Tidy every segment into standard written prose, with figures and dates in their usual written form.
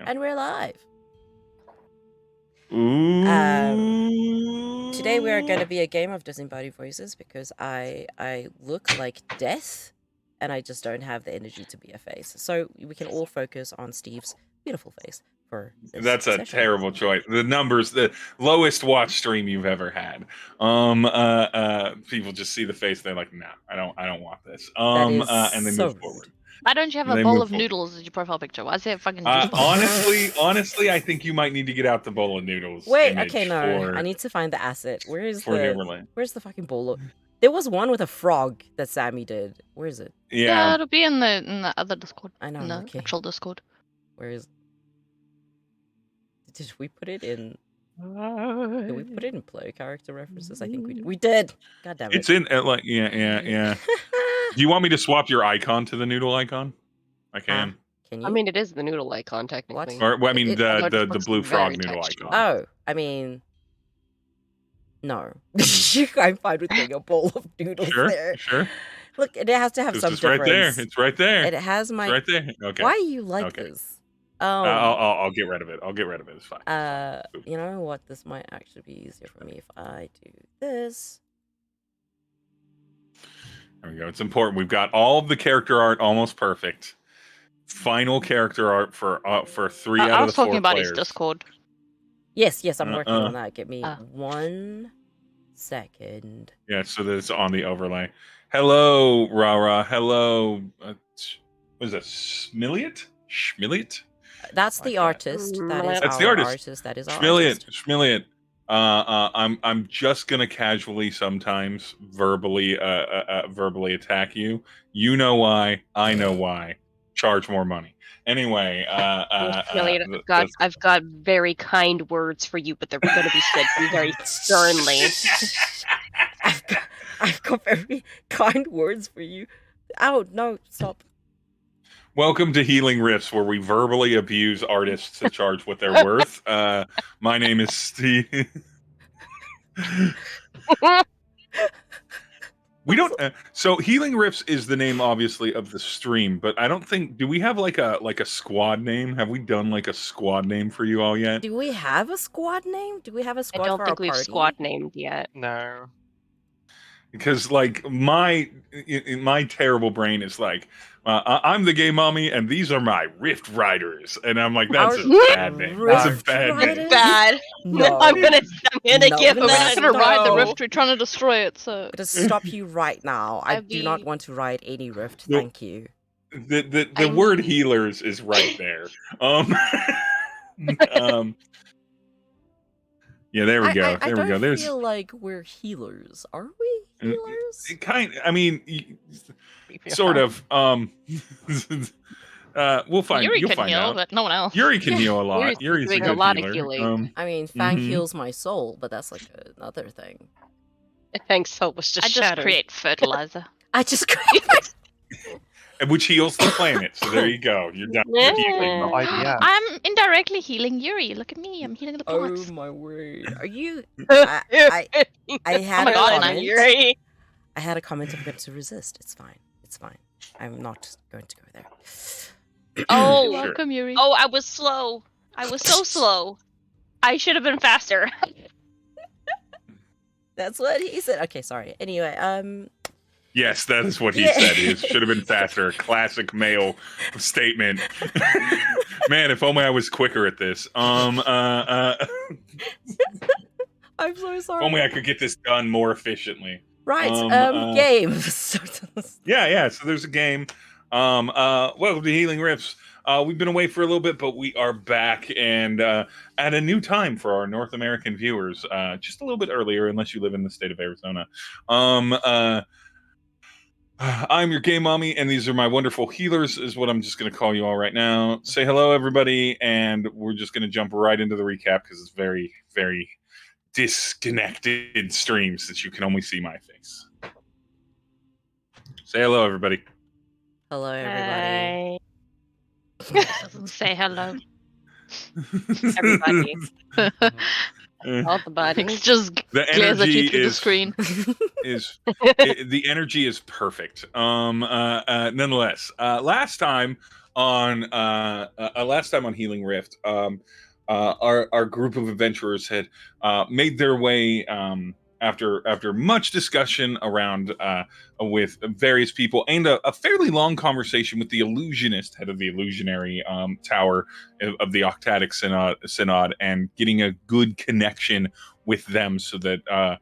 And we're live. Ooh. Today we are going to be a game of disembodied voices because I look like death and I just don't have the energy to be a face. So we can all focus on Steve's beautiful face for this That's a session. terrible choice. The numbers, the lowest watch stream you've ever had. People just see the face, they're like, "No, I don't want this." That is And they so move forward. rude. Why don't you have a bowl of noodles as your profile picture? Why is it fucking juice bowl? Honestly, I think you might need to get out the bowl of noodles. Wait, image okay, no. for, I need to find the asset. Where's for the the overlay. Where's the fucking bowl? There was one with a frog that Sammy did. Where is it? Yeah, it'll be in the other Discord. I know. In the Okay. actual Discord. Where is? Did we put it in? Did we put it in play character references? I think we did. We did. God damn it. It's in yeah. Do you want me to swap your icon to the noodle icon? I can. Can you? I mean, it is the noodle icon technically. Or well, I mean, although it the looks blue frog very noodle textural. icon. Oh, I mean, no. I'm fine with getting a bowl of noodles there. Sure. Look, it has to have some It's difference. right there. It's right there. It has my. It's right there. Okay. Why are you like Okay. this? I'll get rid of it. It's fine. You know what? This might actually be easier for me if I do this. There we go. It's important. We've got all of the character art almost perfect. Final character art for 3 out of the 4 players. I was talking about his Discord. Yes, I'm working on that. Give me 1 second. Yeah, so that it's on the overlay. Hello, Rara. Hello. What is that? Schmilliot? That's the artist. That's the artist. That is our artist. Schmilliot. I'm just gonna casually sometimes verbally attack you. You know why? I know why. Charge more money. Anyway, I've got very kind words for you, but they're going to be said very sternly. I've got very kind words for you. Oh no! Stop. Welcome to Healing Riffs, where we verbally abuse artists to charge what they're worth. My name is Steve. We don't. So Healing Riffs is the name, obviously, of the stream, but I don't think. Do we have like a squad name? Have we done like a squad name for you all yet? Do we have a squad name? Do we have a squad? I don't for think our we've party? squad named yet. No. Because like my terrible brain is like, I'm the gay mommy, and these are my Rift Riders, and I'm like, that's a bad name. That's a bad name. It's bad. No. I'm gonna give No. him I'm gonna No. ride the rift. We're trying to destroy it. So I'm gonna stop you right now. I do not be- want to ride any rift. No. Thank you. The word healers is right there. Yeah, there we go. I There we go. don't feel like we're healers. Are we healers? I mean, sort of. We'll find. Yuri You'll can find heal, out. but no one else. Yuri can heal a lot. Yuri's Yuri's doing a a good lot of healer. healing. I mean, Fang Mhm. heals my soul, but that's like another thing. Thanks, so was just I just shattered. create fertilizer. I just Which heals the planet. So there you go. You're done with healing. No idea. I'm indirectly healing Yuri. Look at me. I'm healing the Oh plants. my word! Are you? I had Oh my a God, comment. Yuri. I had a comment. I'm going to resist. It's fine. It's fine. I'm not going to go there. Oh, You're welcome, Yuri. Oh, I was slow. I was so slow. I should have been faster. That's what he said. Okay, sorry. Anyway, Yes, that is what he Yeah. said. It should have been faster. Classic male statement. Man, if only I was quicker at this. I'm so sorry. If only I could get this done more efficiently. Right. Games. Yeah. So there's a game. Welcome to Healing Riffs. We've been away for a little bit, but we are back and at a new time for our North American viewers. Just a little bit earlier, unless you live in the state of Arizona. I'm your gay mommy, and these are my wonderful healers, is what I'm just going to call you all right now. Say hello, everybody, and we're just going to jump right into the recap because it's very, very disconnected stream since you can only see my face. Say hello, everybody. Hello, everybody. Doesn't say hello. Everybody. All the bodies. It's just The glares at you energy through the is screen. the energy is perfect. Nonetheless, last time on last time on Healing Rift, our group of adventurers had made their way after much discussion around with various people and a fairly long conversation with the illusionist, head of the illusionary tower of the Octatic Synod, and getting a good connection with them so that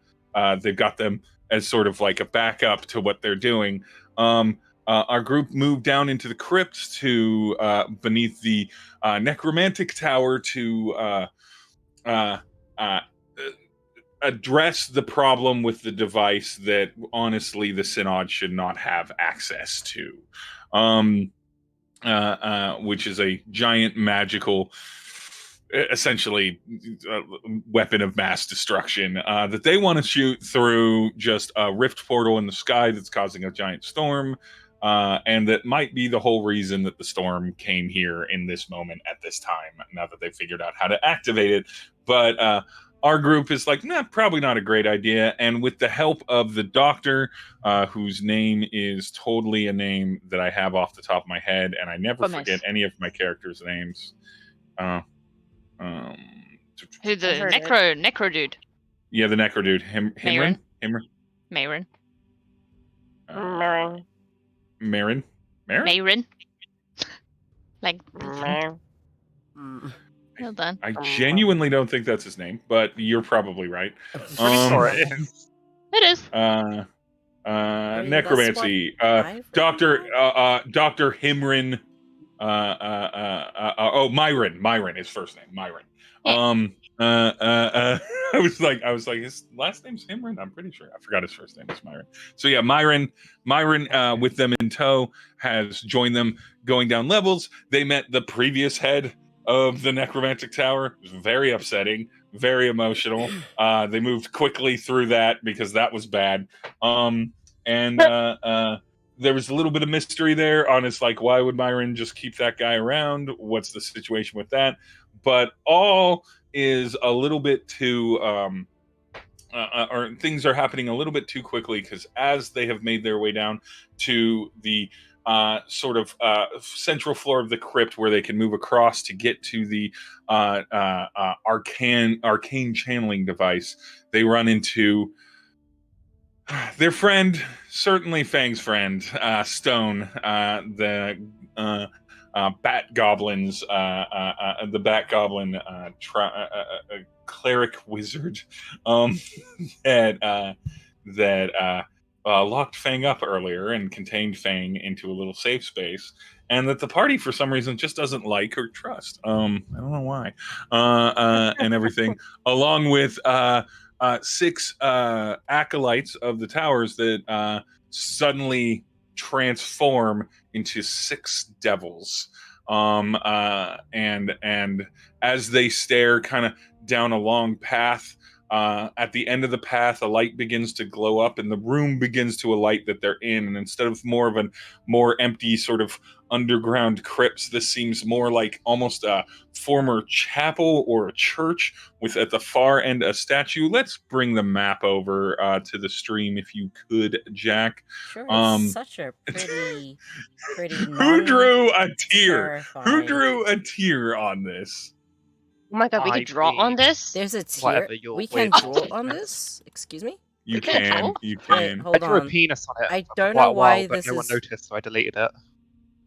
they've got them as sort of like a backup to what they're doing. Our group moved down into the crypts to beneath the necromantic tower to address the problem with the device that honestly the Synod should not have access to, which is a giant magical, essentially weapon of mass destruction that they want to shoot through just a rift portal in the sky that's causing a giant storm. And that might be the whole reason that the storm came here in this moment at this time, now that they figured out how to activate it. But our group is like, nah, probably not a great idea. And with the help of the doctor, whose name is totally a name that I have off the top of my head, and I never forget any of my characters' names. Who's the necro dude? Yeah, the necro dude. Himrin? Mayrin. Marin? Like, well done. I genuinely don't think that's his name, but you're probably right. It is. Necromancy. Dr. Himrin. Myron, his first name, Myron. I was like, his last name's Himrin. I'm pretty sure. I forgot his first name is Myron. So yeah, Myron, with them in tow, has joined them going down levels. They met the previous head of the necromantic tower. It was very upsetting, very emotional. They moved quickly through that because that was bad. There was a little bit of mystery there on it's like, why would Myron just keep that guy around? What's the situation with that? But all is a little bit too, or things are happening a little bit too quickly, because as they have made their way down to the sort of central floor of the crypt where they can move across to get to the arcane channeling device, they run into their friend, certainly Fang's friend, Stone, the Bat Goblins, the Bat Goblin cleric wizard that locked Fang up earlier and contained Fang into a little safe space, and that the party for some reason just doesn't like or trust. I don't know why, and everything, along with 6 acolytes of the towers that suddenly transform into 6 devils. And as they stare kind of down a long path, at the end of the path, a light begins to glow up and the room begins to alight that they're in. And instead of more empty sort of underground crypts, this seems more like almost a former chapel or a church with at the far end a statue. Let's bring the map over to the stream if you could, Jack. Sure, it's such a pretty Who drew a tear? Who drew a tear on this? Oh my god, we can draw on this? There's a tear. We can draw on this? Excuse me? You can. Wait, hold I drew on. a penis on it. I don't know why but this no one is. noticed, so I deleted it.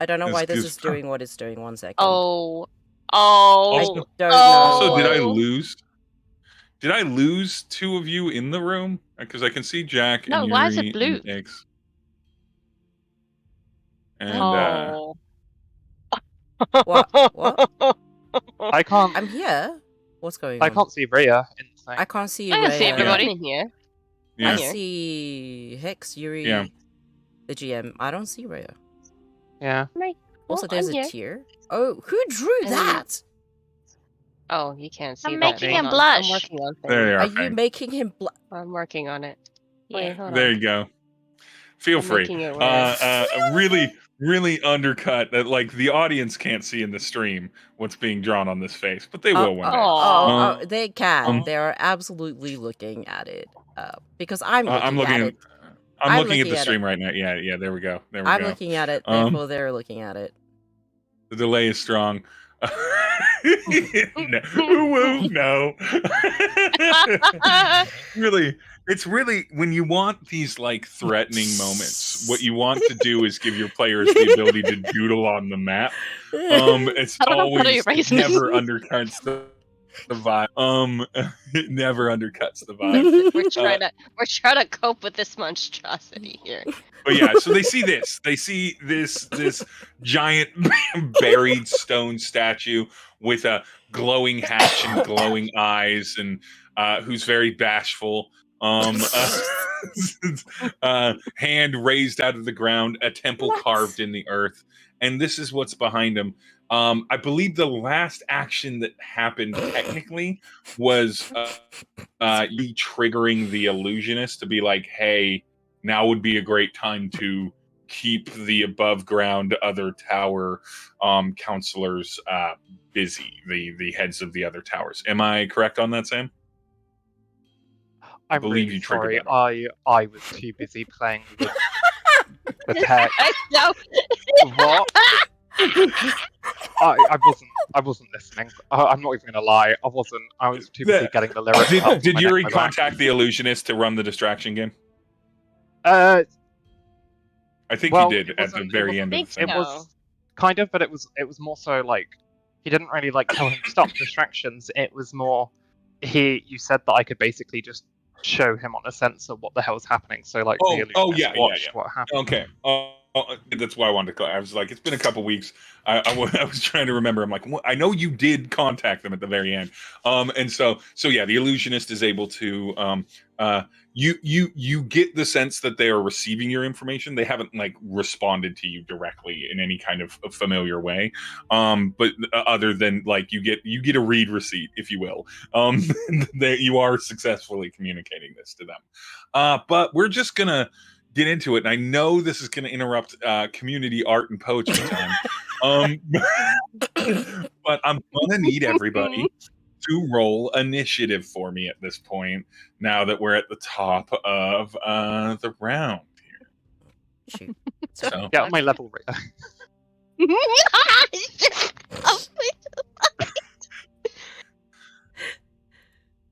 I don't know why this is doing what it's doing. 1 second. Oh. I don't know. Also, did I lose? Did I lose 2 of you in the room? Because I can see Jack and Yuri. No, why is it blue? And What? I can't. I'm here. What's going on? I can't see Reia in the thing. I can't see I can see Reia. everybody. in here. yeah. I see Hex, Yuri, Yeah. the GM. I don't see Reia. Yeah. Also, Oh, there's I'm a here. tear. Oh, who drew that? Oh, you can't see I'm that. making Hang him on. blush. I'm working on There you things. are. Are you Fang. making him I'm working on it. Wait, Yeah. hold There on. you go. Feel I'm free. making it work. Really undercut that, like, the audience can't see in the stream what's being drawn on this face, but they will one day. Aw. They can. They are absolutely looking at it. Because I'm looking at it. I'm looking at the stream right now. Yeah, there we go. I'm looking at it, therefore they're looking at it. The delay is strong. No. Really, it's really when you want these like threatening moments, what you want to do is give your players the ability to doodle on the map. It's I don't know how to always erase never undercuts the vibe. It never undercuts the vibe. We're trying to cope with this monstrosity here. But yeah, so they see this. They see this giant buried stone statue with a glowing hatch and glowing eyes, and who's very bashful. Hand raised out of the ground, a temple carved in the earth, and this is what's behind him. I believe the last action that happened technically was you triggering the illusionist to be like, hey, now would be a great time to keep the above ground other tower counselors busy, the heads of the other towers. Am I correct on that, Sam? I'm believe really you triggered sorry. I was too busy playing with the text. No. What? I wasn't listening. I'm not even gonna lie. I wasn't. I was too busy getting the lyrics. Did Yuri contact the illusionist to run the distraction game? I think he did at the very end of the thing. It was kind of, but it was more so like he didn't really like tell him to stop distractions. It was more you said that I could basically just show him on a sensor what the hell's happening. So like the illusionist watched what happened. Okay. That's why I wanted to. I was like, it's been a couple weeks. I was trying to remember. I'm like, well, I know you did contact them at the very end. And so yeah, the illusionist is able to. You get the sense that they are receiving your information. They haven't like responded to you directly in any kind of familiar way. But other than like you get a read receipt, if you will. That you are successfully communicating this to them. But we're just gonna get into it, and I know this is going to interrupt community art and poetry time. But I'm going to need everybody to roll initiative for me at this point, now that we're at the top of the round here. Shoot. So Get on my level, Reia.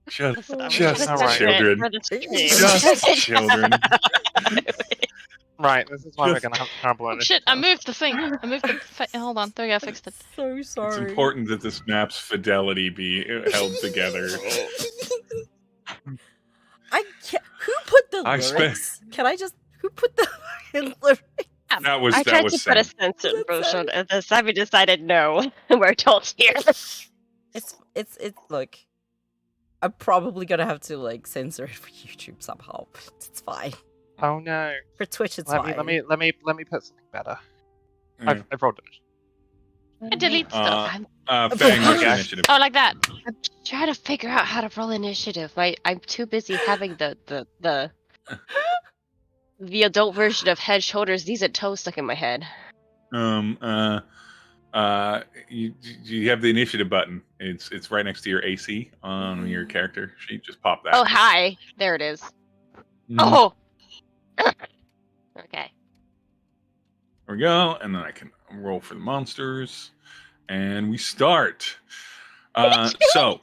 Just Alright. children. Just children. Right, this is why we're gonna have trouble. Oh, shit, I moved the thing. Hold on, there you go, I fixed it. So sorry. It's important that this map's fidelity be held together. I can't. Who put the lyrics? Can I just? Who put the lyrics? That was I tried to Sam. put a sensor version of this. I decided no. We're told here. It's look. I'm probably gonna have to like censor it for YouTube somehow, but it's fine. Oh no! For Twitch, it's let fine. me put something better. Yeah. I've rolled it. I delete stuff. Fang, what's your initiative? Oh, like that. I'm trying to figure out how to roll initiative. I'm too busy having the adult version of head, shoulders, knees, and toes stuck in my head. You have the initiative button. It's right next to your AC on your character sheet. Just pop that. Oh, hi. There it is. Mhm. Oh. Okay. There we go, and then I can roll for the monsters, and we start. So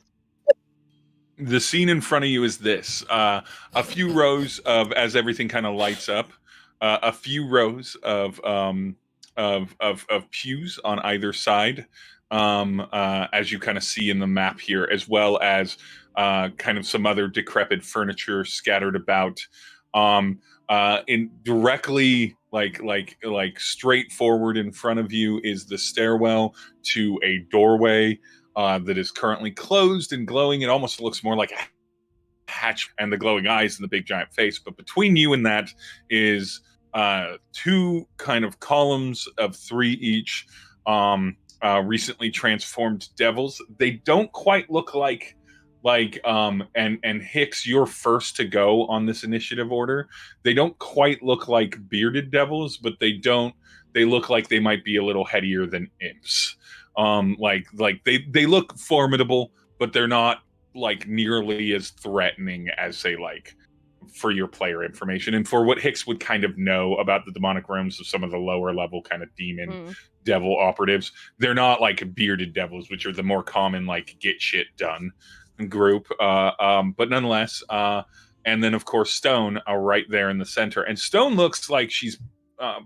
the scene in front of you is this: a few rows of, as everything kind of lights up, a few rows of pews on either side, as you kind of see in the map here, as well as kind of some other decrepit furniture scattered about. In directly like straightforward in front of you is the stairwell to a doorway that is currently closed and glowing. It almost looks more like a hatch, and the glowing eyes and the big giant face. But between you and that is two kind of columns of 3 each, recently transformed devils. They don't quite look like and Hicks, you're first to go on this initiative order. They don't quite look like bearded devils, but they look like they might be a little headier than imps. Like they look formidable, but they're not like nearly as threatening as say like for your player information and for what Hicks would kind of know about the demonic realms of some of the lower level kind of demon devil operatives. They're not like bearded devils, which are the more common like get shit done group. But nonetheless, and then of course Stone right there in the center. And Stone looks like she's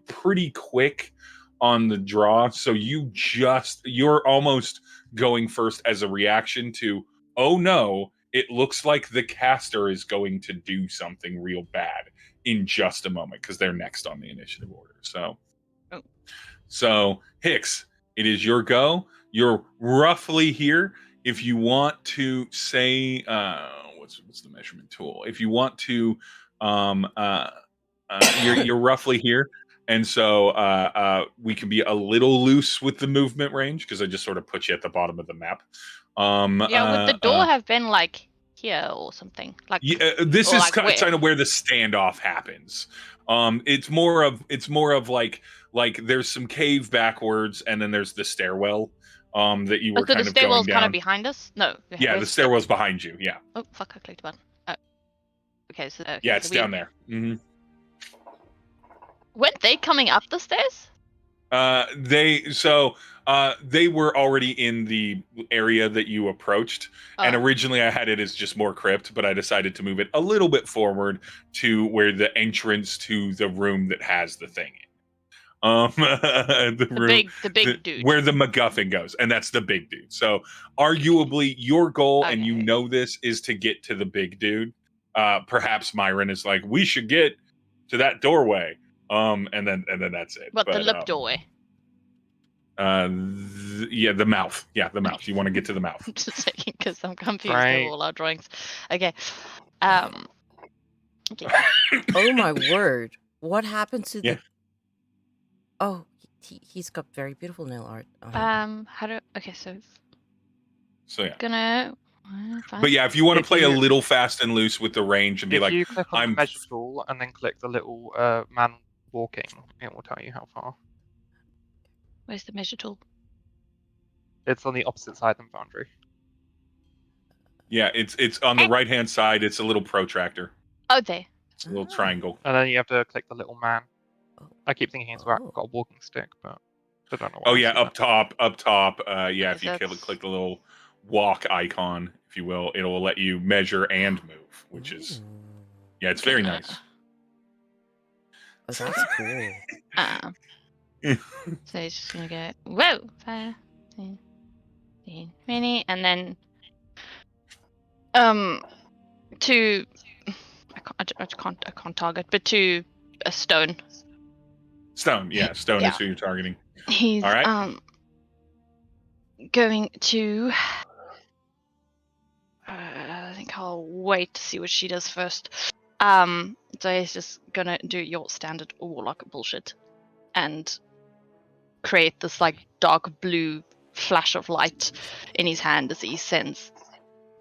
pretty quick on the draw, so you're almost going first as a reaction to, oh no, it looks like the caster is going to do something real bad in just a moment because they're next on the initiative order. So Hicks, it is your go. You're roughly here. If you want to say, what's the measurement tool? If you want to, you're roughly here. And so we can be a little loose with the movement range because I just sort of put you at the bottom of the map. Would the door have been like here or something? Like this is like kind of where the standoff happens. It's more of like there's some cave backwards, and then there's the stairwell that you were so kind the of going stairwell's down. kind of behind us? No. Yeah, the stairwell's behind you. Yeah. Oh fuck! I clicked a button. Oh. Okay, so yeah, it's down there. Mm-hmm. Weren't they coming up the stairs? They were already in the area that you approached, and originally I had it as just more crypt, but I decided to move it a little bit forward to where the entrance to the room that has the thing in. The big dude where the MacGuffin goes, and that's the big dude. So arguably your goal, and you know this, is to get to the big dude. Perhaps Myron is like, we should get to that doorway. And then that's it. But the lip doorway. Yeah, the mouth. Yeah, the mouth. You want to get to the mouth. I'm just saying because I'm confused with all our drawings. Okay. Okay. Oh my word! What happened to Yeah. the? Oh, he's got very beautiful nail art. So yeah. Gonna. But yeah, if you want to play a little fast and loose with the range and be like, if you click on the measure tool and then click the little man walking, it will tell you how far. Where's the measure tool? It's on the opposite side of the boundary. Yeah, it's on the right hand side. It's a little protractor. Oh, there. It's a little triangle. And then you have to click the little man. I keep thinking he's got a walking stick, but I don't know. Oh yeah, up top. Yeah, if you click the little walk icon, if you will, it'll let you measure and move, which is it's very nice. Oh, that's cool. So he's just gonna go, whoa, 5, 10, 20, and then to I can't target, but to a stone. Stone is who you're targeting. He's all right. Going to. I think I'll wait to see what she does first. So he's just gonna do your standard warlock bullshit, and create this like dark blue flash of light in his hand as he sends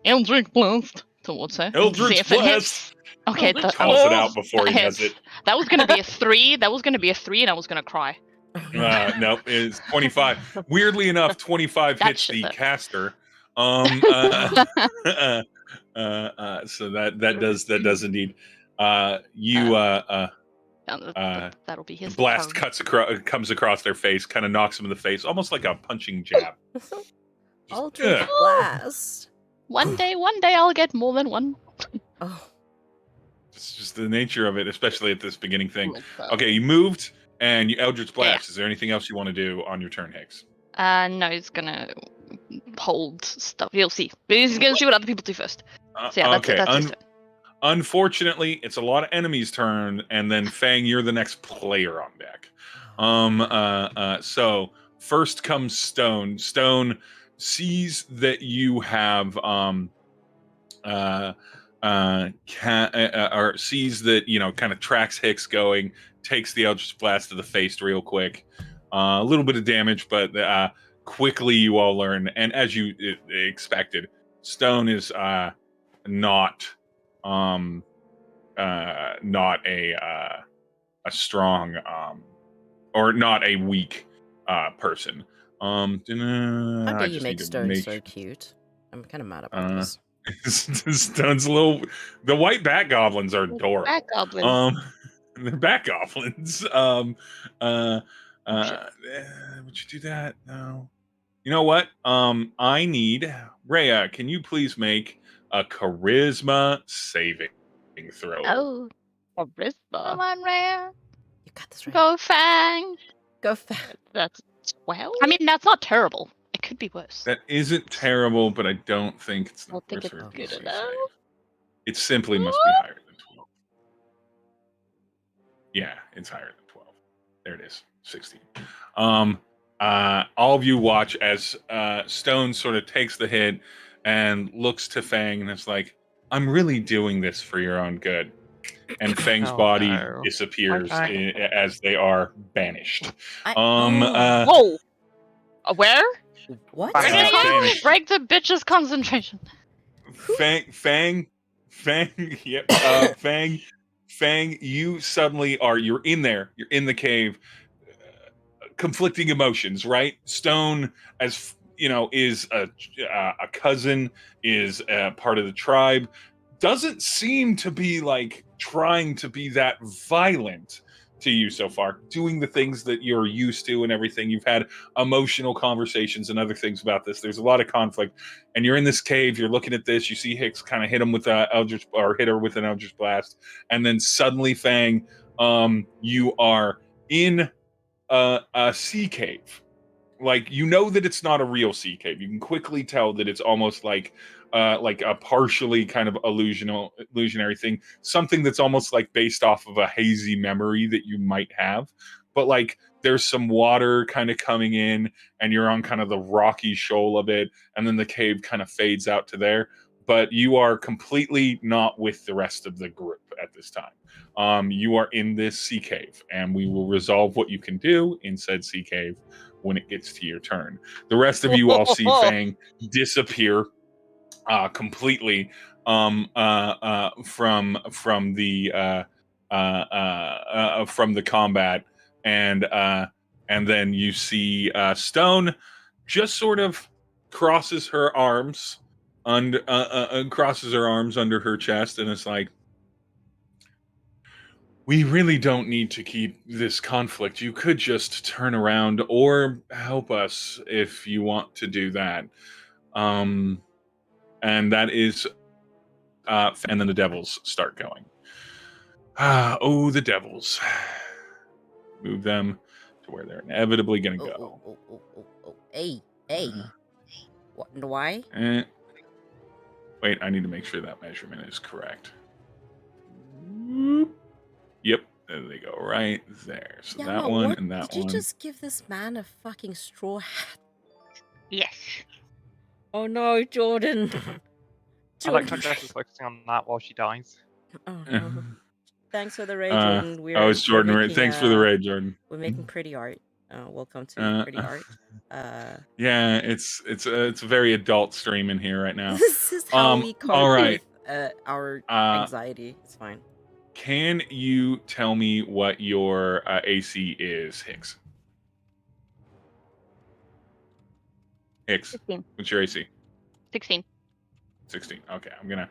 Eldritch Blast towards her. Eldritch Blast. Okay, calls it out before he does it. That was gonna be a 3. That was gonna be a 3, and I was gonna cry. No, it's 25. Weirdly enough, 25 hits the caster. So that does indeed. That'll be his blast comes across their face, kind of knocks them in the face, almost like a punching jab. Eldritch Blast. One day I'll get more than one. Oh. It's just the nature of it, especially at this beginning thing. Okay, you moved and you Eldritch Blast. Yeah. Is there anything else you want to do on your turn, Hicks? No, he's gonna hold stuff. You'll see. But he's gonna see what other people do first. So yeah, okay. That's his turn. Unfortunately, it's a lot of enemies' turn, and then Fang, you're the next player on deck. So first comes Stone. Stone sees that you have or sees that kind of tracks Hicks going, takes the Eldritch Blast to the face real quick. A little bit of damage, but quickly you all learn, and as you expected, Stone is not a strong or not a weak person. How do you make Stone so cute? I'm kind of mad about this. Stone's little. The white bat goblins are adorable. Bat goblins. They're bat goblins. Would you do that? No. You know what? I need Reia. Can you please make a charisma saving throw? Oh, charisma. Come on, Reia. You got this right. Go Fang. Go fast. That's 12. I mean, that's not terrible. It could be worse. That isn't terrible, but I don't think it's I don't think it's sorcerer good DC enough. save. It simply must be higher than 12. Yeah, it's higher than 12. There it is, 16. All of you watch as Stone sort of takes the hit and looks to Fang and is like, "I'm really doing this for your own good." And Fang's Oh, body no. disappears Okay. as they are banished. Whoa. Where? What? Fang. We're gonna Fang. break the bitch's concentration. Fang, yep. Fang, you suddenly you're in there, you're in the cave, conflicting emotions, right? Stone, as you know, is a cousin, is part of the tribe, doesn't seem to be like trying to be that violent to you so far, doing the things that you're used to and everything. You've had emotional conversations and other things about this. There's a lot of conflict, and you're in this cave. You're looking at this. You see Hicks kind of hit him with Eldritch, or hit her with an Eldritch Blast, and then suddenly, Fang, you are in a sea cave. Like, you know that it's not a real sea cave. You can quickly tell that it's almost like a partially kind of illusionary thing, something that's almost like based off of a hazy memory that you might have. But like, there's some water kind of coming in, and you're on kind of the rocky shoal of it, and then the cave kind of fades out to there. But you are completely not with the rest of the group at this time. You are in this sea cave, and we will resolve what you can do in said sea cave when it gets to your turn. The rest of you all see Fang disappear completely from the combat, and then you see Stone just sort of crosses her arms under her chest, and it's like, "We really don't need to keep this conflict. You could just turn around or help us if you want to do that." And that is, and then the devils start going. The devils. Move them to where they're inevitably going to go. Hey. What? Why? Wait, I need to make sure that measurement is correct. Yep, there they go, right there. So Yama, that one what? and that Did one. you just give this man a fucking straw hat? Yes. Oh no, Jordan. I like how Jess is focusing on that while she dies. Oh, no. Thanks for the raid, Jordan. It's Jordan. Making, Thanks for the raid, Jordan. We're making pretty art. Welcome to pretty art. Yeah, it's a very adult stream in here right now. This is how we cope all right. with our anxiety. It's fine. Can you tell me what your AC is, Hicks? 16. What's your AC? 16. 16. Okay, I'm gonna.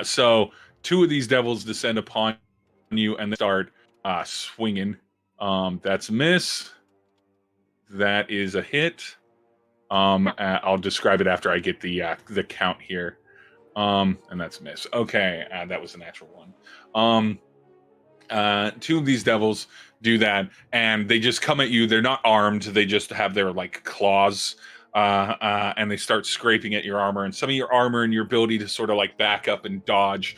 So 2 of these devils descend upon you and they start swinging. That's a miss. That is a hit. I'll describe it after I get the count here. And that's a miss. Okay, that was a natural one. 2 of these devils do that, and they just come at you. They're not armed. They just have their like claws. And they start scraping at your armor, and some of your armor and your ability to sort of like back up and dodge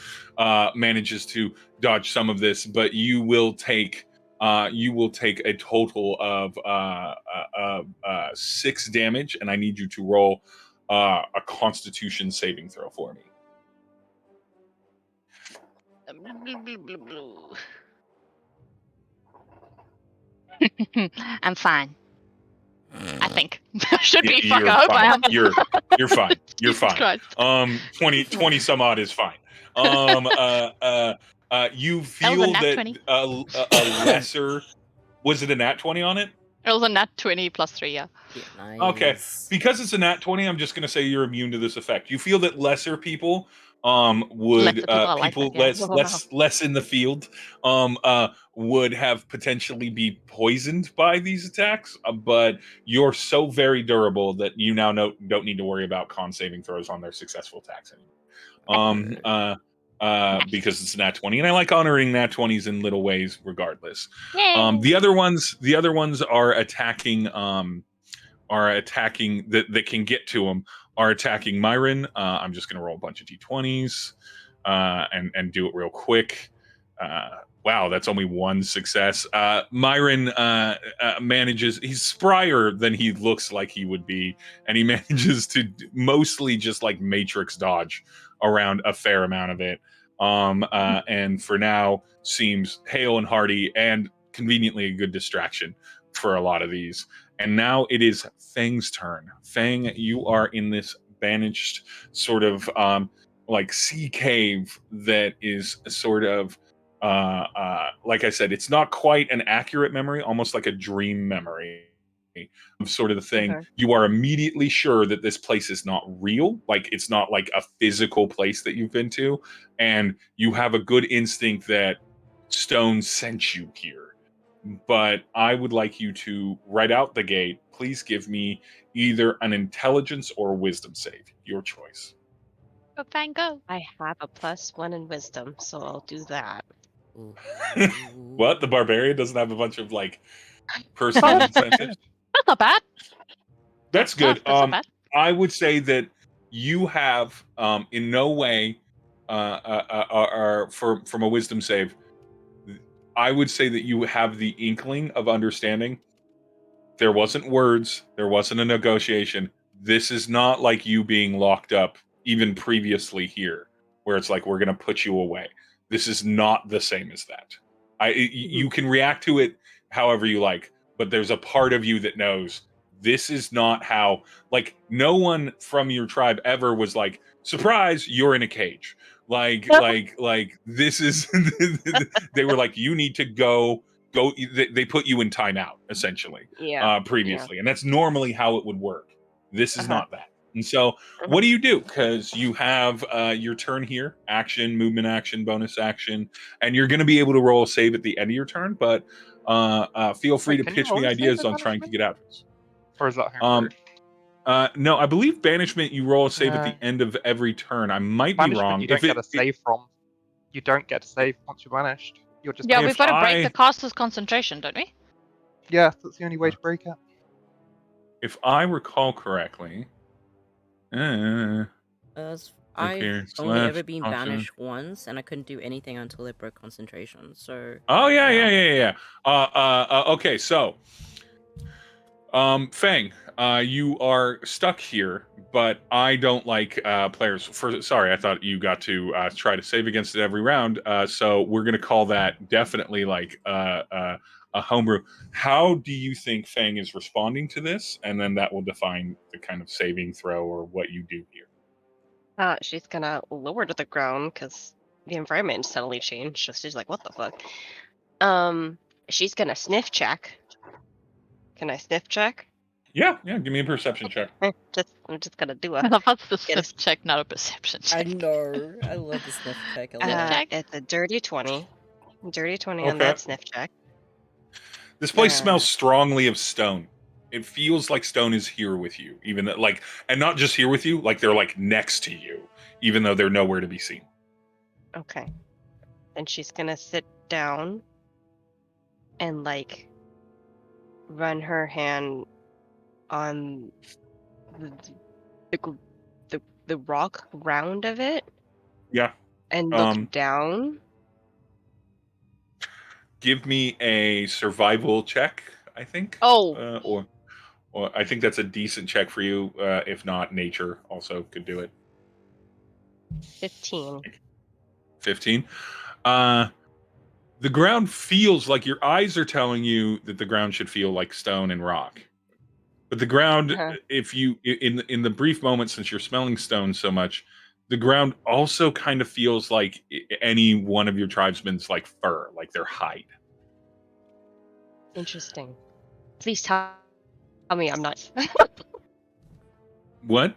manages to dodge some of this, but you will take a total of 6 damage, and I need you to roll a Constitution saving throw for me. I'm fine. I think. Should be. Fuck, You're I hope I fine. am. You're fine. You're Jesus fine. Christ. 20 some odd is fine. You feel That was a nat that 20. a lesser. Was it a nat 20 on it? It was a nat 20 plus 3, yeah. Yeah, nice. Okay, because it's a nat 20, I'm just going to say you're immune to this effect. You feel that lesser people would Lesser people, I like people that, yeah. less in the field would have potentially be poisoned by these attacks, but you're so very durable that you now don't need to worry about con saving throws on their successful attacks anymore. Because it's nat 20, and I like honoring nat 20s in little ways regardless. Yay! The other ones are attacking that can get to them are attacking Myron. I'm just going to roll a bunch of d20s and do it real quick. Wow, that's only one success. Myron manages, he's sprier than he looks like he would be, and he manages to mostly just like matrix dodge around a fair amount of it. And for now seems hale and hearty and conveniently a good distraction for a lot of these. And now it is Fang's turn. Fang, you are in this banished sort of like sea cave that is sort of like I said, it's not quite an accurate memory, almost like a dream memory of sort of the thing. Okay. You are immediately sure that this place is not real, like it's not like a physical place that you've been to, and you have a good instinct that Stone sent you here. But I would like you to, right out the gate, please give me either an intelligence or wisdom save, your choice. Go, Fang, go. I have a +1 in wisdom, so I'll do that. What? The barbarian doesn't have a bunch of like personal incentives? That's not bad. That's good. That's not bad. I would say that you have in no way from a wisdom save, I would say that you have the inkling of understanding. There wasn't words, there wasn't a negotiation. This is not like you being locked up even previously here, where it's like, we're going to put you away. This is not the same as that. You can react to it however you like, but there's a part of you that knows this is not how, like, no one from your tribe ever was like, surprise, you're in a cage. Like this is, they were like, you need to go, they put you in timeout, essentially, Yeah. previously. And that's normally how it would work. This is Uh-huh. not that. And so what do you do? Because you have your turn here, action, movement action, bonus action, and you're going to be able to roll a save at the end of your turn, but feel free to can you pitch roll me a save ideas with on trying to banishment? get out of this. Or is that homebrew? No, I believe banishment, you roll a save at Yeah. the end of every turn. I might be Banishment, wrong. you don't get a save from. You don't get to save once you're banished. You're just Yeah, if we've got to break I- the caster's concentration, don't we? yeah, that's the only way to break it. If I recall correctly, I've here, only ever left, been option. banished once, and I couldn't do anything until I broke concentration. So. Oh yeah. Okay, so Fang, you are stuck here, but I don't like players. Sorry, I thought you got to try to save against it every round. So we're gonna call that definitely like a homebrew. How do you think Fang is responding to this? And then that will define the kind of saving throw or what you do here. She's gonna lower to the ground because the environment suddenly changed. So she's like, "What the fuck?" She's gonna sniff check. Can I sniff check? Yeah. Give me a perception check. I'm just gonna do a. That's the Get a- sniff check, not a perception I check. know. I love the sniff check. I love Sniff it. check? It's a dirty 20. Dirty 20 on Okay. that sniff check. This place smells strongly of stone. It feels like stone is here with you, even though, like, and not just here with you, like they're like next to you, even though they're nowhere to be seen. Okay. And she's gonna sit down and like run her hand on the rock round of it. Yeah. And look down. Give me a survival check, I think. Oh. Or I think that's a decent check for you. If not, nature also could do it. 15. 15. The ground feels like your eyes are telling you that the ground should feel like stone and rock. But the ground, if you in the brief moment since you're smelling stone so much, the ground also kind of feels like any one of your tribesmen's like fur, like their hide. Interesting. Please tell me I'm not. What?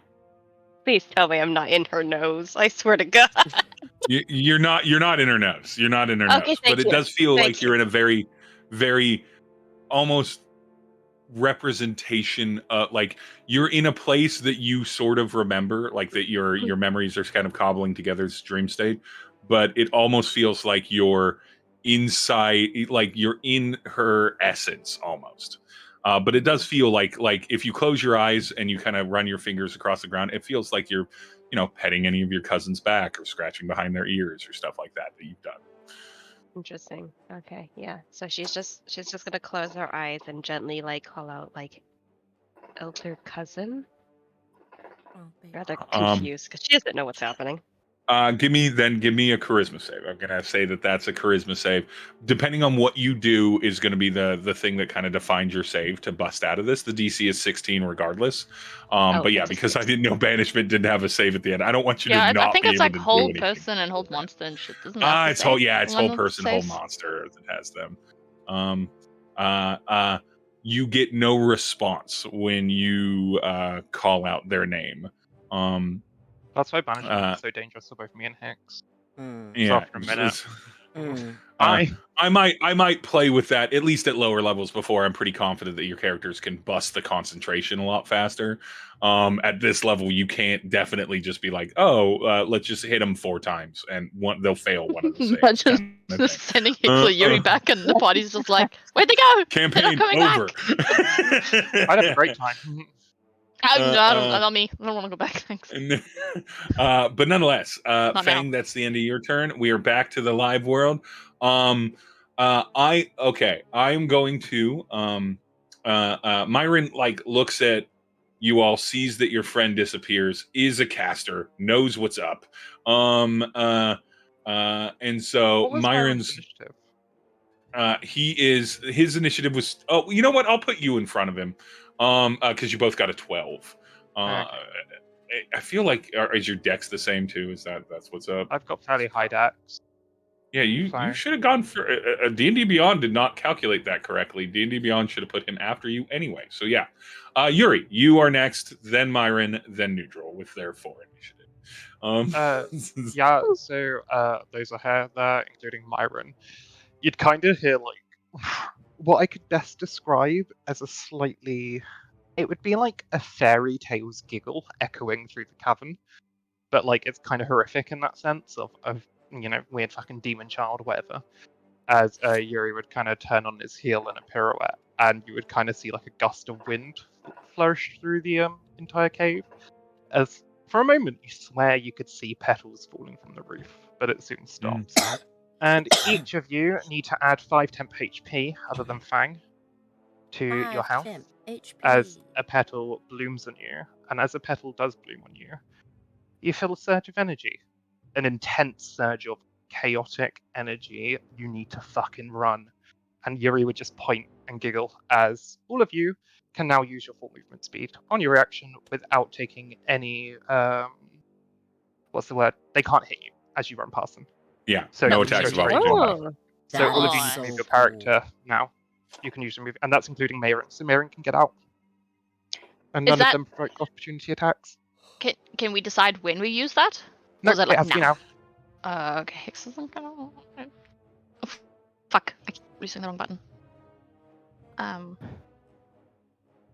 Please tell me I'm not in her nose. I swear to God. You're not in her nose. You're not in her Okay, nose. thank But it you. does feel Thank like you're in a very, very almost representation, like you're in a place that you sort of remember, like that your memories are kind of cobbling together this dream state, but it almost feels like you're inside, like you're in her essence almost. But it does feel like if you close your eyes and you kind of run your fingers across the ground, it feels like you're, petting any of your cousins back or scratching behind their ears or stuff like that you've done. Interesting. Okay, yeah. So she's just gonna close her eyes and gently like call out like elder cousin. Oh, baby. Rather confused because she doesn't know what's happening. Give me a charisma save. I'm gonna say that's a charisma save. Depending on what you do is going to be the thing that kind of defines your save to bust out of this. The DC is 16 regardless. But yeah, because I didn't know banishment didn't have a save at the end. I don't want you to Yeah, I not think be it's able like to do hold anything. person and hold monster and shit. Doesn't that It's whole person, whole saves? monster that has them. You get no response when you call out their name. That's why banishment is so dangerous for both me and Hicks. Yeah, after a minute. I might play with that at least at lower levels before I'm pretty confident that your characters can bust the concentration a lot faster. At this level, you can't definitely just be like, let's just hit them 4 times and they'll fail one of the saves. Imagine just sending Hicks or Yuri back and the party's just like, where'd they go? Campaign They're not coming over. I'd have a great time. No, not me. I don't want to go back. Thanks. But nonetheless, Fang, now. that's the end of your turn. We are back to the live world. I'm going to Myron looks at you all, sees that your friend disappears, is a caster, knows what's up. And so What was Myron's initiative? his initiative was, you know what? I'll put you in front of him. Because you both got a 12. Okay. I feel like is your dex the same too? That's what's up? I've got fairly high dex. Yeah, you should have gone for D&D Beyond did not calculate that correctly. D&D Beyond should have put him after you anyway. So yeah, Yuri, you are next, then Myron, then Nhudrel with their 4 initiative. Yeah, so those are here there, including Myron. You'd kind of hear what I could best describe as a slightly, it would be like a fairy tale's giggle echoing through the cavern, but it's kind of horrific in that sense of weird fucking demon child or whatever. As Yuri would kind of turn on his heel in a pirouette, and you would kind of see a gust of wind flourish through the entire cave. As for a moment you swear you could see petals falling from the roof, but it soon stops. And each of you need to add 5 temp HP, other than Fang, to your health, as a petal blooms on you. And as a petal does bloom on you, you feel a surge of energy. An intense surge of chaotic energy. You need to fucking run. And Yuri would just point and giggle as all of you can now use your full movement speed on your reaction without taking any, what's the word? They can't hit you as you run past them. Yeah, so no attacks of opportunity. So all of you can move your character now. You can use your move, and that's including Mayrin. So Mayrin can get out. And none of them provoke opportunity attacks. Can we decide when we use that? No, it it has to be now. Okay, Hicks isn't gonna... Oh, fuck, I keep pressing the wrong button.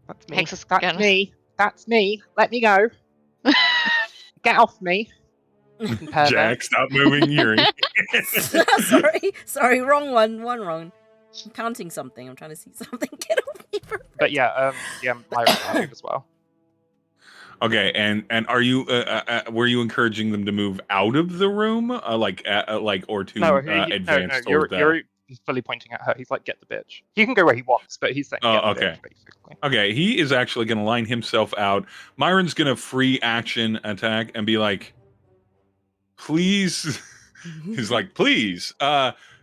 That's me. Hicks is That's gonna... me. That's me. Let me go. Get off me. Jack, stop moving, Yuri. Sorry, wrong one wrong. I'm counting something. I'm trying to see something. Get off me for But yeah, Myron can move as well. Okay, and are you were you encouraging them to move out of the room, or to advance toward that? You're fully pointing at her. He's like, "Get the bitch." He can go where he wants, but he's saying, "Get the bitch," basically. Okay, he is actually going to line himself out. Myron's going to free action attack and be like, "Please," he's like, "Please,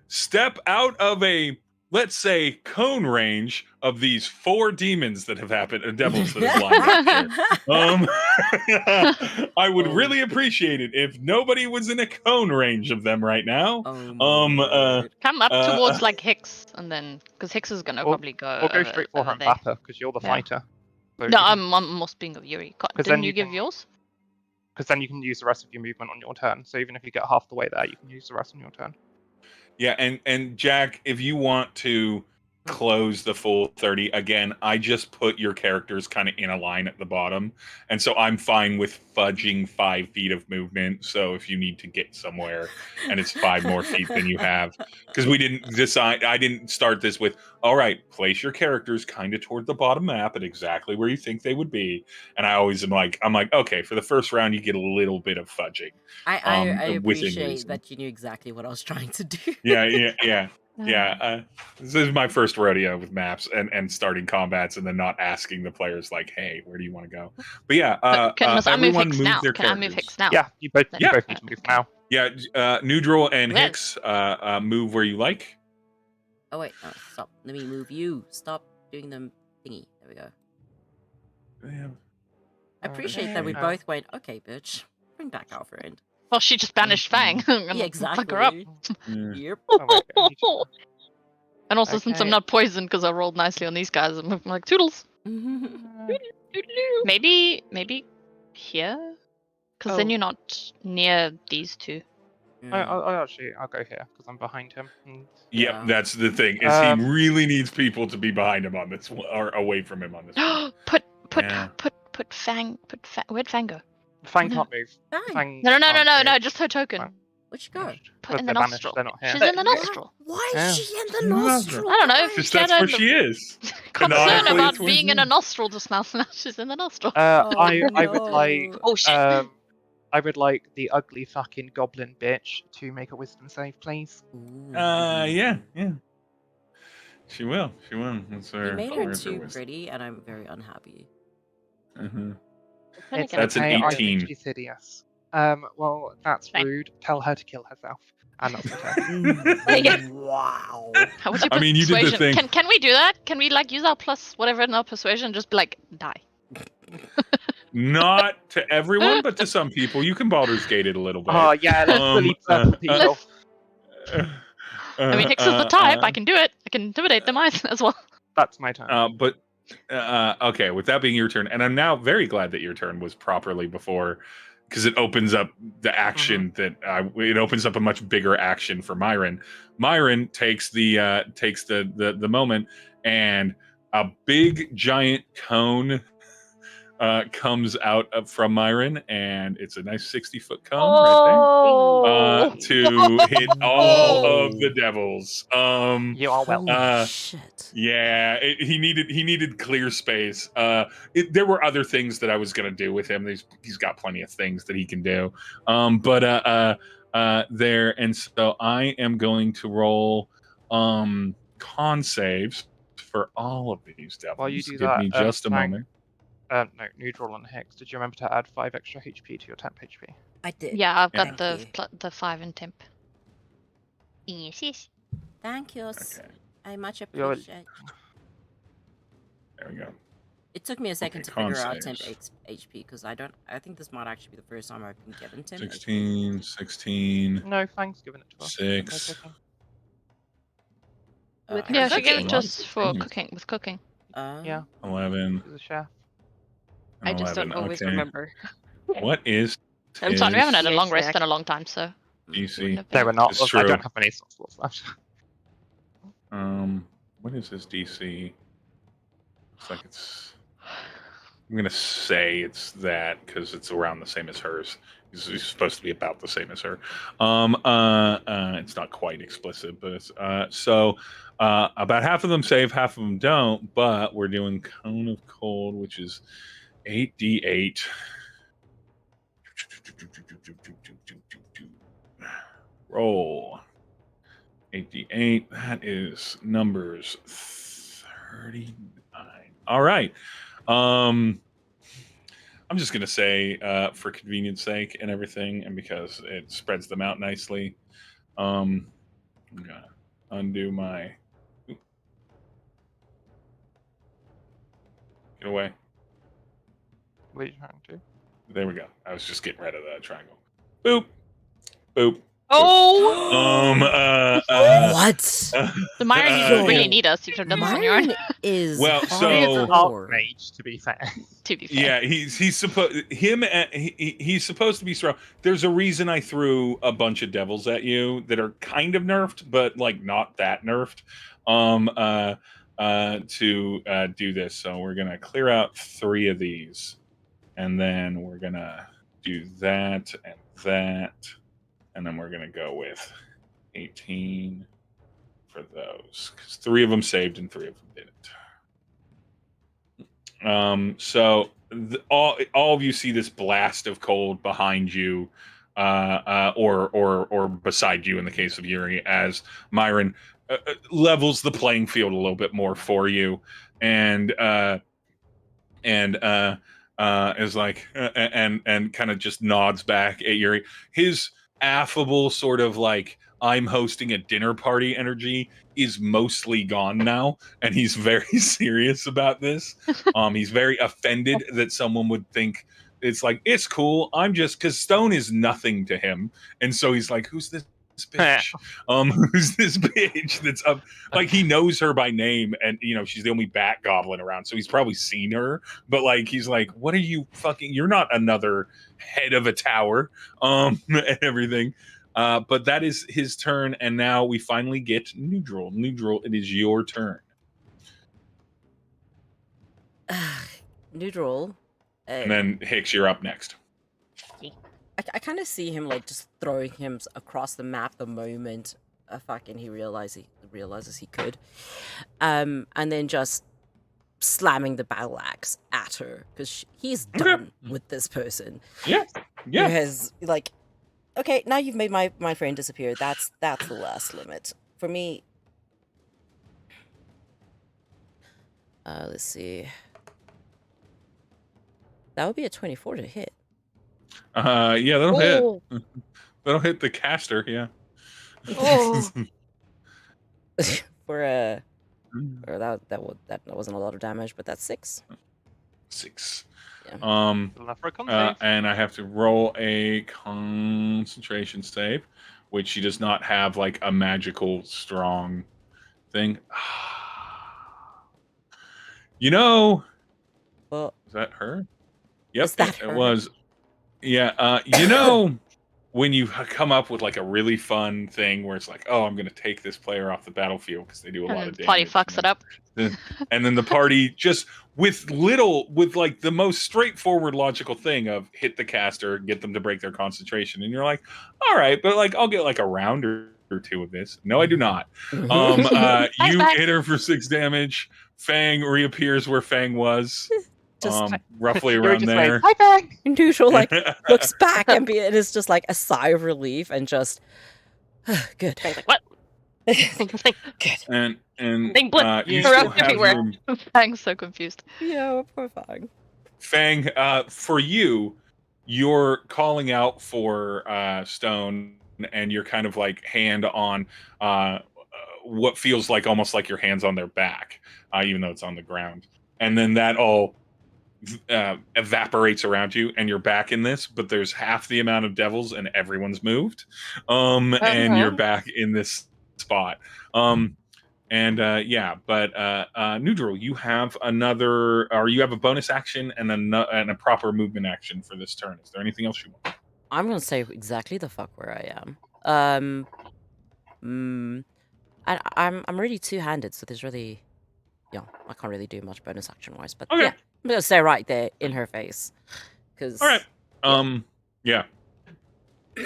step out of a let's say, cone range of these 4 demons that have happened, devils that have lined up here. I would really appreciate it if nobody was in a cone range of them right now. Oh my word. Come up towards like Hicks, and then because Hicks is gonna probably go. Or go straight for over her and there. Vapor, because you're the Yeah. fighter. So No, I'm more speaking of Yuri. then Didn't you you give can- yours? Because then you can use the rest of your movement on your turn. So even if you get half the way there, you can use the rest on your turn. Yeah, and Jack, if you want to close the full 30, again, I just put your characters kind of in a line at the bottom, and so I'm fine with fudging 5 feet of movement. So if you need to get somewhere and it's 5 more feet than you have, because we didn't decide, I didn't start this with, all right, place your characters kind of toward the bottom map at exactly where you think they would be. And I always am like, okay, for the first round you get a little bit of fudging. I within appreciate reason. that you knew exactly what I was trying to do. Yeah. This is my first rodeo with maps and starting combats and then not asking the players like, "Hey, where do you want to go?" But yeah, Must I move everyone Hicks move now? their Can I characters. move Hicks now? Yeah, you both Yeah. need to move now. Yeah, Nhudrel and Well. Hicks, move where you like. Oh wait, no, stop. Let me move you. Stop doing the thingy. There we go. Yeah. I appreciate that we Okay. both went, okay, bitch, bring back our friend. Well, she just banished Fang. I'm gonna Yeah, fuck her up. exactly. Yep. Oh, wait, I need to- And also, since I'm Okay. not poisoned because I rolled nicely on these guys, I'm like toodles. Maybe here, because then Oh. you're not near these two. I'll go here because I'm behind him. And Yep, Yeah. that's the thing. Is he really needs people to be behind him on this one, or away from him on this one. put Yeah. Fang. Where'd Fang go? Fang can't move. Fang, No, can't move. just her token. Fine. where'd she go? Put in the They're banished, nostril. they're not here. She's in the What? nostril. Why Yeah. is she in the In the nostril? I don't know. guys? Just She had that's where a she is. concern Canonically, about it's where being she in a is. nostril just now. Now she's in the nostril. I would like Oh shit. I would like the ugly fucking goblin bitch to make a wisdom save, please. Yeah. She will. That's her. You made her there's too wisdom. pretty, and I'm very unhappy. Mhm. It's That's an okay, I 18. think she's hideous. Well, that's Fine. rude. Tell her to kill herself. And that's my turn. Wow. How would you I put mean, you did the persuasion? thing. Can we do that? Can we like use our plus whatever in our persuasion and just be like die? Not to everyone, but to some people. You can Baldur's Gate it a little bit. Oh yeah, let's bully certain people. I mean, Hicks is the type. I can do it. I can intimidate them as well. That's my turn. But okay, with that being your turn, and I'm now very glad that your turn was properly before, because it opens up the action that it opens up a much bigger action for Myron. Myron takes the moment, and a big giant cone comes out from Myron, and it's a nice 60-foot cone right there to hit all of the devils. You are welcome. Holy shit. Yeah, he needed clear space. There were other things that I was gonna do with him. He's got plenty of things that he can do. There, and so I am going to roll con saves for all of these devils. While you do Give that, me just a Fang- moment. No, Nhudrel and Hicks. Did you remember to add 5 extra HP to your temp HP? I did. Yeah, I've Thank got you. the 5 in temp. Yes. Thank you. Okay, I much You're- appreciate. there we go. It took me a second Okay, to figure con out temp saves. HP because I think this might actually be the first time I've been given temp 16, 16, No, Fang's given it to us. 6. HP. Yeah, That's she gave a it lot to of us for things. cooking. Yeah. 11. She's a chef. and I just 11. don't always Okay. remember. What is I'm sorry, we haven't had a Yeah, long rest snack. in a long time, so. DC? wouldn't have They been- were not. It's I true. don't have many slots left. What is his DC? Looks like it's. I'm gonna say it's that because it's around the same as hers. He's supposed to be about the same as her. It's not quite explicit, but it's so about half of them save, half of them don't. But we're doing Cone of Cold, which is 8d8. Roll 8d8. That is numbers 39. All right. I'm just gonna say, for convenience sake and everything, and because it spreads them out nicely, I'm gonna undo my Get away. What are you trying to do? There we go. I was just getting rid of that triangle. Boop. Boop. Oh! What? So Myron, you didn't really need us. You could have done this on your own. Myron is Well, so- hardcore. Mage, to be fair. To be fair. Yeah, he's supposed he's supposed to be strong. There's a reason I threw a bunch of devils at you that are kind of nerfed, but like not that nerfed. To do this, so we're gonna clear out 3 of these, and then we're gonna do that, and then we're gonna go with 18 for those because 3 of them saved and 3 of them didn't. So all of you see this blast of cold behind you, or beside you in the case of Yuri, as Myron levels the playing field a little bit more for you, and is like and kind of just nods back at Yuri. His affable sort of like I'm hosting a dinner party energy is mostly gone now, and he's very serious about this. He's very offended that someone would think it's like it's cool. I'm just because Stone is nothing to him, and so he's like, "Who's this bitch? Who's this bitch that's up?" Like he knows her by name, and you know she's the only bat goblin around, so he's probably seen her. But like he's like, "What are you fucking? You're not another head of a tower." And everything. But that is his turn, and now we finally get Nhudrel. Nhudrel, it is your turn. Nhudrel. And then Hicks, you're up next. I kind of see him like just throwing him across the map the moment he realizes he could, and then just slamming the battle axe at her because he's done with this person. Yeah. Who has like, okay, now you've made my friend disappear. That's the last limit for me. Let's see. That would be a 24 to hit. Yeah, that'll hit. That'll hit the caster. Yeah. Oh. Or that wasn't a lot of damage, but that's 6. 6. Yeah. And I have to roll a concentration save, which she does not have like a magical strong thing. You know, Well, is that her? Yep, is that it her? was. Yeah, you know, when you come up with like a really fun thing where it's like, oh, I'm going to take this player off the battlefield because they do a lot of damage. Party fucks it up. And then the party just with like the most straightforward logical thing of hit the caster, get them to break their concentration. And you're like, all right, but like I'll get like a round or 2 of this. No, I do not. You hit her for 6 damage. Fang reappears where Fang was. Just roughly around there. Hi, Fang. Nhudrel like looks back and it is just like a sigh of relief and just good. Fang's like, what? Good. And Fang blip. you Her still up have everywhere. room. Fang's so confused. Yeah, poor Fang. Fang, for you, you're calling out for Stone, and you're kind of like hand on what feels like almost like your hands on their back, even though it's on the ground. And then that all evaporates around you, and you're back in this. But there's half the amount of devils, and everyone's moved, and you're back in this spot. Nhudrel, you have you have a bonus action and a proper movement action for this turn. Is there anything else you want? I'm gonna say exactly the fuck where I am. I'm already 2-handed, so there's really, I can't really do much bonus action wise. But Okay. yeah, I'm gonna stay right there in her face. Cause All right. Yeah.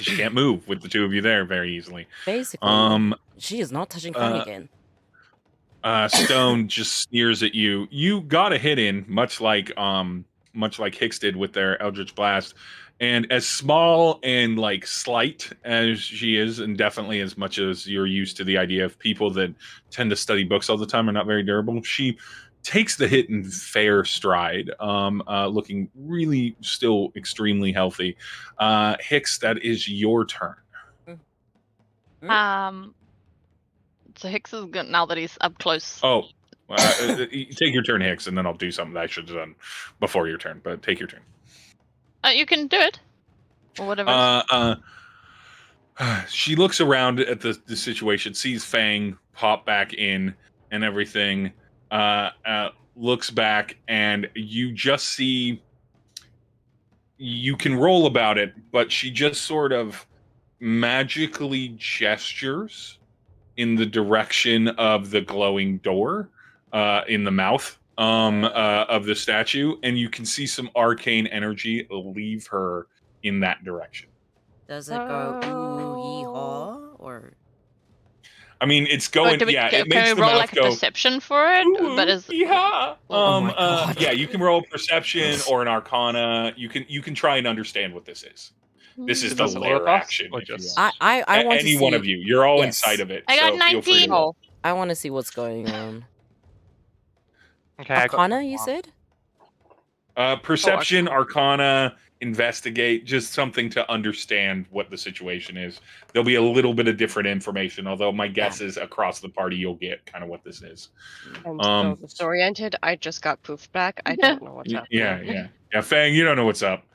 She can't move with the 2 of you there very easily. basically, she is not touching Fang again. Stone just sneers at you. You got a hit in, much like Hicks did with their Eldritch Blast. And as small and like slight as she is, and definitely as much as you're used to the idea of people that tend to study books all the time are not very durable, she takes the hit in fair stride, looking really still extremely healthy. Hicks, that is your turn. So Hicks is good now that he's up close. Oh, Take your turn, Hicks, and then I'll do something that I should have done before your turn. But take your turn. You can do it. Or whatever. She looks around at the situation, sees Fang pop back in and everything. Looks back, and you just see. You can roll about it, but she just sort of magically gestures in the direction of the glowing door in the mouth of the statue, and you can see some arcane energy leave her in that direction. Does it go ooh yeehaw or? I mean, it's going. Can It makes we the roll mouth like a go. perception for it? Ooh, But is yeah. Oh my God. Yeah, you can roll perception or an arcana. You can try and understand what this is. This is Is the this all lair of us, action, or if you just- will. I want to Any see. one of you. You're all Yes. inside of it. I got so feel free to 19. roll. I want to see what's going on. Okay, I got Arcana, you 21. said? Perception, arcana, investigate, just something to understand what the situation is. There'll be a little bit of different information, although my guess is across the party you'll get kind of what this is. I'm so disoriented. I just got poofed back. I don't know what's happening. Yeah. Fang, you don't know what's up.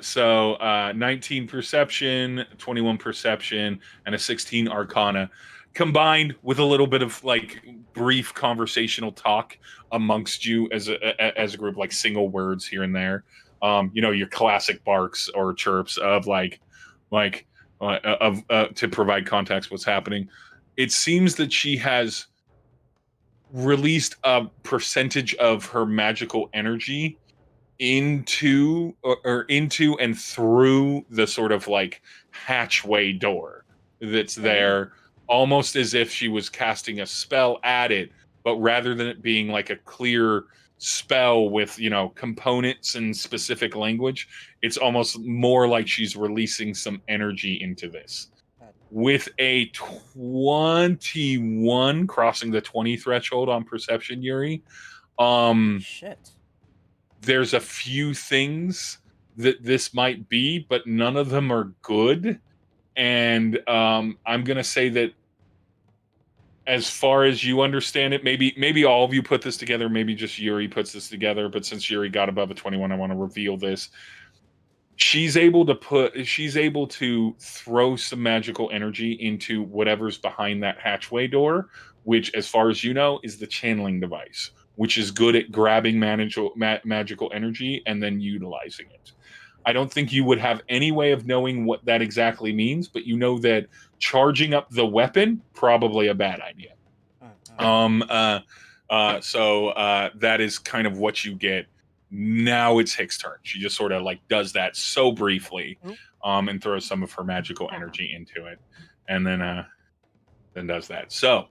So 19 perception, 21 perception, and a 16 arcana, combined with a little bit of like brief conversational talk amongst you as a group, like single words here and there. Your classic barks or chirps of to provide context what's happening. It seems that she has released a percentage of her magical energy into and through the sort of like hatchway door that's there, almost as if she was casting a spell at it, but rather than it being like a clear spell with components and specific language, it's almost more like she's releasing some energy into this. With a 21 crossing the 20 threshold on perception, Yuri, Shit. there's a few things that this might be, but none of them are good. And I'm gonna say that as far as you understand it, maybe all of you put this together, maybe just Yuri puts this together, but since Yuri got above a 21, I want to reveal this. She's able to throw some magical energy into whatever's behind that hatchway door, which, as far as you know, is the channeling device, which is good at grabbing magical energy and then utilizing it. I don't think you would have any way of knowing what that exactly means, but you know that charging up the weapon, probably a bad idea. So that is kind of what you get. Now it's Hick's turn. She just sort of like does that so briefly, and throws some of her magical energy into it, and then does that. So,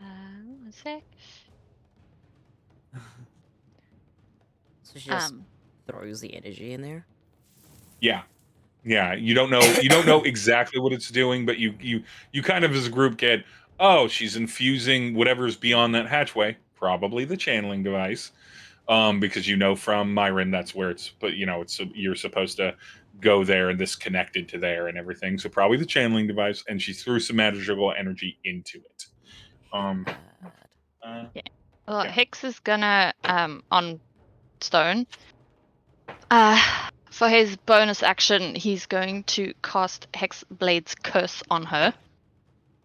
1 sec. So she just throws the energy in there. yeah, you don't know exactly what it's doing, but you kind of as a group get, oh, she's infusing whatever's beyond that hatchway, probably the channeling device, because from Myron that's where it's, but you're supposed to go there and this connected to there and everything, so probably the channeling device, and she threw some magical energy into it. Well, Hicks is gonna on Stone. For his bonus action, he's going to cast Hexblade's Curse on her.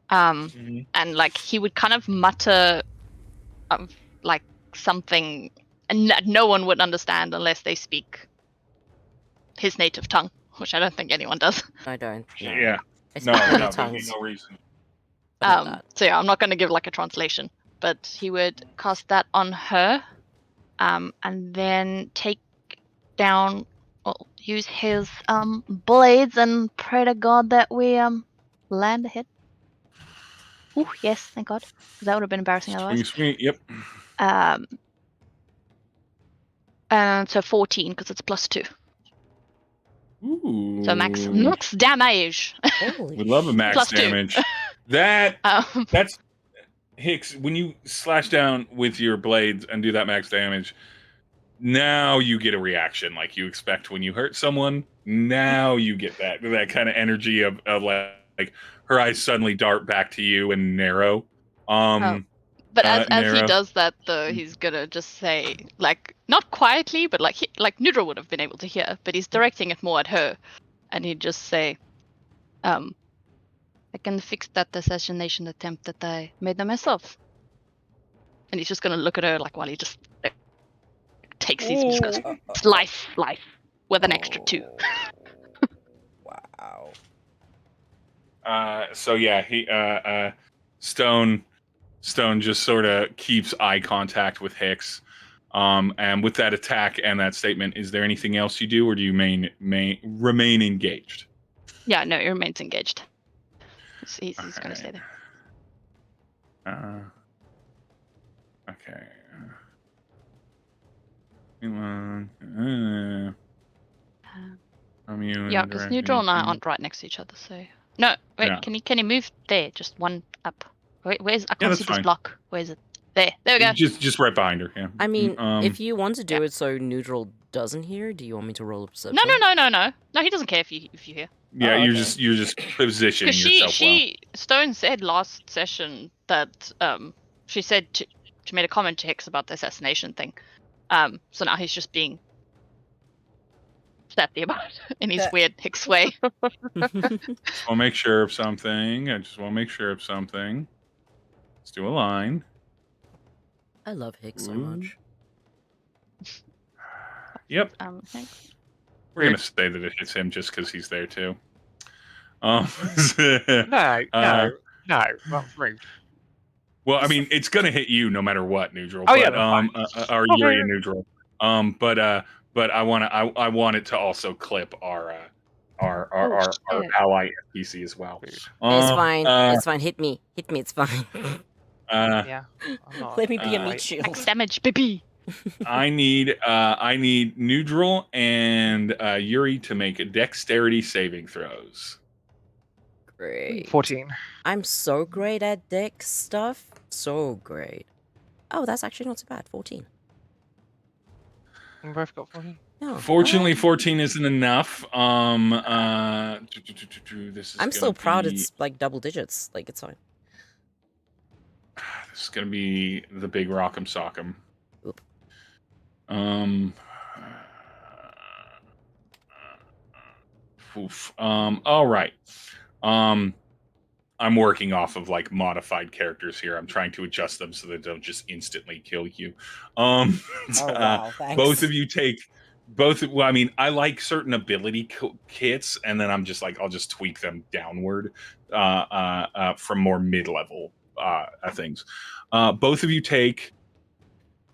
And like he would kind of mutter, like something, and no one would understand unless they speak his native tongue, which I don't think anyone does. I don't. No. Yeah. I speak No, many there'd be tongues. no reason. So yeah, I'm not going to give like a translation, but he would cast that on her, and then take down, use his blades and pray to God that we land a hit. Ooh, yes, thank God, because that would have been embarrassing otherwise. Sweet, yep. And so 14 because it's +2. Ooh. So max damage. We love a max +2. damage. That's Hicks. When you slash down with your blades and do that max damage, now you get a reaction like you expect when you hurt someone. Now you get that kind of energy of like her eyes suddenly dart back to you and narrow. But as he narrow. does that, though, he's gonna just say, like, not quietly, but like Nhudrel would have been able to hear, but he's directing it more at her, and he'd just say, I can fix that assassination attempt that I made them myself. And he's just gonna look at her like while he just takes these and just goes, slice with an extra 2. Wow. So yeah, he Stone just sort of keeps eye contact with Hicks. And with that attack and that statement, is there anything else you do, or do you remain engaged? Yeah, no, he remains engaged. He's gonna stay there. Okay. Yeah, because Nhudrel and I aren't right next to each other, so... No, wait, Yeah. can you move there? Just one up. Where's... I can't that's see this fine. block. Where is it? There we go. Just right behind her, yeah. I mean, if you want to do it so Nhudrel doesn't hear, do you want me to roll a perception? No. No, he doesn't care if you hear. Yeah, Oh, you're okay. just positioning Because yourself Stone said last session that she said she made a comment to Hicks about the assassination thing. So now he's just being sassy about it in his weird Hicks way. well. Just want to make sure of something. Let's do a line. I love Hicks so Ooh. much. Yep. Thanks. We're gonna say that it hits him just because he's there too. No, that's rude. Well, I mean, it's gonna hit you no matter what, Nhudrel. Oh, yeah, but, that's or Yuri and Nhudrel. But I want it to also clip our ally NPC as well. It's fine. It's fine. Hit me. It's fine. Yeah. I'm not, Let me be a meat shield. Max damage, baby. I need Nhudrel and Yuri to make dexterity saving throws. Great. 14. I'm so great at dex stuff. So great. Oh, that's actually not so bad. 14. We both got 14. No. Fortunately, 14 isn't enough. This is I'm still gonna proud be- it's like double digits. Like, it's fine. This is gonna be the big rock'em sock'em. Oop. All right. I'm working off of like modified characters here. I'm trying to adjust them so they don't just instantly kill you. Oh, wow, thanks. Both of you take well, I mean, I like certain ability kits, and then I'm just like, I'll just tweak them downward from more mid-level things. Both of you take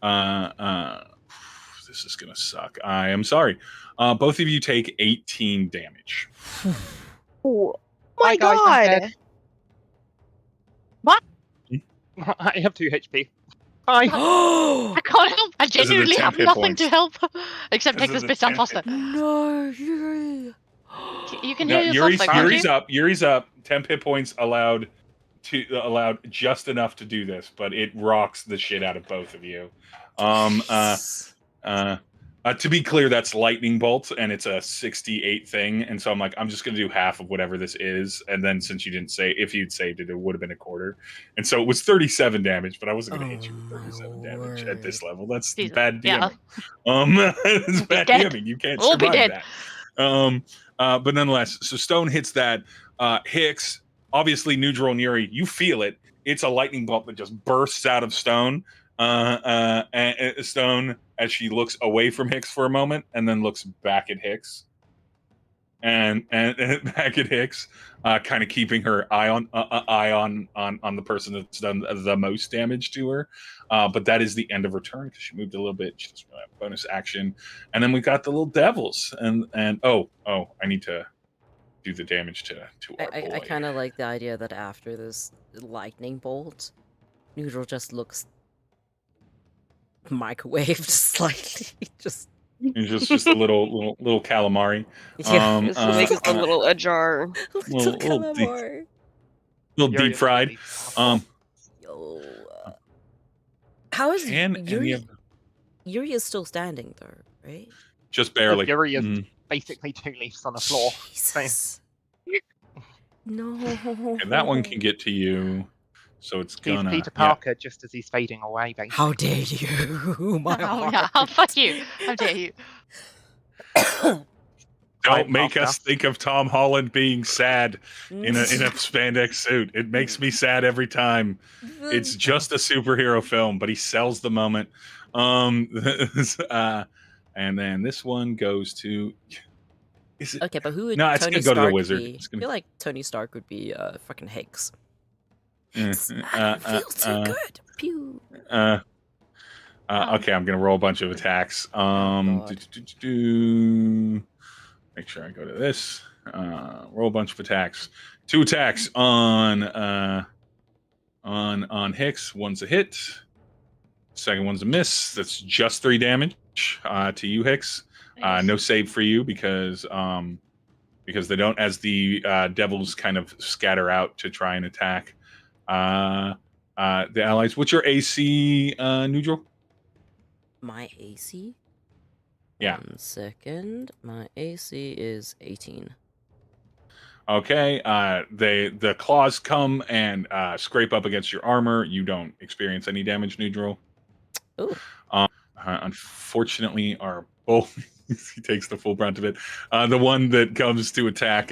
this is gonna suck. I am sorry. Both of you take 18 damage. Oh Hi, my guys, I'm god! dead. I have 2 HP. Hi. I can't help. I of the genuinely 10 have hit nothing points. to help. Except take Because this of the bitch down 10 faster. No, Yuri. You can No, heal yourself, though, Yuri's can't you? Yuri's up. 10 hit points allowed just enough to do this, but it rocks the shit out of both of you. To be clear, that's lightning bolt, and it's a 68 thing, and so I'm like, I'm just gonna do half of whatever this is, and then since you didn't say, if you'd saved it, it would have been a quarter, and so it was 37 damage, but I wasn't gonna hit you with 37 damage at this level. That's Jesus. bad Yeah. DMing. It's bad dead. DMing. You can't We'll be survive dead. that. But nonetheless, so Stone hits that. Hicks, obviously Nhudrel and Yuri, you feel it. It's a lightning bolt that just bursts out of Stone. And Stone, as she looks away from Hicks for a moment, and then looks back at Hicks, and back at Hicks, kind of keeping her eye on the person that's done the most damage to her. But that is the end of her turn because she moved a little bit. She doesn't really have bonus action, and then we got the little devils, and I need to do the damage to our boy. I kind of like the idea that after this lightning bolt, Nhudrel just looks microwaved slightly. Just It's just a little calamari. yeah, This makes it a little ajar. little little deep- calamari. little Yuri deep is fried. really- Yo, how is And Yuri? Yuri is still standing though, right? just barely. Yuri is Mm. basically 2 leaves on the floor. Jesus. No. And that one can get to you. So it's He's gonna. Peter Yeah. Parker just as he's fading away, basically. How dare you? My Oh yeah, heart. fuck you. How dare you? Don't Right, make fast us think of Tom Holland being sad in a spandex suit. It makes me sad every time. It's just a superhero film, but he sells the moment. And then this one goes to. Is it? Okay, but who would No, it's Tony gonna go to the Stark wizard. be? It's I gonna. feel like Tony Stark would be fucking Hicks. Uh, Hicks, it feels too good. Pew. Okay, I'm gonna roll a bunch of attacks. God. Make sure I go to this. Roll a bunch of attacks. 2 attacks on Hicks. One's a hit. Second one's a miss. That's just 3 damage to you, Hicks. Nice. No save for you because they don't, as the devils kind of scatter out to try and attack the allies. What's your AC, Nhudrel? My AC? Yeah. 1 second. My AC is 18. Okay. The claws come and scrape up against your armor. You don't experience any damage, Nhudrel. Ooh. Unfortunately, our bull he takes the full brunt of it. The one that comes to attack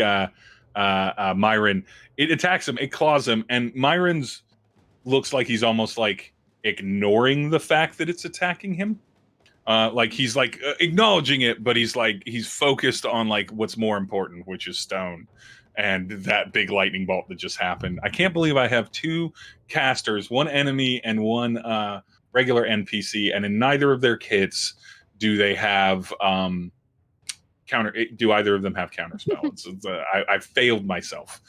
Myron, it attacks him. It claws him, and Myron's looks like he's almost like ignoring the fact that it's attacking him. Like he's like acknowledging it, but he's focused on like what's more important, which is stone and that big lightning bolt that just happened. I can't believe I have 2 casters, 1 enemy and 1 regular NPC, and in neither of their kits do they have counter. Do either of them have counter spells? I failed myself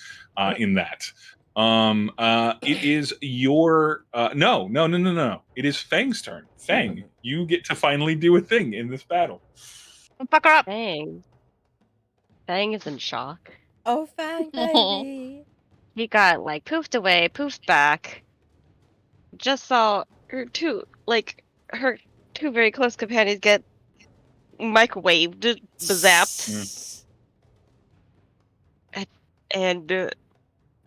in that. It is your no. It is Fang's turn. Fang, you get to finally do a thing in this battle. Fuck her up. Fang. Fang is in shock. Oh, Fang, baby. He got like poofed away, poofed back. Just saw her 2 very close companions get microwaved, zapped, and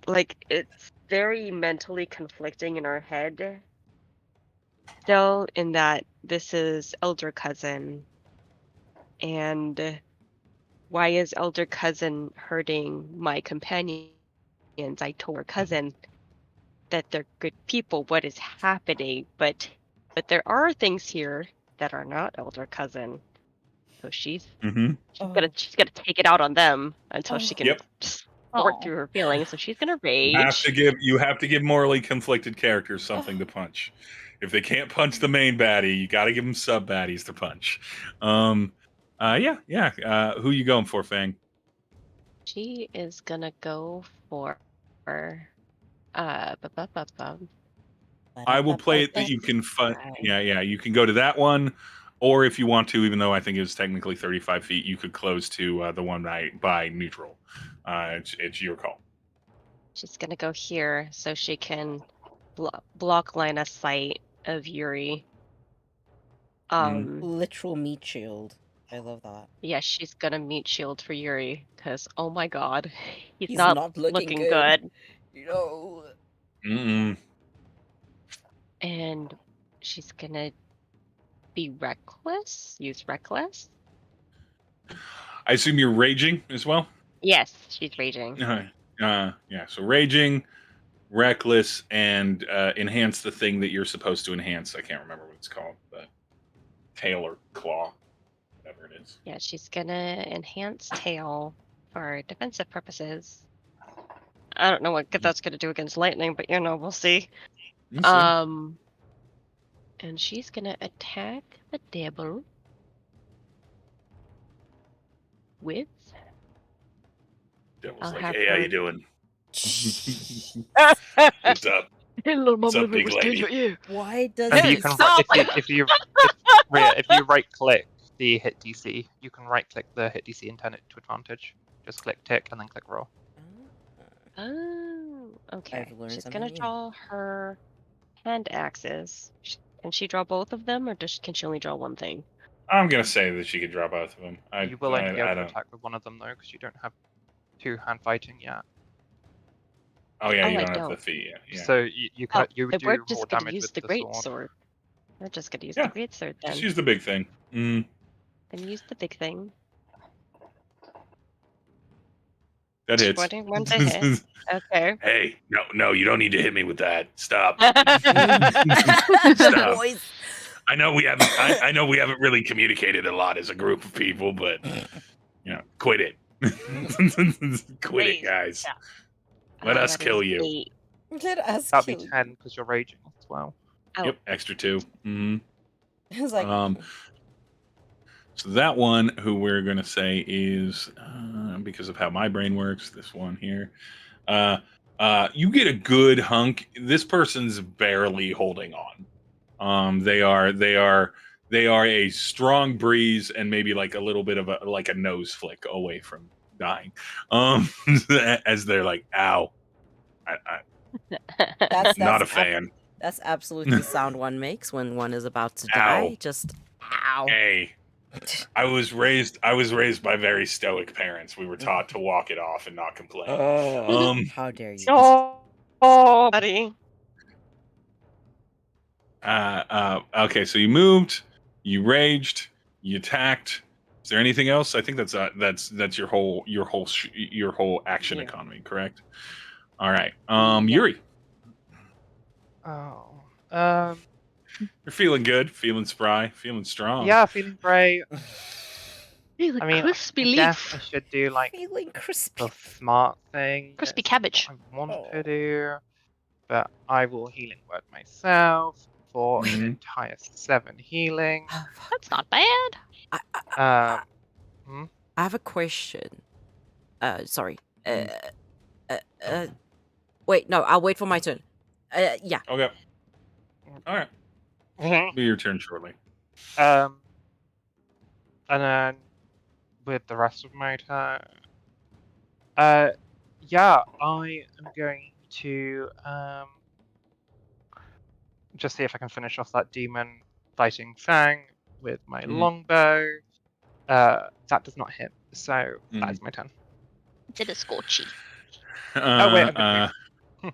like it's very mentally conflicting in our head. Still, in that this is elder cousin, and why is elder cousin hurting my companions? I told her cousin that they're good people. What is happening? But there are things here that are not elder cousin. So she's gonna take it out on them until she can just work through her feelings. So she's gonna rage. You have to give morally conflicted characters something to punch. If they can't punch the main baddie, you got to give them sub baddies to punch. Who you going for, Fang? She is gonna go for I will play it that you can you can go to that one, or if you want to, even though I think it's technically 35 feet, you could close to the one by Nhudrel. It's your call. She's gonna go here so she can block line of sight of Yuri. Literal meat shield. I love that. Yeah, she's gonna meat shield for Yuri because oh my god, he's not looking good. No. And she's gonna be reckless. Use reckless. I assume you're raging as well. Yes, she's raging. So raging, reckless, and enhance the thing that you're supposed to enhance. I can't remember what it's called, but tail or claw, whatever it is. Yeah, she's gonna enhance tail for defensive purposes. I don't know what that's gonna do against lightning, but we'll see. And she's gonna attack the devil with. Devil's like, hey, how you doing? What's up? Hello, What's up, big lady? Why does And it you can stop? if you right click the hit DC, you can right click the hit DC and turn it to advantage. Just click tick and then click roll. Oh, okay. I've learned She's something gonna new. draw her hand axes. Can she draw both of them, or can she only draw one thing? I'm gonna say that she could draw both of them. You will only be able to attack with one of them though, because you don't have 2 hand fighting yet. Oh yeah, Oh, you I don't have the don't. fee yet. Yeah. So you Oh, you would then we're do just more gonna damage use with the the great sword. sword. We're just gonna use Yeah, the great sword then. Just use the big thing. Mm, Then use the big thing. that hits. 21 to hit. Okay. Hey, no, you don't need to hit me with that. Stop. The Stop. voice. I know we haven't. I know we haven't really communicated a lot as a group of people, but quit it. Quit it, Raise. guys. Yeah. Let us That kill is you. 8. Let us That'd kill be you. 10 because you're raging as well. Oh, Yep, extra 2. Mm-hmm. I was like, So that one, who we're gonna say is because of how my brain works, this one here. You get a good hunk. This person's barely holding on. They are a strong breeze and maybe like a little bit of a nose flick away from dying. As they're like, ow. that's Not a fan. That's absolutely the sound one makes when one is about to Ow. die. Just ow. Hey. I was raised by very stoic parents. We were taught to walk it off and not complain. How dare you? oh, buddy. Okay, so you moved, you raged, you attacked. Is there anything else? I think that's your whole action Yeah. economy, correct? All right. Yeah. Yuri, Oh. you're feeling good, feeling spry, feeling strong. Yeah, feeling great. Really I mean, crispy I guess I leaf. should do like Feeling crispy. the smart thing. Crispy is cabbage. what I want Oh. to do, but I will healing word myself for an Mhm. entire 7 healing. That's not bad. I Hmm? have a question. Sorry. Wait, no, I'll wait for my turn. Yeah. Okay. All right. Mhm. Be your turn shortly. And then with the rest of my turn, yeah, I am going to just see if I can finish off that demon fighting Fang with my longbow. That does not hit, so that is my turn. Did a scorchy. Oh wait, I'm gonna move.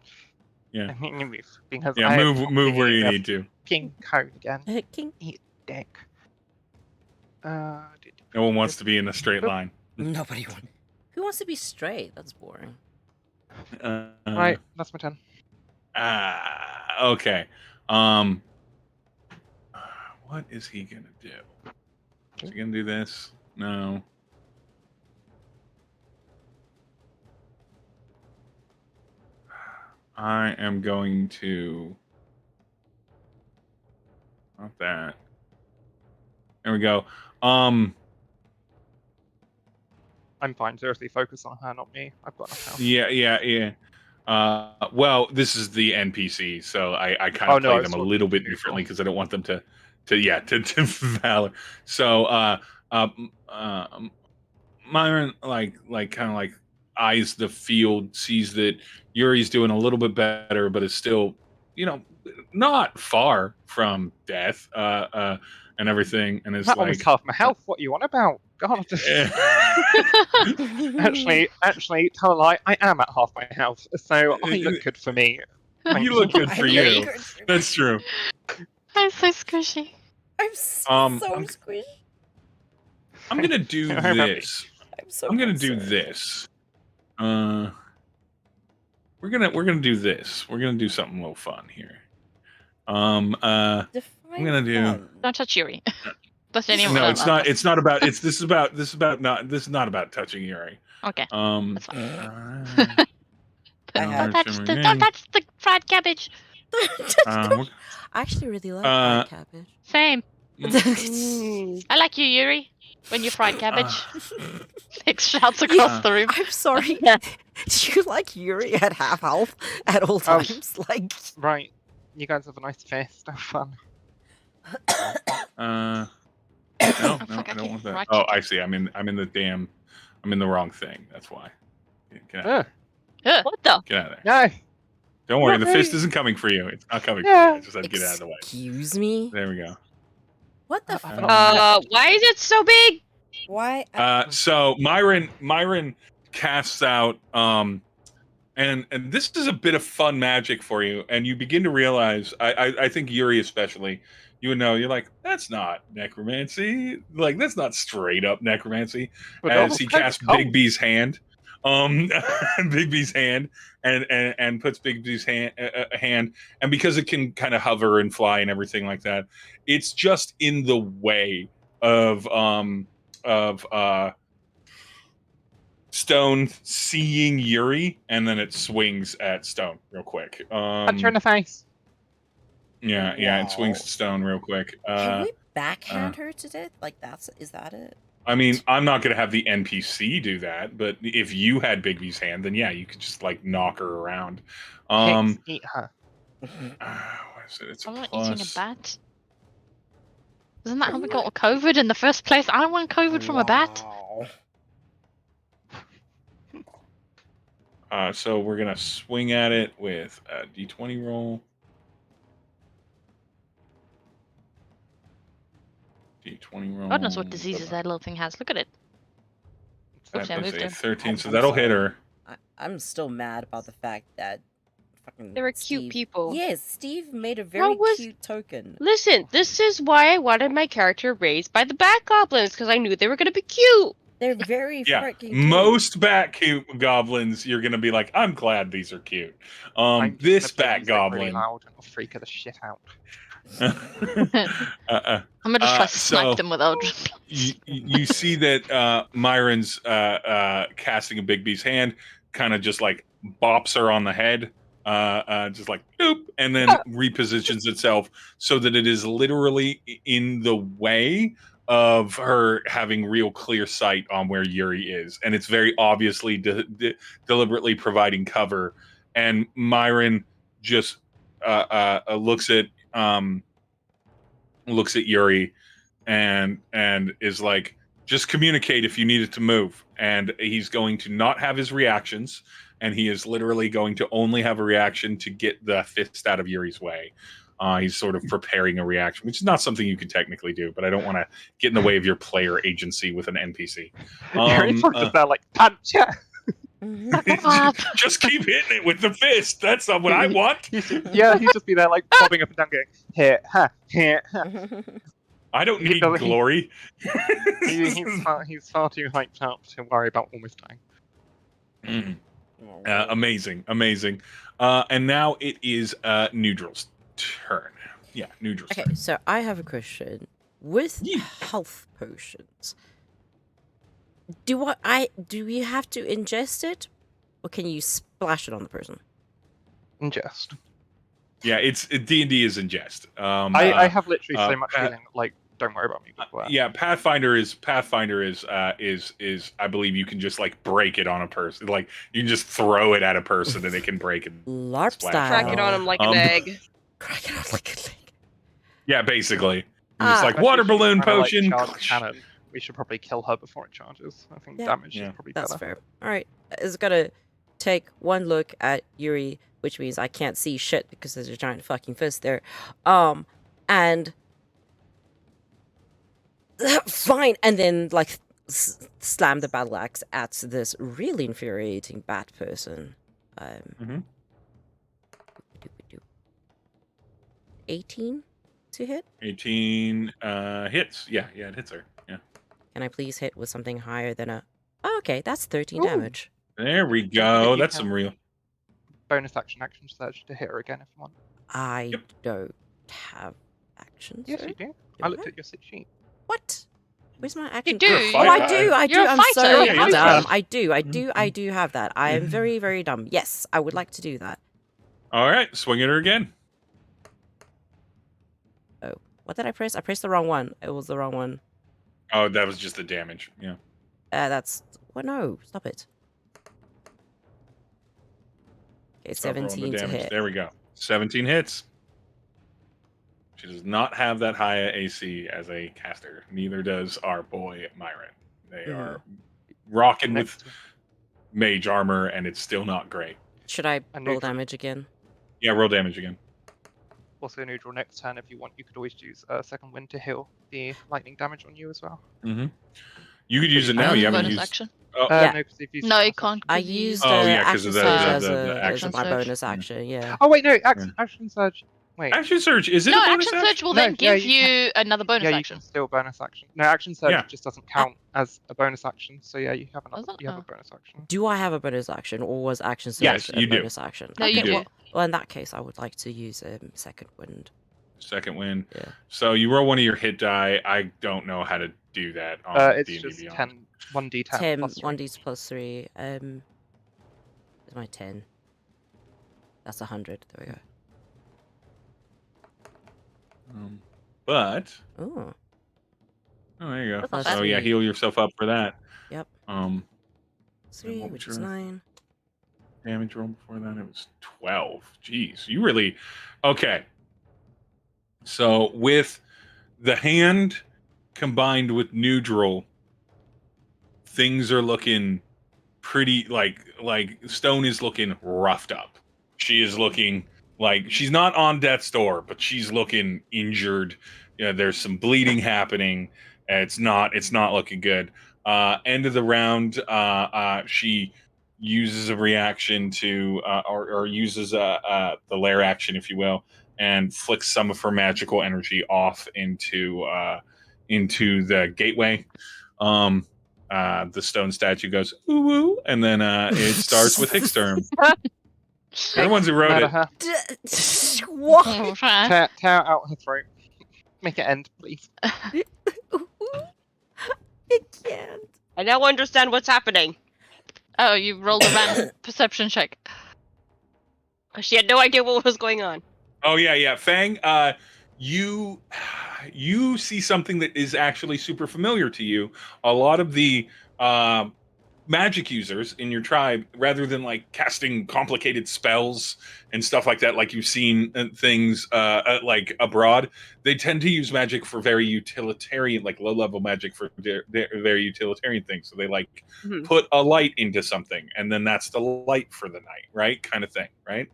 Yeah. I'm gonna move because Yeah, I am move not where you being a need to. fucking code again. King. You dick. No one wants to be in a straight line. Nobody wants. Who wants to be straight? That's boring. Right, that's my turn. Okay. What is he gonna do? Is he gonna do this? No. I am going to. Not that. There we go. I'm fine. Seriously, focus on her, not me. I've got enough health. Yeah. Well, this is the NPC, so I kind of play them a little bit differently because I don't want them to valor. So Myron kind of eyes the field, sees that Yuri's doing a little bit better, but is still, not far from death, and everything, and is That like, almost half my health. What are you on about? God. actually, tell a lie. I am at half my health, so I look good for me. You look good for you. That's true. I'm so squishy. I'm so squishy. I'm gonna do this. I'm gonna do concerned. this. We're gonna do this. We're gonna do something a little fun here. I'm gonna do. Don't touch Yuri. Does anyone? No, it's not. It's not about. This is not about touching Yuri. Okay. That's fine. I Don't touch the fried cabbage. I actually really like fried cabbage. Same. I like you, Yuri. When you fried cabbage. Nick shouts across the room. I'm sorry. Do you like Yuri at half health at all times? Like, right. You guys have a nice face. Have fun. No, I don't want that. Oh, I see. I'm in the wrong thing. That's why. Get out. What the? Get out of there. No. Don't worry. The fist isn't coming for you. It's not coming for you. I just have to get out of the way. Excuse me? There we go. What the fuck? Why is it so big? Why? So Myron casts out And this is a bit of fun magic for you, and you begin to realize, I think Yuri especially, you would know, you're like, that's not necromancy, like that's not straight up necromancy, But as almost he kind of casts cold. Big B's hand, Big B's hand, and puts Big B's hand, and because it can kind of hover and fly and everything like that, it's just in the way of Stone seeing Yuri, and then it swings at Stone real quick. Punch her in the face. Yeah, it swings at Stone real quick. Can we backhand her to death? Like is that it? I mean, I'm not gonna have the NPC do that, but if you had Bigby's hand, then yeah, you could just like knock her around. Hicks, eat her. What is it? It's a I'm not plus. eating a bat. Isn't that how we got COVID in the first place? I don't want COVID from a bat. So we're gonna swing at it with a D20 roll. D20 roll. God knows what diseases that little thing has. Look at it. Oops, I That moved is a him. 13, so I'm that'll hit sorry. her. I'm still mad about the fact that fucking They were cute Steve- people. Yes, Steve made a very was- cute token. Listen, this is why I wanted my character raised by the bat goblins, because I knew they were going to be cute. They're very Yeah, freaking cute. most bat cute goblins, you're gonna be like, I'm glad these are cute. I'm just This gonna bat please it really goblin. loud and I'll freak her the shit out. I'm gonna just try to so- snipe them without. you see that Myron's casting a Big B's hand, kind of just like bops her on the head, just like boop, and then repositions itself so that it is literally in the way of her having real clear sight on where Yuri is, and it's very obviously deliberately providing cover. And Myron just looks at Yuri and is like, just communicate if you need it to move. And he's going to not have his reactions, and he is literally going to only have a reaction to get the fist out of Yuri's way. He's sort of preparing a reaction, which is not something you can technically do, but I don't want to get in the way of your player agency with an NPC. Yuri's just there like, punch her! Just keep hitting it with the fist. That's not what I want. He'd just be there like bobbing up and down going, here, ha, here, ha. I don't He need doesn't- glory. He's far too hyped up to worry about almost dying. Amazing. And now it is Nhudrel's turn. Yeah, Nhudrel's Okay, turn. so I have a question. With Yeah. health potions, do we have to ingest it, or can you splash it on the person? Ingest. Yeah, it's D&D is ingest. I have literally so much Pat- healing, like, don't worry about me. Yeah, Pathfinder is I believe you can just like break it on a person. Like you can just throw it at a person and it can break it. LARP Splash. style. Crack it on him like an egg. Crack it on like a leg. Yeah, basically. It's like Especially water if she's balloon trying to, like, potion. charge cannon. We should probably kill her before it charges. I think Yeah. damage Yeah. is probably That's better. fair. All right, it's gonna take one look at Yuri, which means I can't see shit because there's a giant fucking fist there. And fine, and then like slam the battle axe at this really infuriating bat person. Mhm. 18 to hit. 18 hits. Yeah, it hits her. Yeah. Can I please hit with something higher than a? Oh, okay, that's 13 Ooh. damage. There we think go. you That's can- some real. Bonus action surge to hit her again if you want. I Yep. don't have actions. Yes, sir. you do. Do I I? looked at your sit sheet. What? Where's my action? do. You're a Oh, Oh, I fighter. do. I You're do. a I'm fighter. so Yeah, you're a dumb. fighter. I do have that. I am very, very dumb. Yes, I would like to do that. All right, swing at her again. What did I press? I pressed the wrong one. It was the wrong one. Oh, that was just the damage. Yeah. That's. What? No, stop it. Okay, Stop rolling the 17 to damage. hit. There we go. 17 hits. She does not have that high a AC as a caster. Neither does our boy Myron. They are rocking with Next, mage armor, and it's still not great. Should I And roll neutral. damage again? Yeah, roll damage again. also Nhudrel next turn, if you want, you could always use second wind to heal the lightning damage on you as well. Mm-hmm. You could use it I now. have You a haven't bonus used. action. Oh, Yeah. No, because if you No, you can't. I 'cause you used Oh, yeah, 'cause action of surge the as action my surge. bonus action. Yeah. Oh wait, no, action surge. Wait. action surge, is it No, a bonus action surge will No, then yeah, give you you another bonus Yeah, you action. can still bonus action. No, action surge Yeah. just doesn't count as a bonus action. So yeah, you have Does it? you have Oh. a bonus action. Do I have a bonus action, or was action surge Yes, a you do. bonus action? No, okay, you do. well, in that case, I would like to use second wind. Second win. Yeah. So you roll one of your hit die. I don't know how to do that on It's D&D just Beyond. 1d10 10, plus 3. 1d plus 3. Is my 10. That's 100. There we go. But Ooh. oh, there you go. That's not So bad. yeah, heal yourself up for that. Yep. Um, 3, what which was is your- 9. damage roll before that, it was 12. Jeez, you really okay. So with the hand combined with Nhudrel, things are looking pretty like Stone is looking roughed up. She is looking like she's not on death's door, but she's looking injured. You know, there's some bleeding happening. It's not looking good. End of the round, she uses a reaction to or uses the lair action, if you will, and flicks some of her magical energy off into the gateway. The stone statue goes ooh woo, and then it starts with Hick's turn. They're the ones who wrote Murder it. her. What? Tear out her throat. Make it end, please. I can't. I now understand what's happening. Oh, you rolled a random perception check. She had no idea what was going on. Oh yeah. Fang, you see something that is actually super familiar to you. A lot of the magic users in your tribe, rather than like casting complicated spells and stuff like that, like you've seen things like abroad, they tend to use magic for very utilitarian, like low-level magic for very utilitarian things. So they like put a light into something, and then that's the light for the night, right? Kind of thing, right?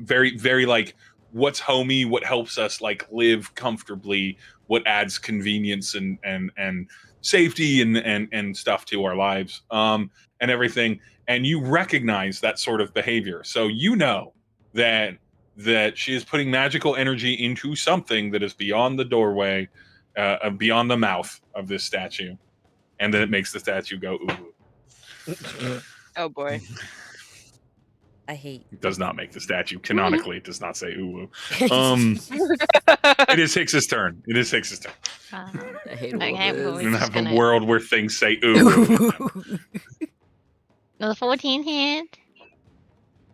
Very, very like what's homey, what helps us like live comfortably, what adds convenience and safety and stuff to our lives, and everything. And you recognize that sort of behavior, so you know that she is putting magical energy into something that is beyond the doorway, beyond the mouth of this statue, and then it makes the statue go ooh. Oh boy. I hate. It does not make the statue canonically. It does not say ooh. It is Hicks's turn. I hate all Okay, this. well, We're gonna just have a world where things say ooh. Another 14 hit.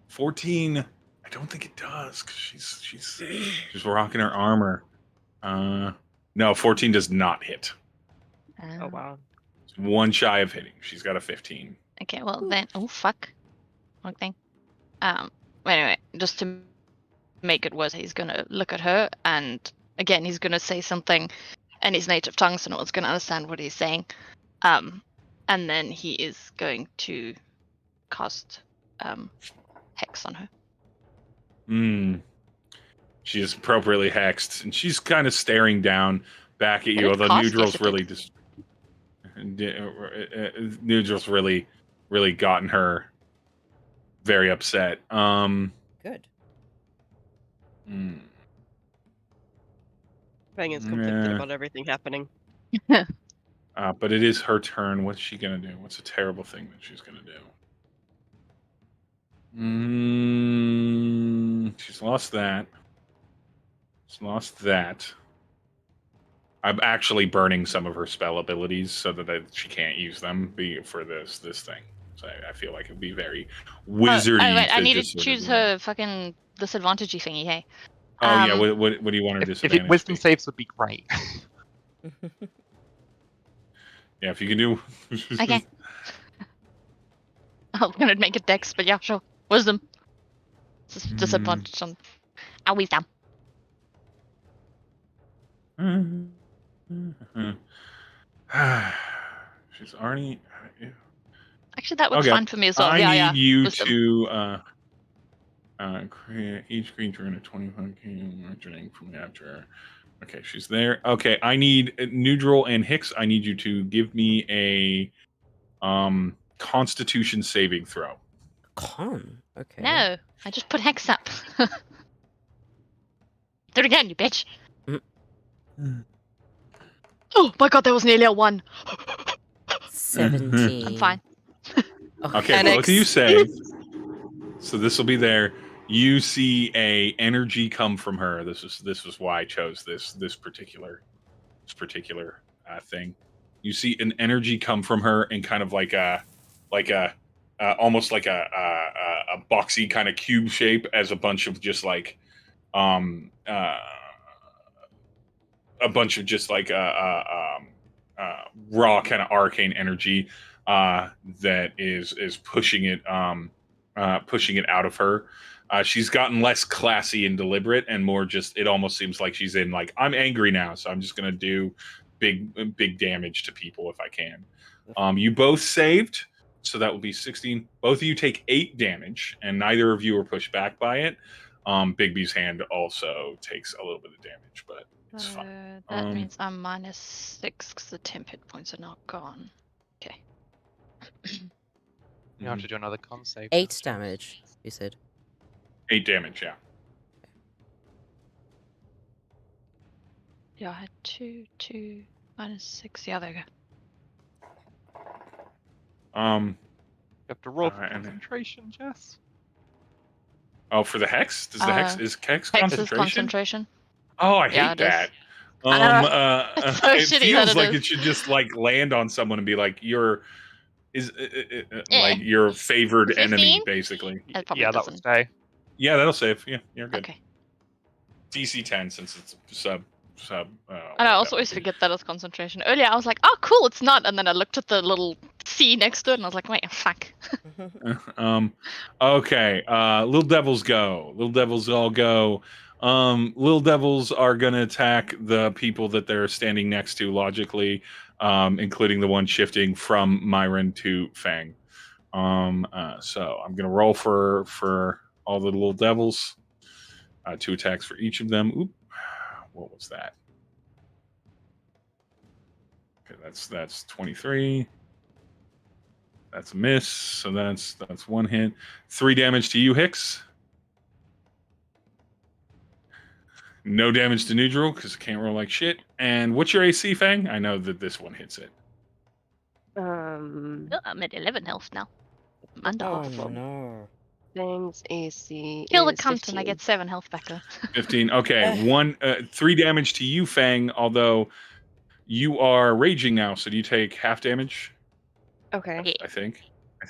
14. I don't think it does because she's rocking her armor. No, 14 does not hit. Oh wow. It's one shy of hitting. She's got a 15. Okay, well then. Oh fuck. Wrong thing. Anyway, just to make it worse, he's gonna look at her, and again, he's gonna say something in his native tongue, so no one's gonna understand what he's saying. And then he is going to cast hex on her. She is appropriately hexed, and she's kind of staring down back at you. Although Nhudrel's really just Nhudrel's really gotten her very upset. Good. Fang is conflicted about everything happening. But it is her turn. What's she gonna do? What's a terrible thing that she's gonna do? She's lost that. She's lost that. I'm actually burning some of her spell abilities so that she can't use them for this thing. So I feel like it'd be very wizardy. Wait, I need to just sort of choose do that. her fucking disadvantagey thingy. Hey. Oh yeah, what do you want her If disadvantage? wisdom be? saves would be great. Yeah, if you can do. Okay. I was gonna make a dex, but yeah, sure. Wisdom. Disadvantage on. I'll wisdom. She's already. Actually, that would Okay. be fine for me as well. I need you Wisdom. to create each creature in a 25 marching from after. Okay, she's there. Okay, I need Nhudrel and Hicks. I need you to give me a Constitution saving throw. Con. Okay. No, I just put hex up. Do it again, you bitch. Oh my god, that was nearly a 1. 17. I'm fine. Okay, And both of you save. So this will be there. You see a energy come from her. This was why I chose this particular thing. You see an energy come from her in kind of like a almost like a boxy kind of cube shape, as a bunch of just like a bunch of just like raw kind of arcane energy that is pushing it out of her. She's gotten less classy and deliberate, and more just, it almost seems like she's in like, I'm angry now, so I'm just gonna do big damage to people if I can. You both saved, so that will be 16. Both of you take 8 damage, and neither of you are pushed back by it. Bigby's hand also takes a little bit of damage, but it's fine. That means I'm minus 6 because the temp hit points are not gone. Okay. You have to do another con save. 8 damage, you said. 8 damage, yeah. Yeah, I had 2 minus 6. Yeah, there you go. You have to roll for and then- concentration, Jess. Oh, for the hex? Does the hex is hex Hex is concentration? concentration. Oh, I hate Yeah, it is. that. I know. It's so It shitty feels that it like is. it should just like land on someone and be like your Eh. like your favored 15? enemy, basically. It probably Yeah, that doesn't. would stay. Yeah, that'll save. Yeah, you're good. Okay. DC 10 since it's sub. And I also always forget that it's concentration. Earlier I was like, oh cool, it's not, and then I looked at the little C next to it and I was like, wait, fuck. Okay. Little devils go. Little devils all go. Little devils are gonna attack the people that they're standing next to logically, including the one shifting from Myron to Fang. So I'm gonna roll for all the little devils. 2 attacks for each of them. Oop. What was that? Okay, that's 23. That's a miss. So that's 1 hit. 3 damage to you, Hicks. No damage to Nhudrel because it can't roll like shit. And what's your AC, Fang? I know that this one hits it. Oh, I'm at 11 health now. I'm under Oh half. no. Thing's AC. Kill the is cunt and I 15. get 7 health back though. 15. Okay, 3 damage to you, Fang. Although you are raging now, so do you take half damage? Okay. Yeah. I think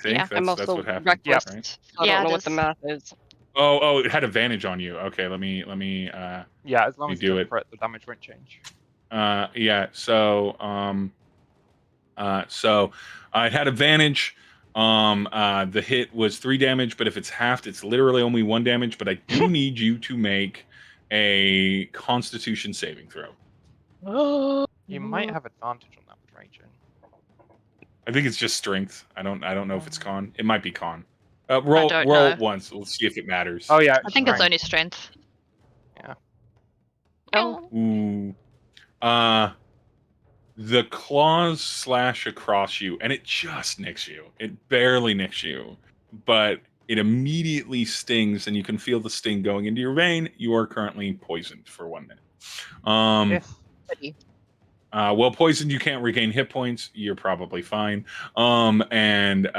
Yeah. I'm that's also what happened. reckless. Right? So I Yeah, don't know it what the is. math is. Oh, it had advantage on you. Okay, let me. Yeah, as long You as do it's it. disparate, the damage won't change. Yeah. So it had advantage. The hit was 3 damage, but if it's halved, it's literally only 1 damage. But I do need you to make a Constitution saving throw. You might have advantage on that with raging. I think it's just strength. I don't know if it's con. It might be con. Roll don't roll know. once. We'll see if it matters. Oh yeah, I think it's strength. only strength. Yeah. Oh. Ooh. The claws slash across you, and it just nicks you. It barely nicks you, but it immediately stings, and you can feel the sting going into your vein. You are currently poisoned for 1 minute. If Well, poisoned, you can't regain hit points. You're probably fine. And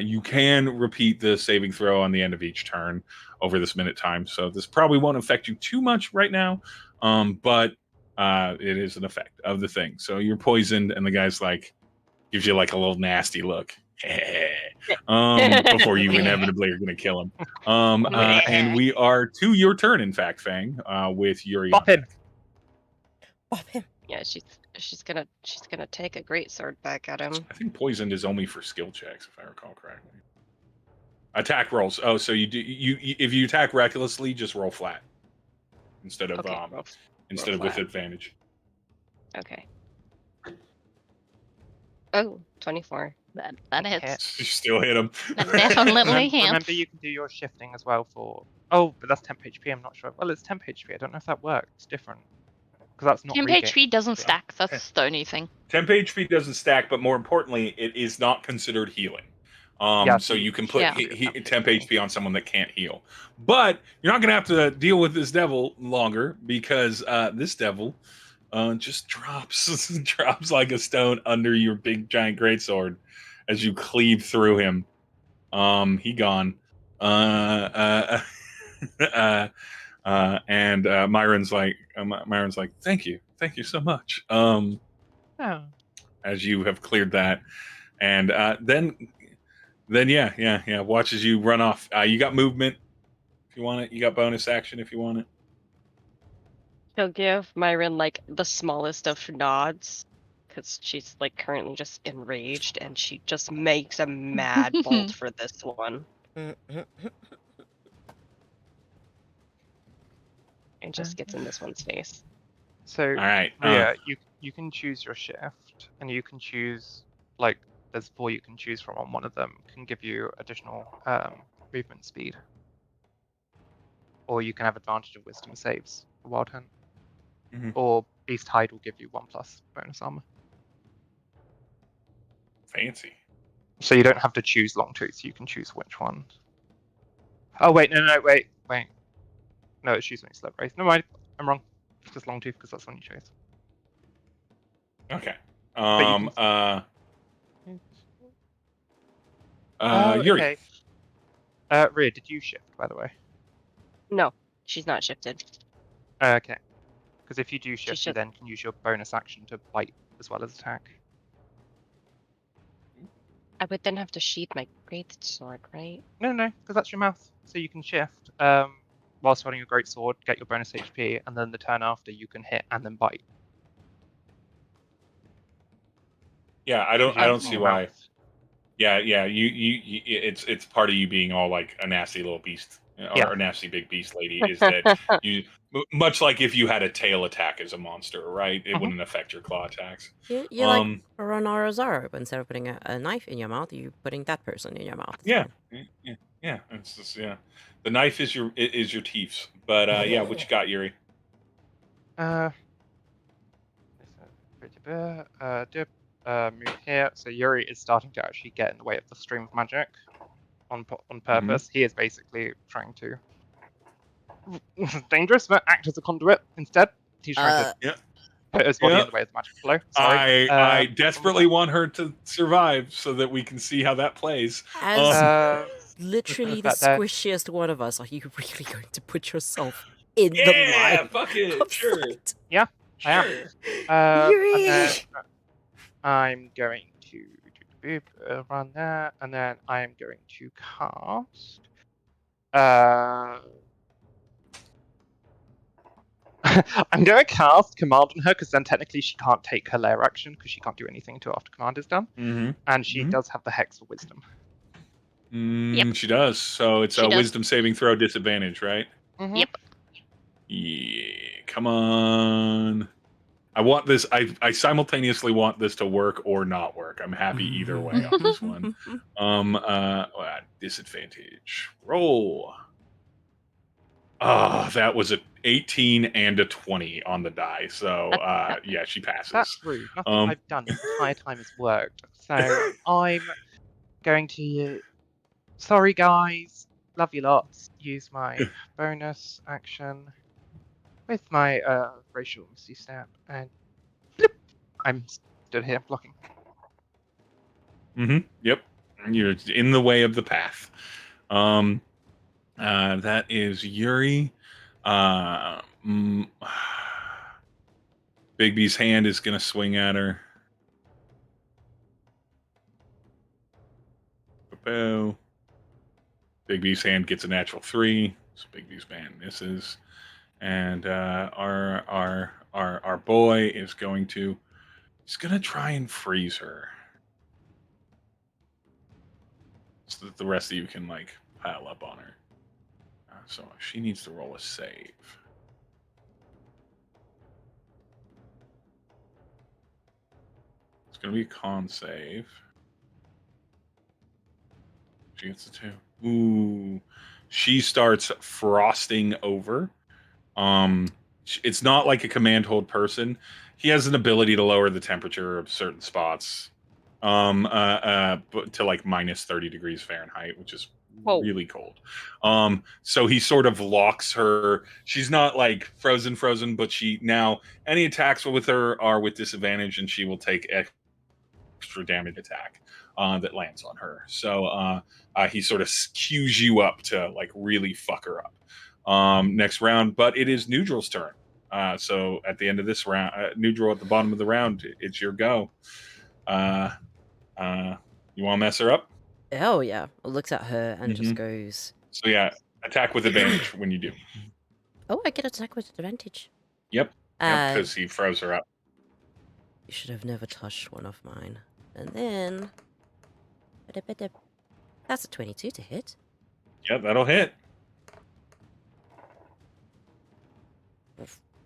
you can repeat the saving throw on the end of each turn over this minute time. So this probably won't affect you too much right now. But it is an effect of the thing. So you're poisoned, and the guy's like, gives you like a little nasty look. Before you inevitably are going to kill him. And we are to your turn, in fact, Fang, with Yuri. Bop him. Bop him. Yeah, she's gonna take a great sword back at him. I think poisoned is only for skill checks, if I recall correctly. Attack rolls. Oh, so you if you attack recklessly, just roll flat instead of Okay, roll with flat. advantage. Okay. Oh, 24. That hits. You still hit him. That definitely hits. Remember, you can do your shifting as well for. Oh, but that's temp HP. I'm not sure. Well, it's temp HP. I don't know if that works. It's different because that's not. Temp regain. HP doesn't Yeah. stack. That's the only thing. Temp HP doesn't stack, but more importantly, it is not considered healing. Yeah, So you can put Yeah. temp HP on someone that can't heal. But you're not going to have to deal with this devil longer because this devil just drops like a stone under your big giant greatsword as you cleave through him. He gone. And Myron's like, thank you so much. Oh. As you have cleared that, and then yeah, watch as you run off. You got movement if you want it. You got bonus action if you want it. She'll give Myron like the smallest of nods because she's like currently just enraged and she just makes a mad bolt for this one and just gets in this one's face. So, All right. Reia, you can choose your shift, and you can choose like there's 4 you can choose from, and one of them can give you additional movement speed, or you can have advantage of wisdom saves for Wild Hunt, or Beast Hide will give you 1+ bonus armor. Fancy. So you don't have to choose Longtooth. You can choose which one. Oh wait, no, wait. No, it's choose when you slow race. No mind, I'm wrong. It's just Longtooth because that's the one you chose. Okay. Yuri. Okay. Reia, did you shift, by the way? No, she's not shifted. Okay. Because if you do shift, you should- then can use your bonus action to bite as well as attack. I would then have to sheath my great sword, right? No, because that's your mouth. So you can shift whilst holding your great sword, get your bonus HP, and then the turn after you can hit and then bite. Yeah, I don't see Your why. mouth. Yeah, you it's part of you being all like a nasty little beast or Yeah. a nasty big beast lady is that you much like if you had a tail attack as a monster, right? It wouldn't affect your claw attacks. You're like Oronoa Zoro, but instead of putting a knife in your mouth, you're putting that person in your mouth. It's Yeah. fine. Yeah. It's just The knife is your teeth. But yeah, what you got, Yuri? Move here. So Yuri is starting to actually get in the way of the stream of magic on purpose. He is basically trying to. This is dangerous, but act as a conduit instead. He's trying to put his body in the way of the magic flow. Sorry. I desperately want her to survive so that we can see how that plays. As literally the that there. squishiest one of us, are you really going to put yourself in the Yeah, line fuck it, of sure. sight? Yeah, I am. Yuri! And then I'm going to run that, and then I'm going to cast. I'm going to cast Command on her because then technically she can't take her lair action because she can't do anything until after Command is done. And she does have the Hex for Wisdom. Yep. She does. So it's She a does. Wisdom saving throw disadvantage, right? Yep. Yeah, come on. I want this. I simultaneously want this to work or not work. I'm happy either way on this one. Disadvantage. Roll. That was a 18 and a 20 on the die. So yeah, she passes. That's rude. Nothing I've done the entire time has worked. So I'm going to. Sorry, guys. Love you lots. Use my bonus action with my racial misty step, and I'm stood here blocking. Yep. You're in the way of the path. That is Yuri. Big B's hand is going to swing at her. Big B's hand gets a natural 3. So Big B's hand misses. And our boy is going to try and freeze her. So that the rest of you can like pile up on her. So she needs to roll a save. It's going to be a con save. She gets a 2. Ooh. She starts frosting over. It's not like a command hold person. He has an ability to lower the temperature of certain spots but to like minus 30 degrees Fahrenheit, which is Whoa. really cold. So he sort of locks her. She's not like frozen, but she now any attacks with her are with disadvantage, and she will take extra damage attack that lands on her. So he sort of cues you up to like really fuck her up next round. But it is Nhudrel's turn. So at the end of this round, Nhudrel at the bottom of the round, it's your go. You want to mess her up? Hell yeah. Looks at her and just Mhm. goes, So yeah, attack with advantage when you do. oh, I get attack with advantage. Yep, Uh, because he froze her up. you should have never touched one of mine. And then... That's a 22 to hit. Yep, that'll hit.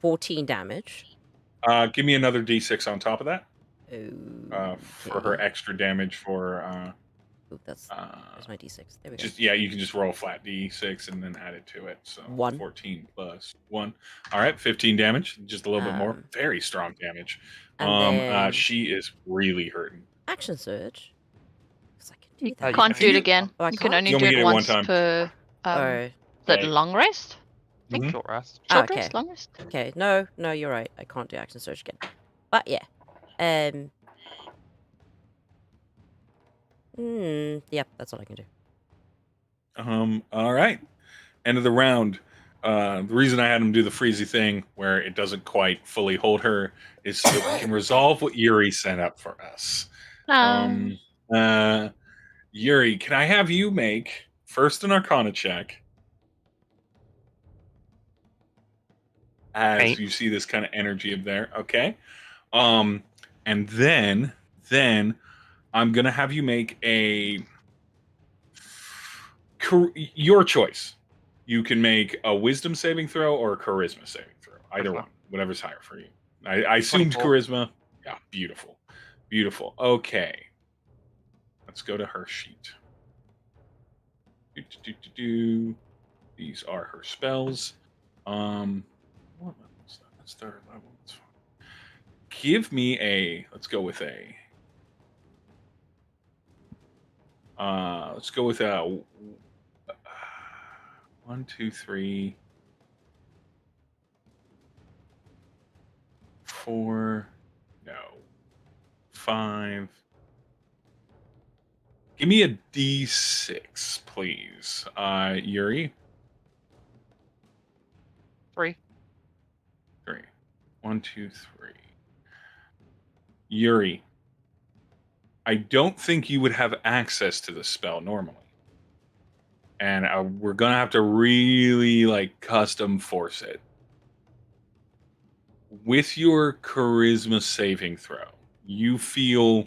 14 damage. Give me another d6 on top of that Oh, for her extra damage for. that's there's my d6. There we go. Just you can just roll a flat d6 and then add it to it. So 1. 14 plus 1. All right, 15 damage, just a little bit more. Um, Very strong damage. And then She is really hurting. action surge. 'Cause I can do you that. Can't do it you- again. Oh, I You can can't? only You do only it get it one once time. per. Oh, Is that Okay. long rest? I think Mhm. short rest. Short okay. rest, long rest. Okay, no, you're right. I can't do action surge again. But yeah. Yep, that's all I can do. All right. End of the round. The reason I had him do the freezy thing where it doesn't quite fully hold her is so that we can resolve what Yuri set up for us. Yuri, can I have you make first an Arcana check as Eight. you see this kind of energy up there? Okay. And then I'm gonna have you make your choice. You can make a wisdom saving throw or a charisma saving throw. Either Charisma. one, whatever's higher for you. I assumed 24. charisma. Yeah, beautiful. Okay, let's go to her sheet. These are her spells. What level is that? That's third level. That's fine. Give me let's go with let's go with 1, 2, 3, 4, no, 5. Give me a D6, please. Yuri. 3. 3. 1, 2, 3. Yuri. I don't think you would have access to the spell normally. And we're gonna have to really like custom force it. With your charisma saving throw, you feel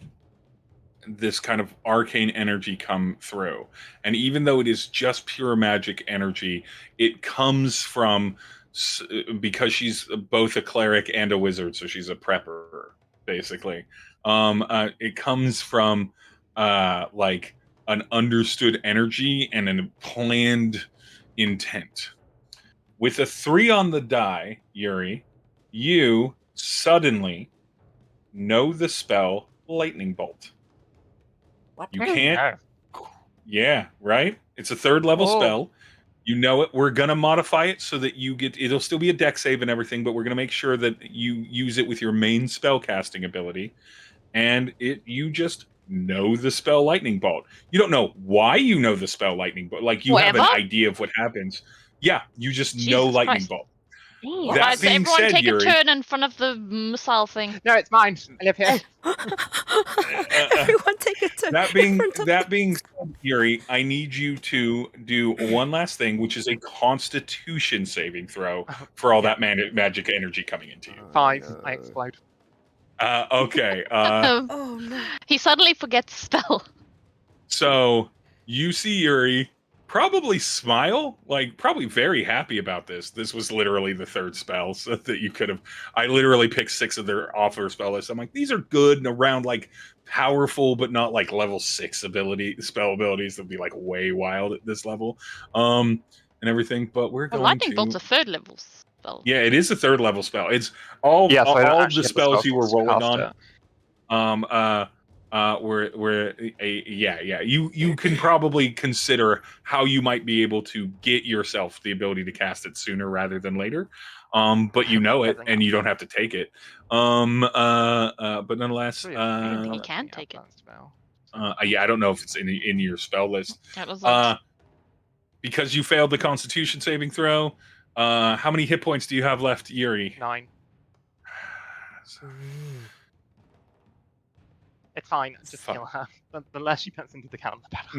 this kind of arcane energy come through. And even though it is just pure magic energy, it comes from, because she's both a cleric and a wizard, so she's a prepper, basically. It comes from like an understood energy and a planned intent. With a 3 on the die, Yuri, you suddenly know the spell Lightning Bolt. What? You can't. Oh. Yeah, right? It's a 3rd level Oh. spell. You know it. We're going to modify it so that it'll still be a dex save and everything, but we're going to make sure that you use it with your main spell casting ability. And you just know the spell Lightning Bolt. You don't know why you know the spell Lightning Bolt. Like you have an Whatever. idea of what happens. Yeah, you just know Jesus Lightning Christ. Bolt. Damn. That Alright, so being everyone said, take Yuri- a turn in front of the missile thing. No, it's mine. I live here. Everyone take a turn. That in front of being said, Yuri, I need you to do one last thing, which is a Constitution saving throw for all that magic energy coming into you. 5. no. I explode. Okay. Oh no. He suddenly forgets spell. So you see Yuri probably smile, like probably very happy about this. This was literally the 3rd spell so that you could have. I literally picked 6 of their offer spell lists. I'm like, these are good and around like powerful, but not like level 6 spell abilities that would be like way wild at this level, and everything. But we're Well, going Lightning to. Bolt's a 3rd level spell. Yeah, it is a 3rd level spell. It's all Yeah, so I don't all of actually the have the spells you were spell to rolling cast on. it. You can probably consider how you might be able to get yourself the ability to cast it sooner rather than later. But you know it, and you don't have to take it. But nonetheless, You can take it. yeah, I don't know if it's in your spell list. That was like Because you failed the Constitution saving throw. How many hit points do you have left, Yuri? 9. It's fine. Just kill her. The less she puts into the cannon, the better.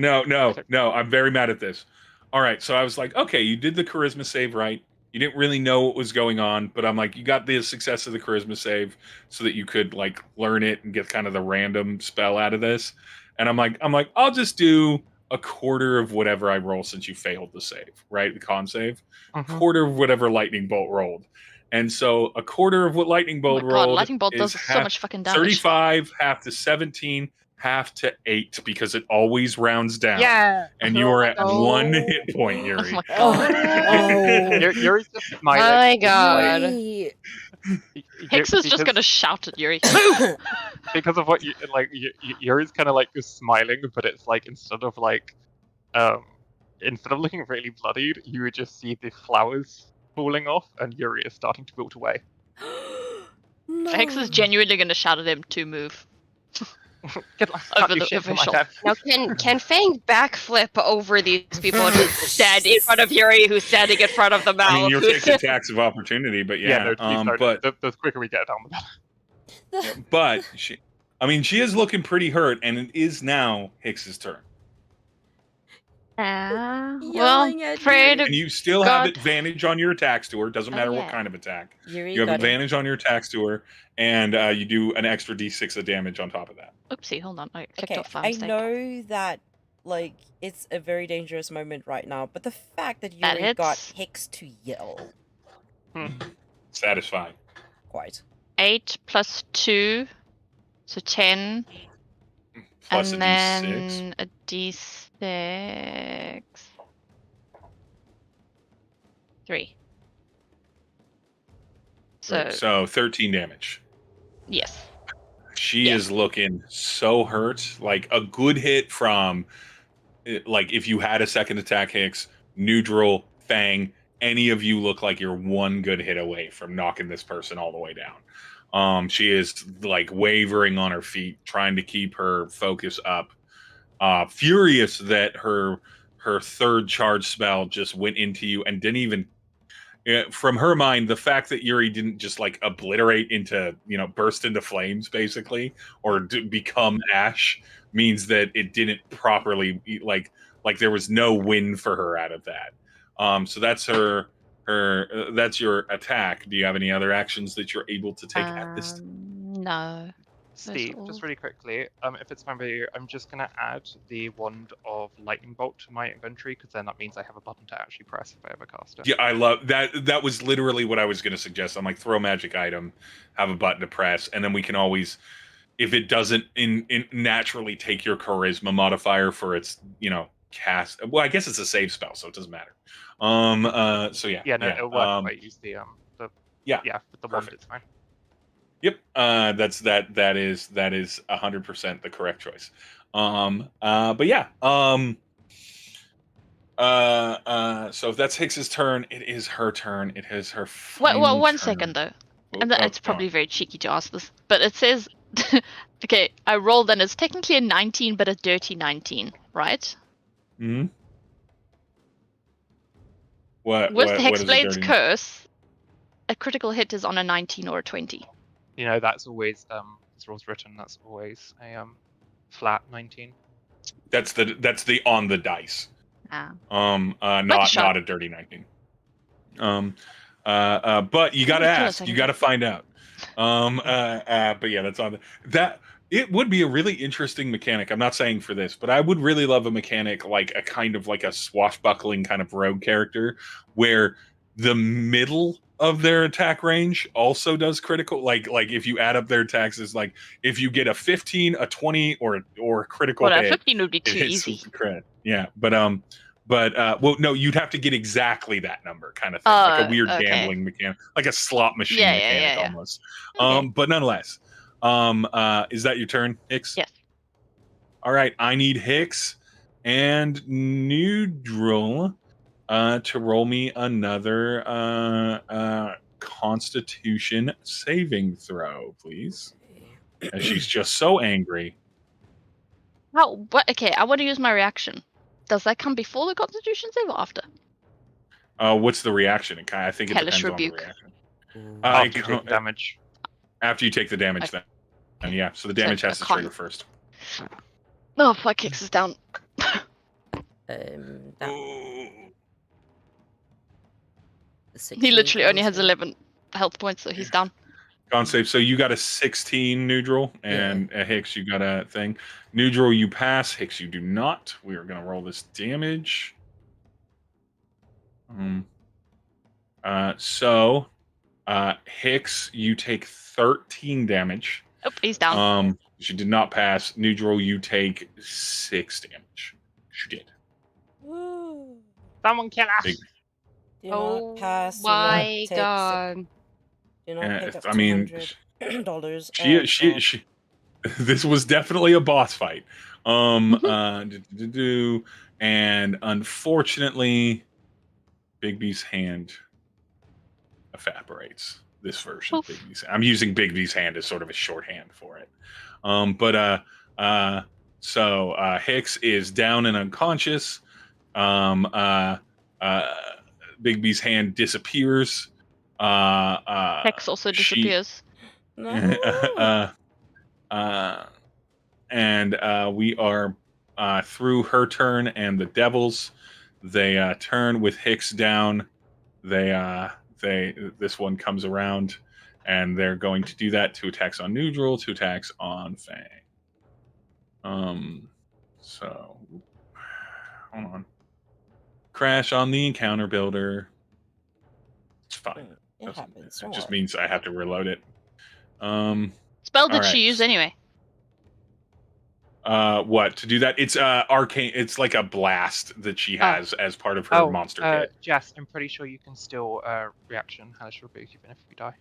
No. I'm very mad at this. All right, so I was like, okay, you did the charisma save right. You didn't really know what was going on, but I'm like, you got the success of the charisma save so that you could like learn it and get kind of the random spell out of this. And I'm like, I'll just do a quarter of whatever I roll since you failed the save, right? The con save. Quarter of whatever lightning bolt rolled. And so a quarter of what lightning bolt rolled. lightning bolt does so much fucking damage. 35, half to 17, half to 8, because it always rounds down. Yeah. And you are at 1 hit point, Yuri. Oh my god. Yuri's just Oh my god. Yuri. Hicks is just gonna shout at Yuri. Because of what you like. Yuri's kind of like just smiling, but it's like instead of looking really bloodied, you would just see the flowers falling off, and Yuri is starting to wilt away. No. Hicks is genuinely gonna shout at him to move. Good luck. Over the official. Now, can Fang backflip over these people and just stand in front of Yuri, who's standing in front of the mouth? I mean, you're taking attacks of opportunity, but yeah. But the quicker we get down, the better. But she is looking pretty hurt, and it is now Hicks's turn. Yelling at pray you. to And you still have advantage on your attacks to her. Doesn't matter what kind of attack. Yuri, You have advantage on your attacks to her, and you do an extra d6 of damage on top of that. Oopsie, hold on. I clicked Okay, off by I mistake. know that like it's a very dangerous moment right now, but the fact that That Yuri got hits. Hicks to yell, Satisfying. quite. 8 plus 2, so 10. Plus and a then d6. a d6. 3. So 13 damage. Yes. She is looking so hurt. Like a good hit from, like if you had a second attack, Hicks, Nhudrel, Fang, any of you look like you're one good hit away from knocking this person all the way down. She is like wavering on her feet, trying to keep her focus up. Furious that her third charge spell just went into you and didn't even. From her mind, the fact that Yuri didn't just like obliterate into, burst into flames basically, or become ash, means that it didn't properly like there was no win for her out of that. So that's that's your attack. Do you have any other actions that you're able to take at this time? No. Steve, just really quickly, if it's fine by you, I'm just going to add the Wand of Lightning Bolt to my inventory, because then that means I have a button to actually press if I ever cast it. Yeah, I love that. That was literally what I was going to suggest. I'm like, throw a magic item, have a button to press, and then we can always, if it doesn't naturally take your charisma modifier for its, cast. Well, I guess it's a save spell, so it doesn't matter. So yeah. Yeah, no, it'll work if I use the with the wand, it's fine. Yep, that is 100% the correct choice. But yeah, so if that's Hicks's turn, it is her turn. It is her final Well, one turn. second though, and it's probably very cheeky to ask this, but it says, okay, I rolled and it's technically a 19, but a dirty 19, right? Hmm. With Hexblade's curse, a critical hit is on a 19 or a 20. That's always as rules written. That's always a flat 19. That's the on the dice. Ah. Not a dirty 19. But you gotta ask. You gotta find out. But yeah, that's on that. It would be a really interesting mechanic. I'm not saying for this, but I would really love a mechanic like a kind of like a swashbuckling kind of rogue character where the middle of their attack range also does critical. Like if you add up their attacks, is like if you get a 15, a 20, or a critical hit. 15 would be too easy. Crit. Yeah, but well, no, you'd have to get exactly that number, kind of thing, like a weird gambling mechanic, like a slot machine mechanic almost. Okay. But nonetheless, is that your turn, Hicks? Yes. All right, I need Hicks and Nhudrel to roll me another Constitution saving throw, please. And she's just so angry. How? What? Okay, I want to use my reaction. Does that come before the Constitution save or after? What's the reaction? I think it Hellish depends rebuke. on the reaction. Ooh. After you take damage. After you take the damage, then. And yeah, so the damage has to I can't- trigger first. Oh, my kicks is down. That, Ooh. the He 16 literally only has con 11 health points, so he's down. Con save. So you got a 16 Nhudrel, and Hicks, you got a thing. Nhudrel, you pass. Hicks, you do not. We are going to roll this damage. Hicks, you take 13 damage. Oh, he's down. She did not pass. Nhudrel, you take 6 damage. She did. Woo. Someone kill us. Big- Do not pass. Do my not take god. Do not pick up I mean, $200. she this was definitely a boss fight. And unfortunately, Bigby's hand evaporates. This version of Bigby's. I'm using Bigby's hand as sort of a shorthand for it. So Hicks is down and unconscious. Bigby's hand disappears. Hex also disappears. No. And we are through her turn and the devils. They turn with Hicks down. This one comes around, and they're going to do that. 2 attacks on Nhudrel, 2 attacks on Fang. So hold on. Crash on the encounter builder. It's fine. It happens. It just means I have to reload it. Spell did she use anyway? What to do that? It's arcane. It's like a blast that she has as part of her monster kit. Jess, I'm pretty sure you can still reaction Hellish Rebuke even if you die.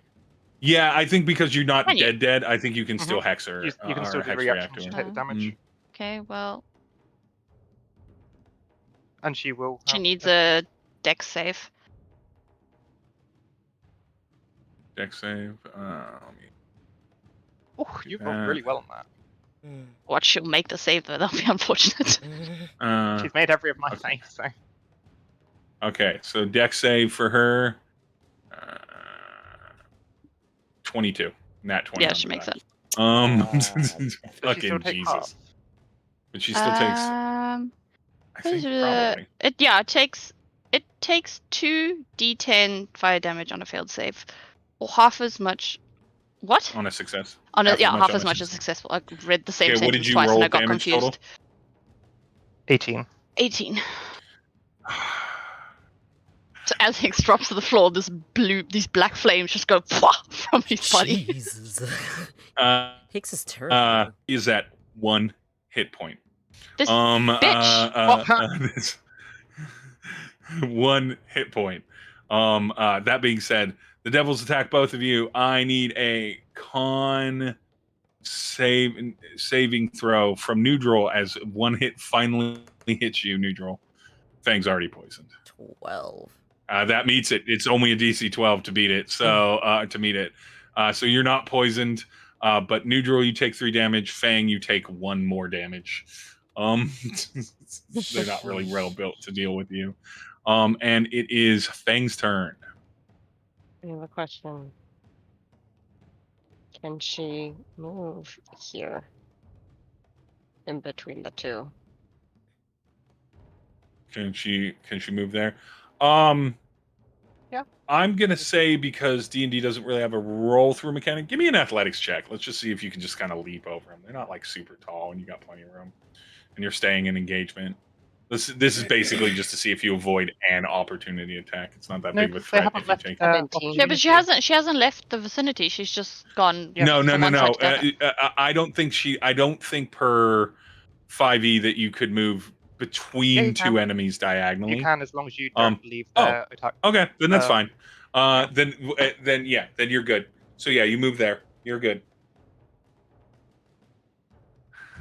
Yeah, I think because you're not dead. I think you can still hex her. You can still do reaction to take the damage. Okay, well. And she will. She needs a dex save. Dex save. Oh, you've rolled really well on that. What, she'll make the save though? That'll be unfortunate. She's made every of my saves, so. Okay, so dex save for her. 22. Nat 20. Yeah, she makes it. Fucking Jesus. But she still takes. I think probably. It takes 2 d10 fire damage on a failed save, or half as much. What? On a success. Half as much as successful. I read the same sentence twice and I got confused. Total? 18. 18. So as Hicks drops to the floor, these black flames just go from his body. Jesus. Hicks is He terrible. is at 1 hit point. This bitch. This 1 hit point. That being said, the devils attack both of you. I need a con saving throw from Nhudrel as 1 hit finally hits you, Nhudrel. Fang's already poisoned. 12. That meets it. It's only a DC 12 to beat it. So to meet it. So you're not poisoned. But Nhudrel, you take 3 damage. Fang, you take 1 more damage. They're not really well built to deal with you. And it is Fang's turn. I have a question. Can she move here? In between the 2? Can she move there? Yeah. I'm gonna say because D&D doesn't really have a roll through mechanic. Give me an athletics check. Let's just see if you can just kind of leap over them. They're not like super tall, and you got plenty of room, and you're staying in engagement. This is basically just to see if you avoid an opportunity attack. It's not that big of a threat if you take. Yeah, but she hasn't left the vicinity. She's just gone. No. Side to I don't think per 5e that you could move between 2 enemies diagonally. You can as long as you don't leave their attack. Okay, then that's fine. Then you're good. So yeah, you move there. You're good.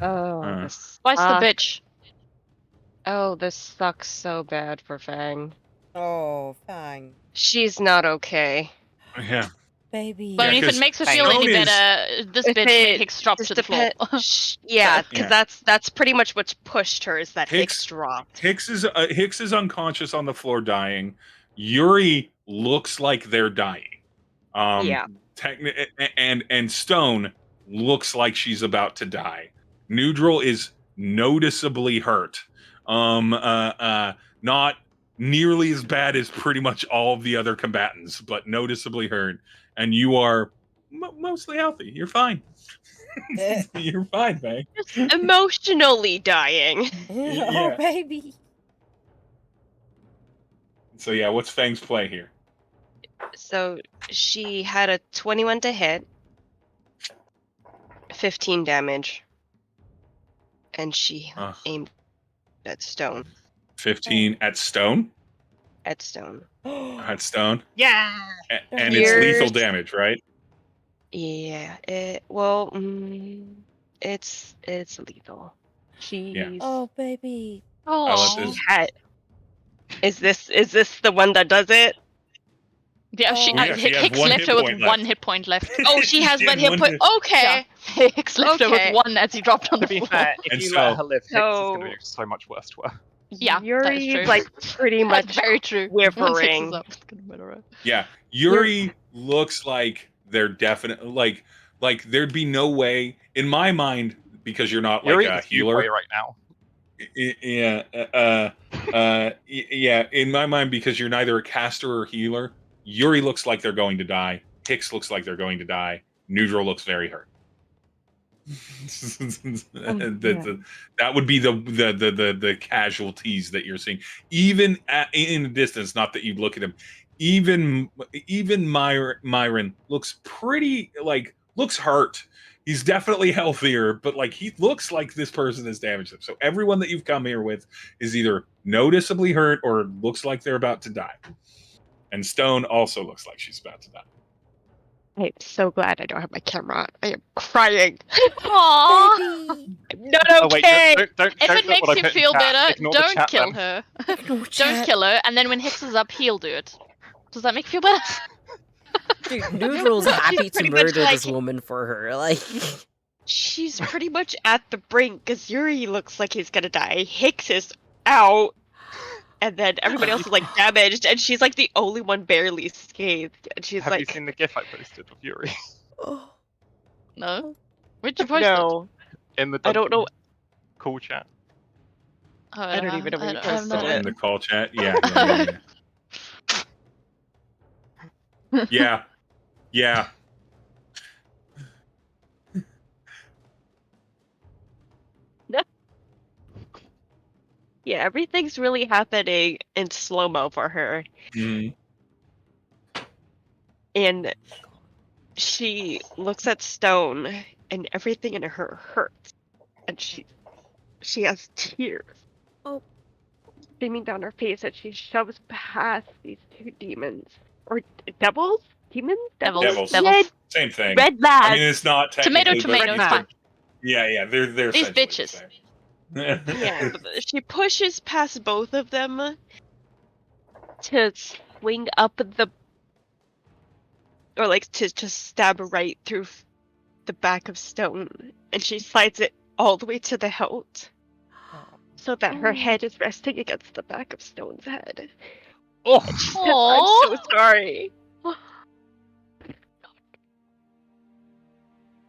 Oh, Uh. this Twice the sucks. bitch. Oh, this sucks so bad for Fang. Oh, Fang. She's not okay. Yeah. Baby. But I Yeah, mean, if it 'cause makes her Fang. feel any Stone is- better, this If bitch made it Hicks drop just to the floor. Yeah, So- because Yeah. that's pretty much what's pushed her is that Hicks Hicks- dropped. Hicks is unconscious on the floor, dying. Yuri looks like they're dying. Yeah. And Stone looks like she's about to die. Nhudrel is noticeably hurt. Not nearly as bad as pretty much all of the other combatants, but noticeably hurt. And you are mostly healthy. You're fine. You're fine, man. Just emotionally dying. Oh, Yeah. baby. So yeah, what's Fang's play here? So she had a 21 to hit, 15 damage, and she Ugh. aimed at Stone. 15 at Stone? At Stone. At Stone? Yeah. And it's Yours- lethal damage, right? Yeah. It's lethal. She's Oh, baby. I let Aw. this- had. Is this the one that does it? Yeah, she, Oh, yeah, she has Hicks one left hit her with point one left. hit point left. Oh, she has She one had hit one point. hit. Okay. Yeah. Hicks left her Okay. with one as he dropped on the To be floor. fair, if And you so- let her live, Hicks is going to So- do so much worse to her. Yeah, that is Yuri's true. like pretty That's much very true. quivering. Once Hicks is up, it's gonna murder her. Yeah. Yuri looks like they're definitely like there'd be no way in my mind, because you're not like Yuri a is healer. Yuri right now. Yeah, in my mind, because you're neither a caster or healer, Yuri looks like they're going to die. Hicks looks like they're going to die. Nhudrel looks very hurt. That would be the casualties that you're seeing, even in the distance. Not that you look at him. Even Myron looks pretty looks hurt. He's definitely healthier, but he looks like this person has damaged him. So everyone that you've come here with is either noticeably hurt or looks like they're about to die. And Stone also looks like she's about to die. I'm so glad I don't have my camera on. I am crying. Aww. Baby. I'm not Oh wait, okay. don't If look it makes what I you put in feel chat. better, Ignore the don't chat kill then. her. No Don't chat. kill her, and then when Hicks is up, he'll do it. Does that make you feel better? Dude, Nhudrel's happy to pretty much murder like- this woman for her. Like, She's pretty much at the brink because Yuri looks like he's gonna die. Hicks is out. And then everybody else is damaged, and she's the only one barely scathed. And she's Have you seen the GIF I posted of Yuri oh, No. Where'd you post no, in the I don't know. cool chat? it? Oh, I don't even know where you posted not- In the call chat, yeah. Yeah. Yeah, everything's really happening in slow-mo for her. Mhm. And she looks at Stone, and everything in her hurts. And she has tears. Oh. Streaming down her face as she shoves past these two demons. Or devils? Demons? Devils. Red, Same thing. red lads. I mean, it's not Tomato, technically, but tomato, Red it's fine. yeah, they're These essentially the bitches. same. Yeah, but she pushes past both of them to swing up the, or to just stab right through the back of Stone, and she slides it all the way to the hilt, so that her head is resting against the back of Stone's head. Oh, She says, Aww. I'm so sorry.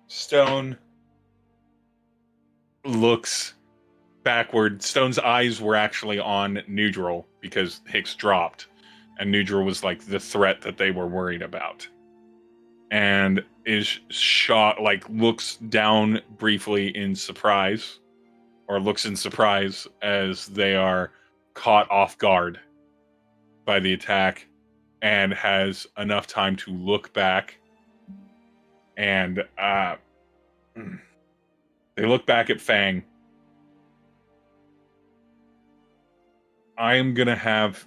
Stone looks backward. Stone's eyes were actually on Nhudrel because Hicks dropped, and Nhudrel was the threat that they were worried about. And is shot, looks down briefly in surprise, or looks in surprise as they are caught off guard by the attack, and has enough time to look back and they look back at Fang. I am going to have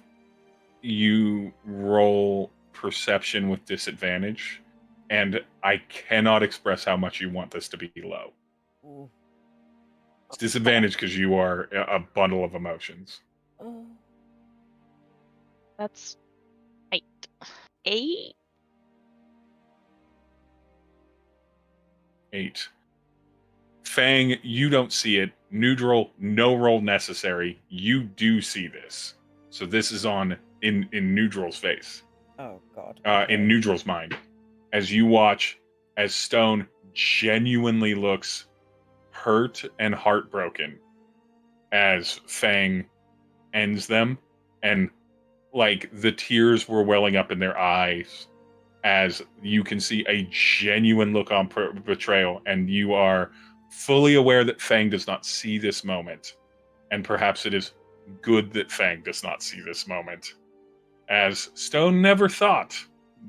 you roll perception with disadvantage, and I cannot express how much you want this to be low. ooh. It's disadvantage because you are a bundle of emotions. Oh. That's 8. 8? 8. Fang, you don't see it. Nhudrel, no roll necessary. You do see this. So this is on in Nhudrel's face. Oh God. In Nhudrel's mind. As you watch as Stone genuinely looks hurt and heartbroken as Fang ends them, and like the tears were welling up in their eyes as you can see a genuine look on betrayal, and you are fully aware that Fang does not see this moment, and perhaps it is good that Fang does not see this moment, as Stone never thought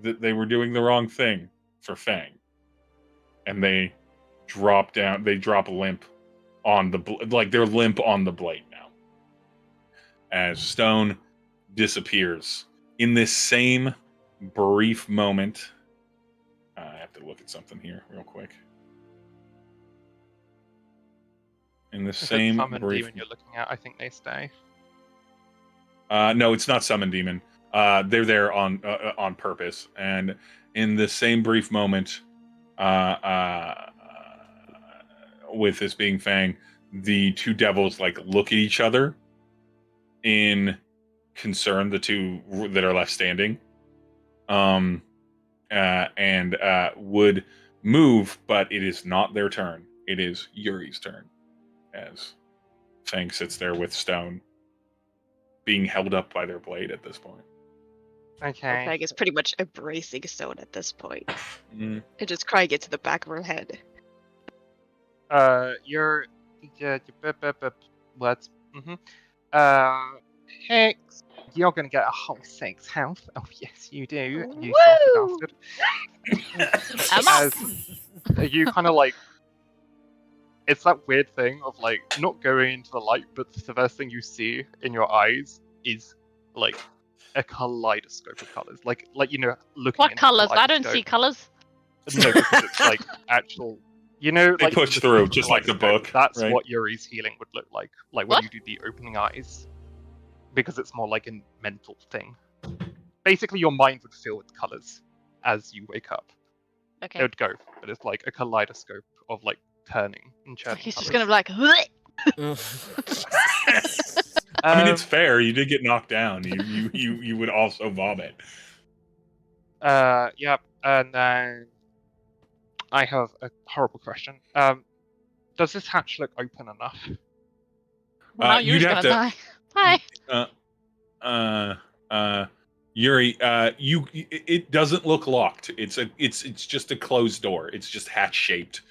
that they were doing the wrong thing for Fang, and they drop down. They drop limp on the they're limp on the blade now, as Stone disappears in this same brief moment. I have to look at something here real quick. In the If it's same summon brief. demon you're looking at, I think they stay. No, it's not summon demon. They're there on purpose, and in the same brief moment, with this being Fang, the two devils like look at each other in concern. The two that are left standing, and would move, but it is not their turn. It is Yuri's turn, as Fang sits there with Stone, being held up by their blade at this point. Okay. Fang is pretty much embracing Stone at this point. Mm. And just crying it to the back of her head. You're what? Hex. You're gonna get a whole 6 health. Oh yes, you do. You Woo! saucy I'm up! bastard. You kind of like. It's that weird thing of like not going into the light, but the first thing you see in your eyes is like a kaleidoscope of colors. Like you know, looking. What into colours? a I don't see colours. No, because it's like actual. You know, They like push the through, specific just like the kaleidoscope, book, That's right? what Yuri's healing would look like when What? you do the opening eyes, because it's more like a mental thing. Basically, your mind would fill with colors as you wake up. It Okay. would go, but it's like a kaleidoscope of like turning and churning. He's just colours. gonna be like, I mean, it's fair. You did get knocked down. You would also vomit. Yep. And then I have a horrible question. Does this hatch look open enough? well, now you're You'd just have gonna to. die. Yuri, it doesn't look locked. It's just a closed door. It's just hatch shaped.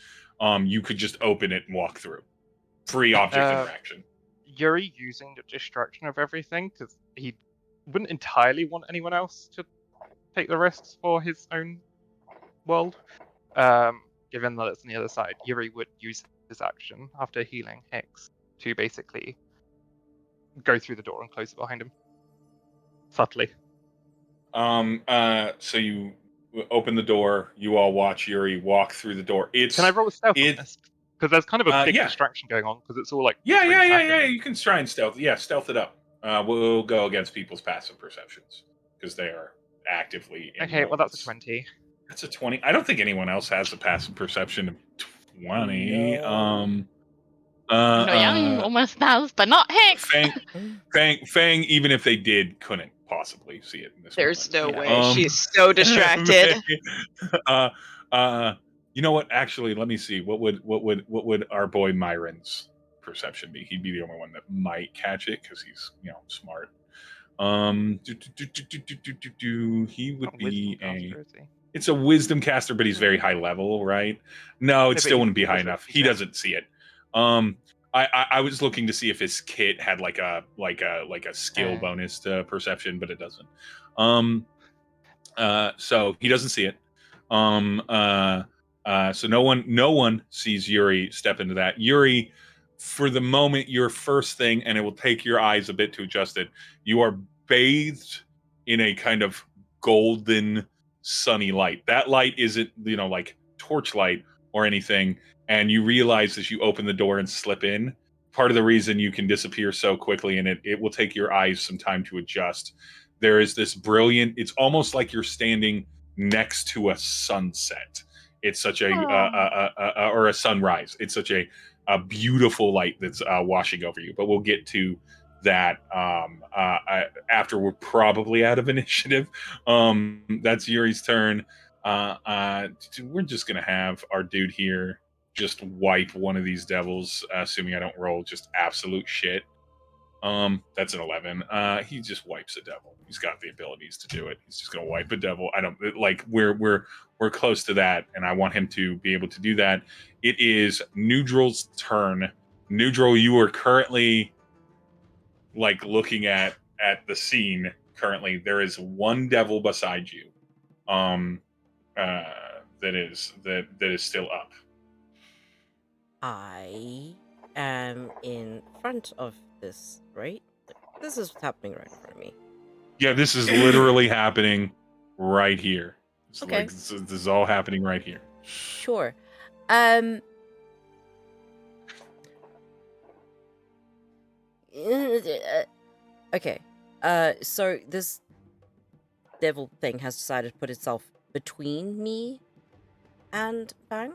You could just open it and walk through. Free object interaction. Yuri using the distraction of everything because he wouldn't entirely want anyone else to take the risks for his own world. Given that it's on the other side, Yuri would use his action after healing Hicks to basically go through the door and close it behind him. Subtly. So you open the door. You all watch Yuri walk through the door. Can I roll a stealth on this? Because there's kind of a big yeah. distraction going on because it's all like Yeah. 3 seconds. You can try and stealth. Yeah, stealth it up. We'll go against people's passive perceptions because they are actively. Okay, well that's a 20. That's a 20. I don't think anyone else has a passive perception of 20. No. No, Yang almost does, but not Hicks. Fang, even if they did, couldn't possibly see it in this There's moment. no way. She's so distracted. You know what? Actually, let me see. What would our boy Myron's perception be? He'd be the only one that might catch it because he's smart. He would be It's a wisdom caster, but he's very high level, right? No, it still wouldn't be high enough. He doesn't see it. I was looking to see if his kit had like a skill bonus to perception, but it doesn't. So he doesn't see it. So no one sees Yuri step into that. Yuri, for the moment, your first thing, and it will take your eyes a bit to adjust it. You are bathed in a kind of golden, sunny light. That light isn't like torchlight or anything. And you realize as you open the door and slip in part of the reason you can disappear so quickly, and it will take your eyes some time to adjust. There is this brilliant. It's almost like you're standing next to a sunset. It's such a or a sunrise. It's such a beautiful light that's washing over you. But we'll get to that after we're probably out of initiative. That's Yuri's turn. We're just gonna have our dude here just wipe one of these devils, assuming I don't roll just absolute shit. That's an 11. He just wipes a devil. He's got the abilities to do it. He's just gonna wipe a devil. I don't like we're close to that, and I want him to be able to do that. It is Nhudrel's turn. Nhudrel, you are currently like looking at the scene currently. There is one devil beside you. That is still up. I am in front of this, right? This is what's happening right in front of me. Yeah, this is literally happening right here. It's Okay. like this is all happening right here. Sure. Okay. So this devil thing has decided to put itself between me and Fang.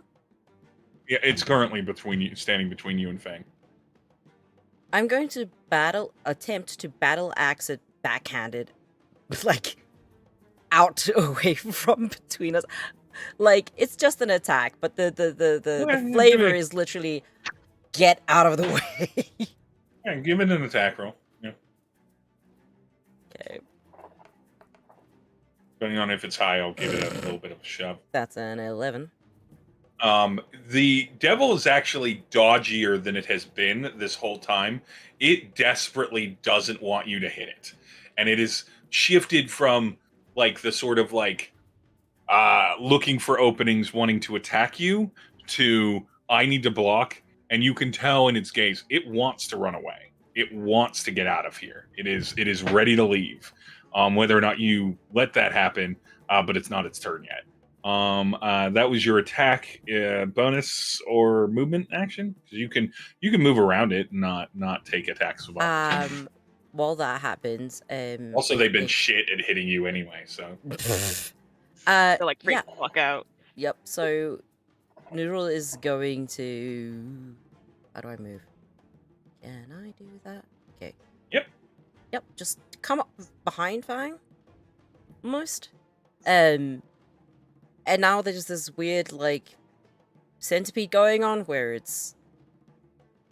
Yeah, it's currently standing between you and Fang. I'm going to attempt to battle axe it backhanded, like out away from between us. Like it's just an attack, but the flavor is literally get out of the way. Yeah, give it an attack roll. Yeah. Okay, Depending on if it's high, I'll give it a little bit of a shove. that's an 11. The devil is actually dodgier than it has been this whole time. It desperately doesn't want you to hit it. And it is shifted from like the sort of like looking for openings, wanting to attack you, to I need to block. And you can tell in its gaze, it wants to run away. It wants to get out of here. It is ready to leave. Whether or not you let that happen, but it's not its turn yet. That was your attack bonus or movement action. You can move around it and not take attacks of opportunity. While that happens, Also, they've been shit at hitting you anyway. So They're like, freak yeah. the fuck out. Yep. So Nhudrel is going to. How do I move? Can I do that? Okay. Yep. Yep. Just come up behind Fang. Almost. And now there's this weird like centipede going on where it's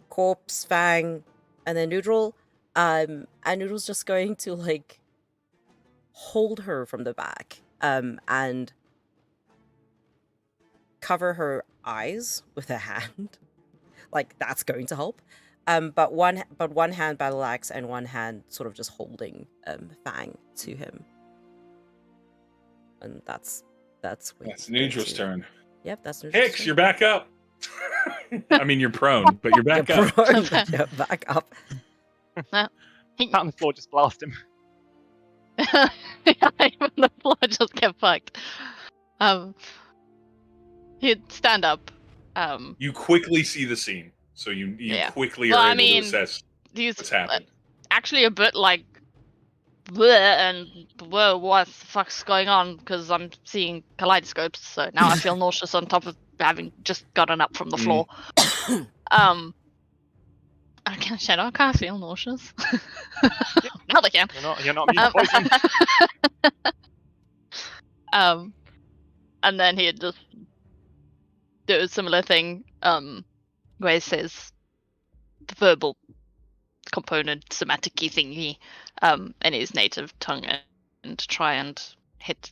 corpse, Fang, and then Nhudrel. And Nhudrel's just going to like hold her from the back. And cover her eyes with a hand. Like that's going to help. But one hand battle axe and one hand sort of just holding Fang to him. And that's Nhudrel's turn. Yep, that's Nhudrel's Hicks, turn. you're back up. I mean, you're prone, but you're back You're up. prone, but you're back up. Out on the floor, just blast him. Yeah, the floor just get fucked. He'd stand up. You quickly see the scene, so you Yeah. quickly Well, are I able mean, to assess He's what's happened. actually a bit like, bleh, and whoa, what the fuck's going on? Because I'm seeing kaleidoscopes, so now I feel nauseous on top of having just gotten up from the floor. I can't feel nauseous. Now they can. You're not immune to poison. And then he'd just do a similar thing, where he says the verbal component, somatic-y thingy, in his native tongue, and try and hit.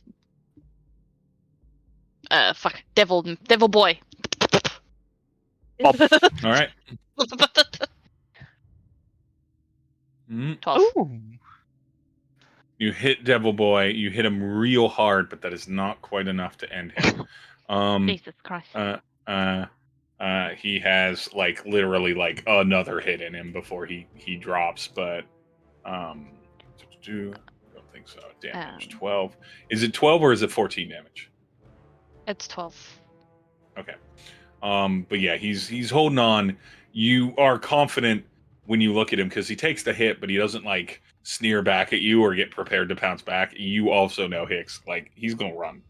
Devil boy. Bob. All right. 12. Ooh. You hit Devil Boy. You hit him real hard, but that is not quite enough to end him. Jesus Christ. He has like literally like another hit in him before he drops, but I don't think so. Damage 12. Is it 12 or is it 14 damage? It's 12. Okay. But yeah, he's holding on. you are confident when you look at him because he takes the hit, but he doesn't like sneer back at you or get prepared to pounce back. You also know Hicks, like he's gonna run.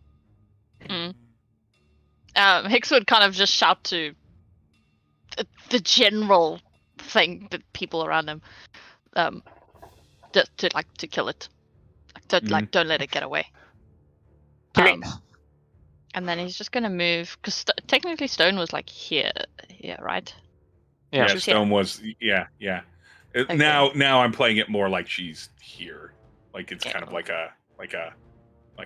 Hicks would kind of just shout to the general thing, the people around him, to kill it, don't let it get away. And then he's just gonna move because technically Stone was like here, right? Yeah, She was Stone here. was yeah. Okay. Now I'm playing it more like she's here, like it's Okay. kind of like a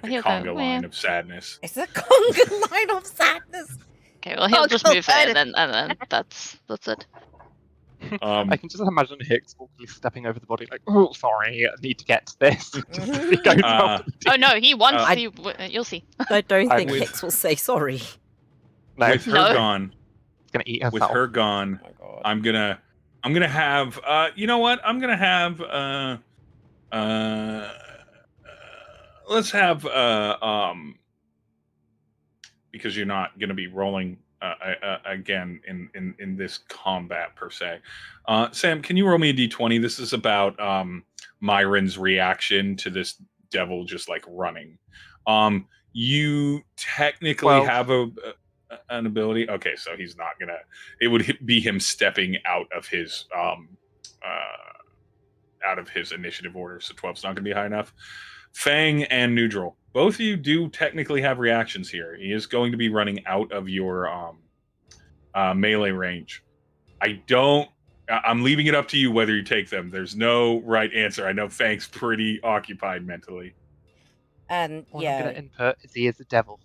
He'll conga go, line "Yeah." of sadness. It's a conga line of sadness. Okay, well he'll just go move there, fight it. and then that's it. I can just imagine Hicks awkwardly stepping over the body, like, "Oh, sorry, I need to get to this." Just he goes after the Oh no, he wants I- you. You'll see. I don't think with- Hicks will say sorry. No, With her No. gone, it's gonna eat herself. with her gone, Oh my god. I'm gonna have you know what? I'm gonna have let's have because you're not gonna be rolling again in this combat per se. Sam, can you roll me a d20? This is about Myron's reaction to this devil just like running. You technically 12. have an ability. Okay, so he's not gonna. It would be him stepping out of his initiative order. So 12's not gonna be high enough. Fang and Nhudrel, both of you do technically have reactions here. He is going to be running out of your melee range. I'm leaving it up to you whether you take them. There's no right answer. I know Fang's pretty occupied mentally. And What I'm gonna yeah, input is he is a devil.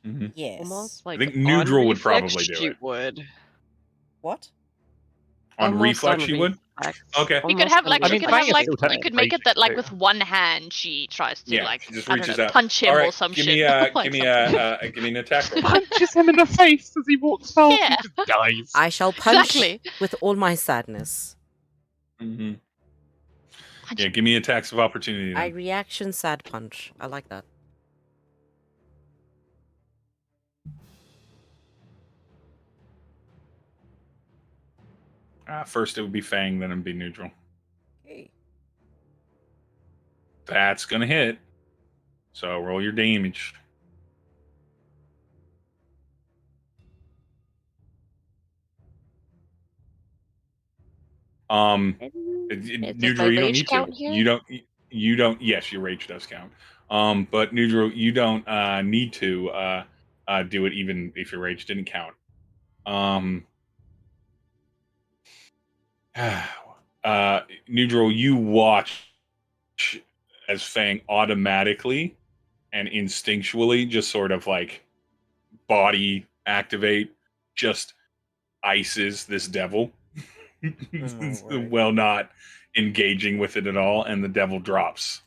yes. Almost like think on Nhudrel would reflex, probably do she it. would. What? On Almost reflex, on you would? reflex. Okay. You could Almost have on like I she mean, could Fang have is like still you could make it that like with one hand she tries to Yeah, like she just I don't reaches know, out. punch him All right, or some give shit. me like give me something. give me an attack roll. Punches him in the face as he walks past. Yeah. He just dies. I shall punch Exactly. with all my sadness. Mm-hmm. Yeah, give me attacks of opportunity. I Then. reaction sad punch. I like that. First it would be Fang, then it would be Nhudrel. Okay. That's gonna hit. So roll your damage. Does my Nhudrel, you don't rage need count to. here? You don't. Yes, your rage does count. But Nhudrel, you don't need to do it even if your rage didn't count. Nhudrel, you watch as Fang automatically and instinctually just sort of like body activate, just ices this devil. word. Well, not engaging with it at all, and the devil drops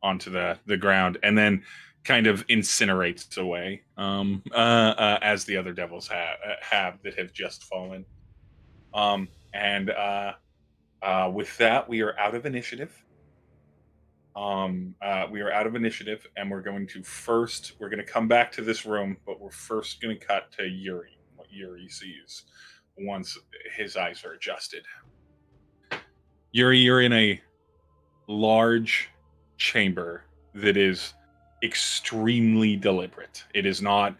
onto the ground and then kind of incinerates away as the other devils have that have just fallen. With that, we are out of initiative. We are out of initiative, and we're going to come back to this room, but we're first going to cut to Yuri, what Yuri sees once his eyes are adjusted. Yuri, you're in a large chamber that is extremely deliberate. It is not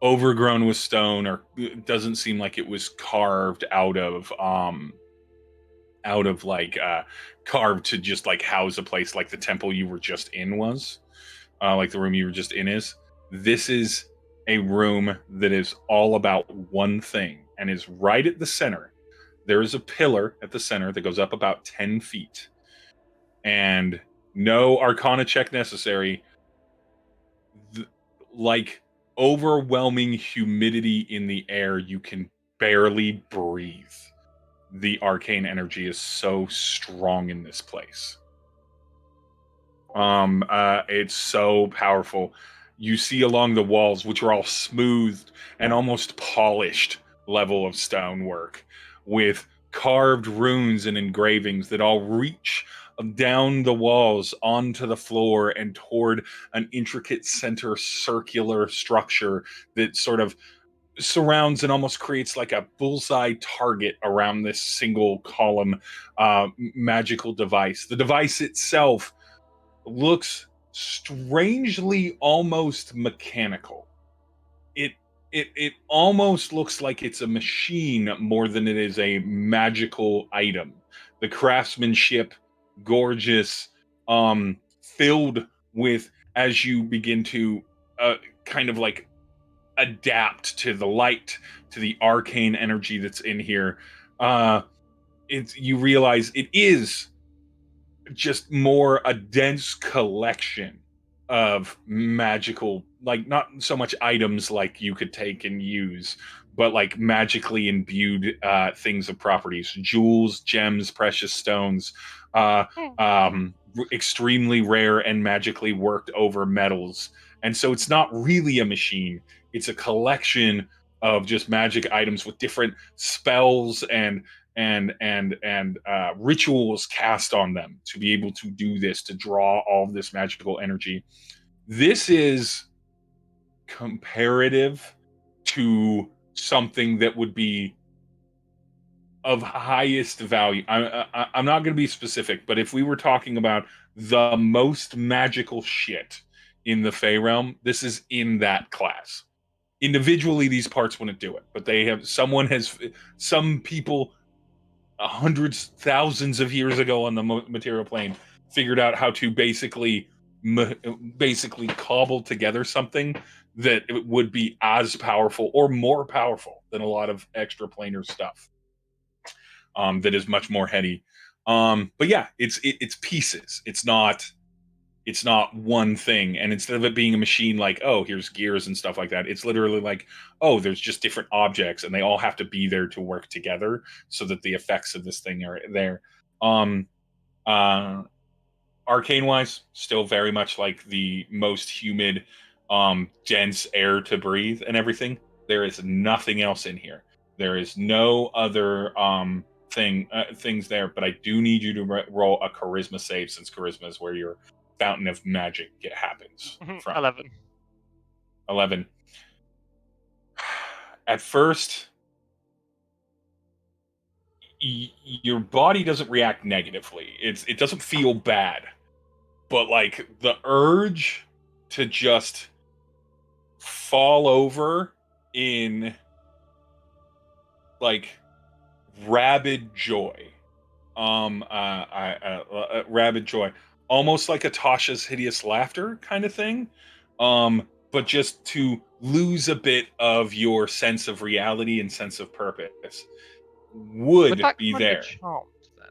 overgrown with stone, or it doesn't seem like it was carved out of carved to just like house a place like the temple you were just in was, like the room you were just in is. This is a room that is all about one thing and is right at the center. There is a pillar at the center that goes up about 10 feet. And no Arcana check necessary. Like overwhelming humidity in the air, you can barely breathe. The arcane energy is so strong in this place. It's so powerful. You see along the walls, which are all smoothed and almost polished level of stonework, with carved runes and engravings that all reach down the walls onto the floor and toward an intricate center circular structure that sort of surrounds and almost creates like a bullseye target around this single column magical device. The device itself looks strangely almost mechanical. It almost looks like it's a machine more than it is a magical item. The craftsmanship, gorgeous, filled with, as you begin to kind of like adapt to the light, to the arcane energy that's in here. You realize it is just more a dense collection of magical, like not so much items like you could take and use, but like magically imbued things of properties, jewels, gems, precious stones, extremely rare and magically worked over metals. And so it's not really a machine, it's a collection of just magic items with different spells and rituals cast on them to be able to do this, to draw all of this magical energy. This is comparative to something that would be of highest value. I'm not going to be specific, but if we were talking about the most magical shit in the Fey realm, this is in that class. Individually, these parts wouldn't do it, but some people hundreds, thousands of years ago on the material plane figured out how to basically cobble together something that it would be as powerful or more powerful than a lot of extraplanar stuff. That is much more heady. But yeah, it's pieces. It's not one thing. And instead of it being a machine like, oh, here's gears and stuff like that, it's literally like, oh, there's just different objects and they all have to be there to work together so that the effects of this thing are there. Arcane wise, still very much like the most humid, dense air to breathe and everything. There is nothing else in here. There is no other things there, but I do need you to roll a charisma save, since charisma is where your fountain of magic happens from. 11. At first, your body doesn't react negatively. It doesn't feel bad, but like the urge to just fall over in like rabid joy, rabid joy, almost like a Tasha's hideous laughter kind of thing, but just to lose a bit of your sense of reality and sense of purpose would be there. Charmed, then?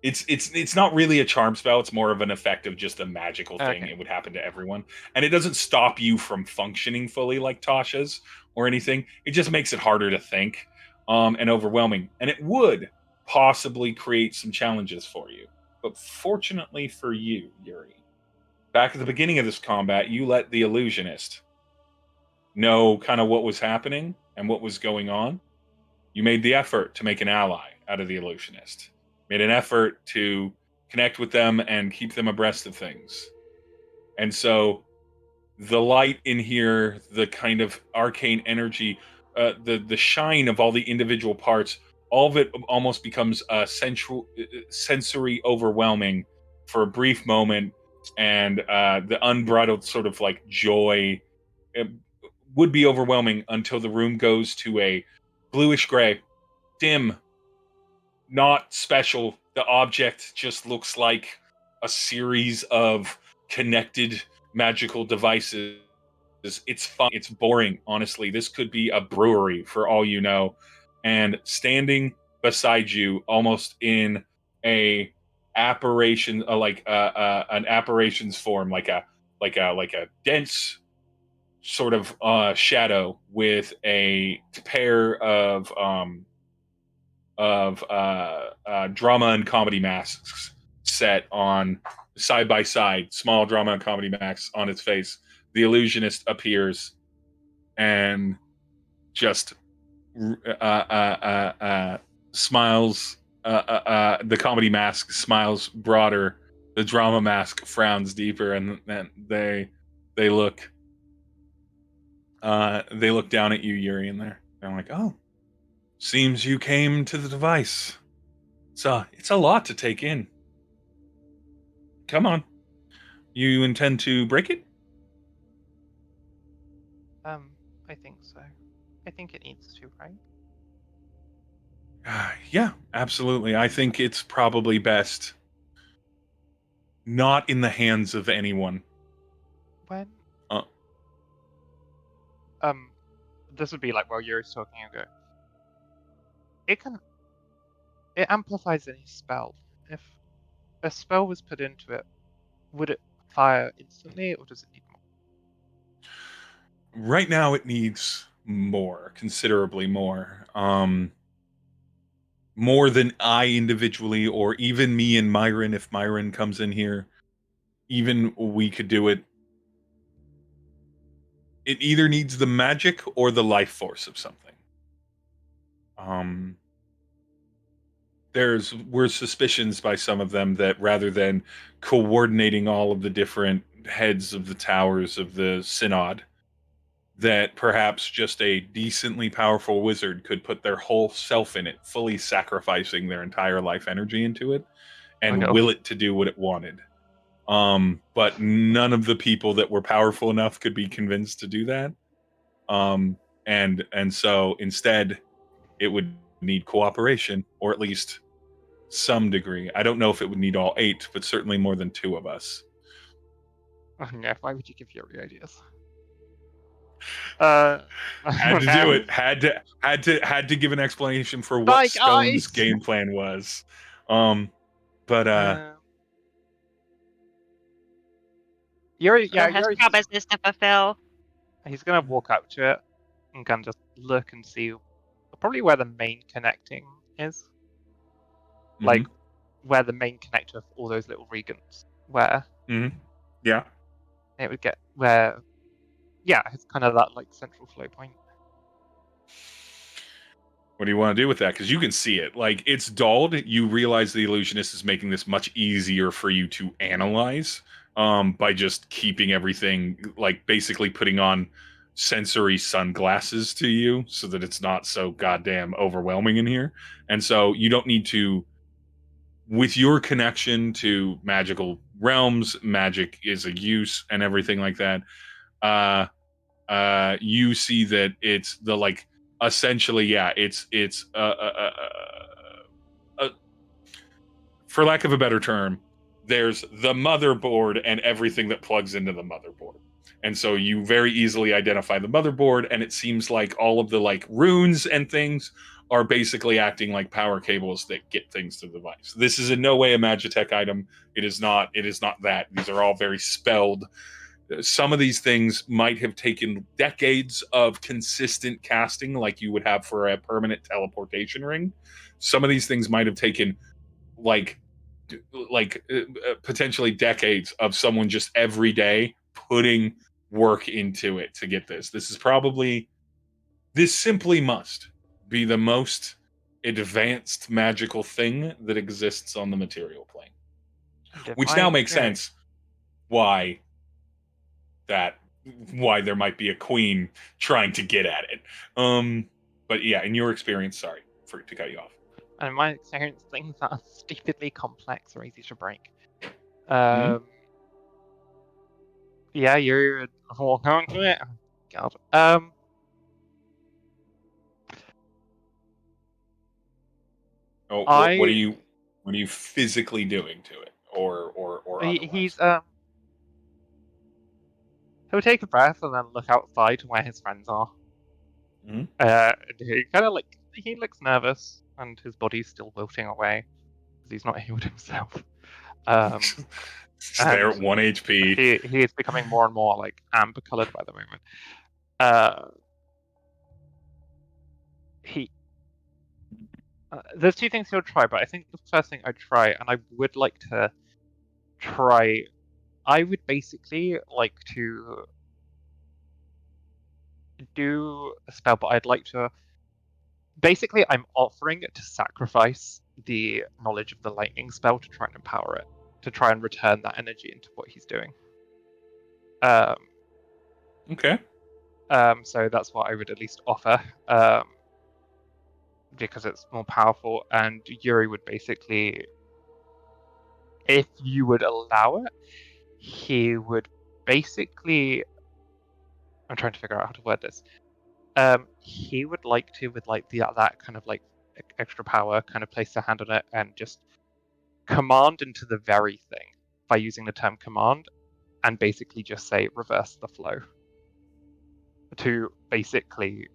It's not really a charm spell. It's more of an effect of just a magical thing. Okay. It would happen to everyone, and it doesn't stop you from functioning fully like Tasha's or anything. It just makes it harder to think, and overwhelming. And it would possibly create some challenges for you. But fortunately for you, Yuri, back at the beginning of this combat, you let the illusionist know kind of what was happening and what was going on. You made the effort to make an ally out of the illusionist. Made an effort to connect with them and keep them abreast of things. And so the light in here, the kind of arcane energy, the shine of all the individual parts, all of it almost becomes sensory overwhelming for a brief moment, and the unbridled sort of like joy would be overwhelming until the room goes to a bluish gray, dim, not special. The object just looks like a series of connected magical devices. It's fun. It's boring, honestly. This could be a brewery for all you know. And standing beside you, almost in a apparition, an apparition's form, like a dense sort of shadow with a pair of drama and comedy masks set on side by side, small drama and comedy masks on its face. The illusionist appears and just smiles. The comedy mask smiles broader. The drama mask frowns deeper, and then they look. They look down at you, Yuri, and they're like, "Oh, seems you came to the device. It's a lot to take in. Come on, you intend to break it?" I think so. I think it needs to, right? Yeah, absolutely. I think it's probably best not in the hands of anyone. When Uh, this would be like while Yuri's talking, I go. It amplifies any spell. If a spell was put into it, would it fire instantly, or does it need more? right now, it needs more, considerably more. More than I individually, or even me and Myron, if Myron comes in here, even we could do it. It either needs the magic or the life force of something. We're suspicions by some of them that rather than coordinating all of the different heads of the towers of the synod, that perhaps just a decently powerful wizard could put their whole self in it, fully sacrificing their entire life energy into it, and no. will it to do what it wanted. But none of the people that were powerful enough could be convinced to do that. And so instead, it would need cooperation, or at least some degree. I don't know if it would need all 8, but certainly more than 2 of us. Oh, no, why would you give Yuri ideas? Had to do it. Had to give an explanation for what Bye, Stone's guys! game plan was. But Yuri, Still has Yuri's promises to fulfill. he's gonna walk up to it and kind of just look and see probably where the main connecting is. Like where the main connector of all those little regents where yeah. it would get where it's kind of that like central flow point. What do you want to do with that? Because you can see it. Like, it's dulled. You realize the illusionist is making this much easier for you to analyze by just keeping everything, like, basically putting on sensory sunglasses to you so that it's not so goddamn overwhelming in here. And so you don't need to, with your connection to magical realms, magic is a use and everything like that. You see that it's the like essentially, it's for lack of a better term, there's the motherboard and everything that plugs into the motherboard. And so you very easily identify the motherboard, and it seems like all of the like runes and things are basically acting like power cables that get things to the device. This is in no way a Magitech item. It is not that. These are all very spelled. Some of these things might have taken decades of consistent casting, like you would have for a permanent teleportation ring. Some of these things might have taken like potentially decades of someone just every day putting work into it to get this. This simply must be the most advanced magical thing that exists on the material plane. Which now makes sense why there might be a queen trying to get at it. But yeah, in your experience, sorry to cut you off. And in my experience, things that are stupidly complex are easy to break. Yeah, you're walk on to it. Oh, God. What are you physically doing to it, or he's he'll take a breath and then look outside to where his friends are. He kind of he looks nervous, and his body's still wilting away because he's not healed himself. They're at 1 HP. He is becoming more and more like amber colored by the moment. There's 2 things he'll try, but I think the first thing I'd try, and I would like to try, I would basically like to do a spell, but I'd like to. Basically, I'm offering to sacrifice the knowledge of the lightning spell to try and empower it, to try and return that energy into what he's doing. Okay. So that's what I would at least offer, because it's more powerful. And Yuri would basically, if you would allow it, he would basically. I'm trying to figure out how to word this. He would like to, with like that kind of like extra power, kind of place their hand on it and just command into the very thing by using the term command, and basically just say reverse the flow. To basically,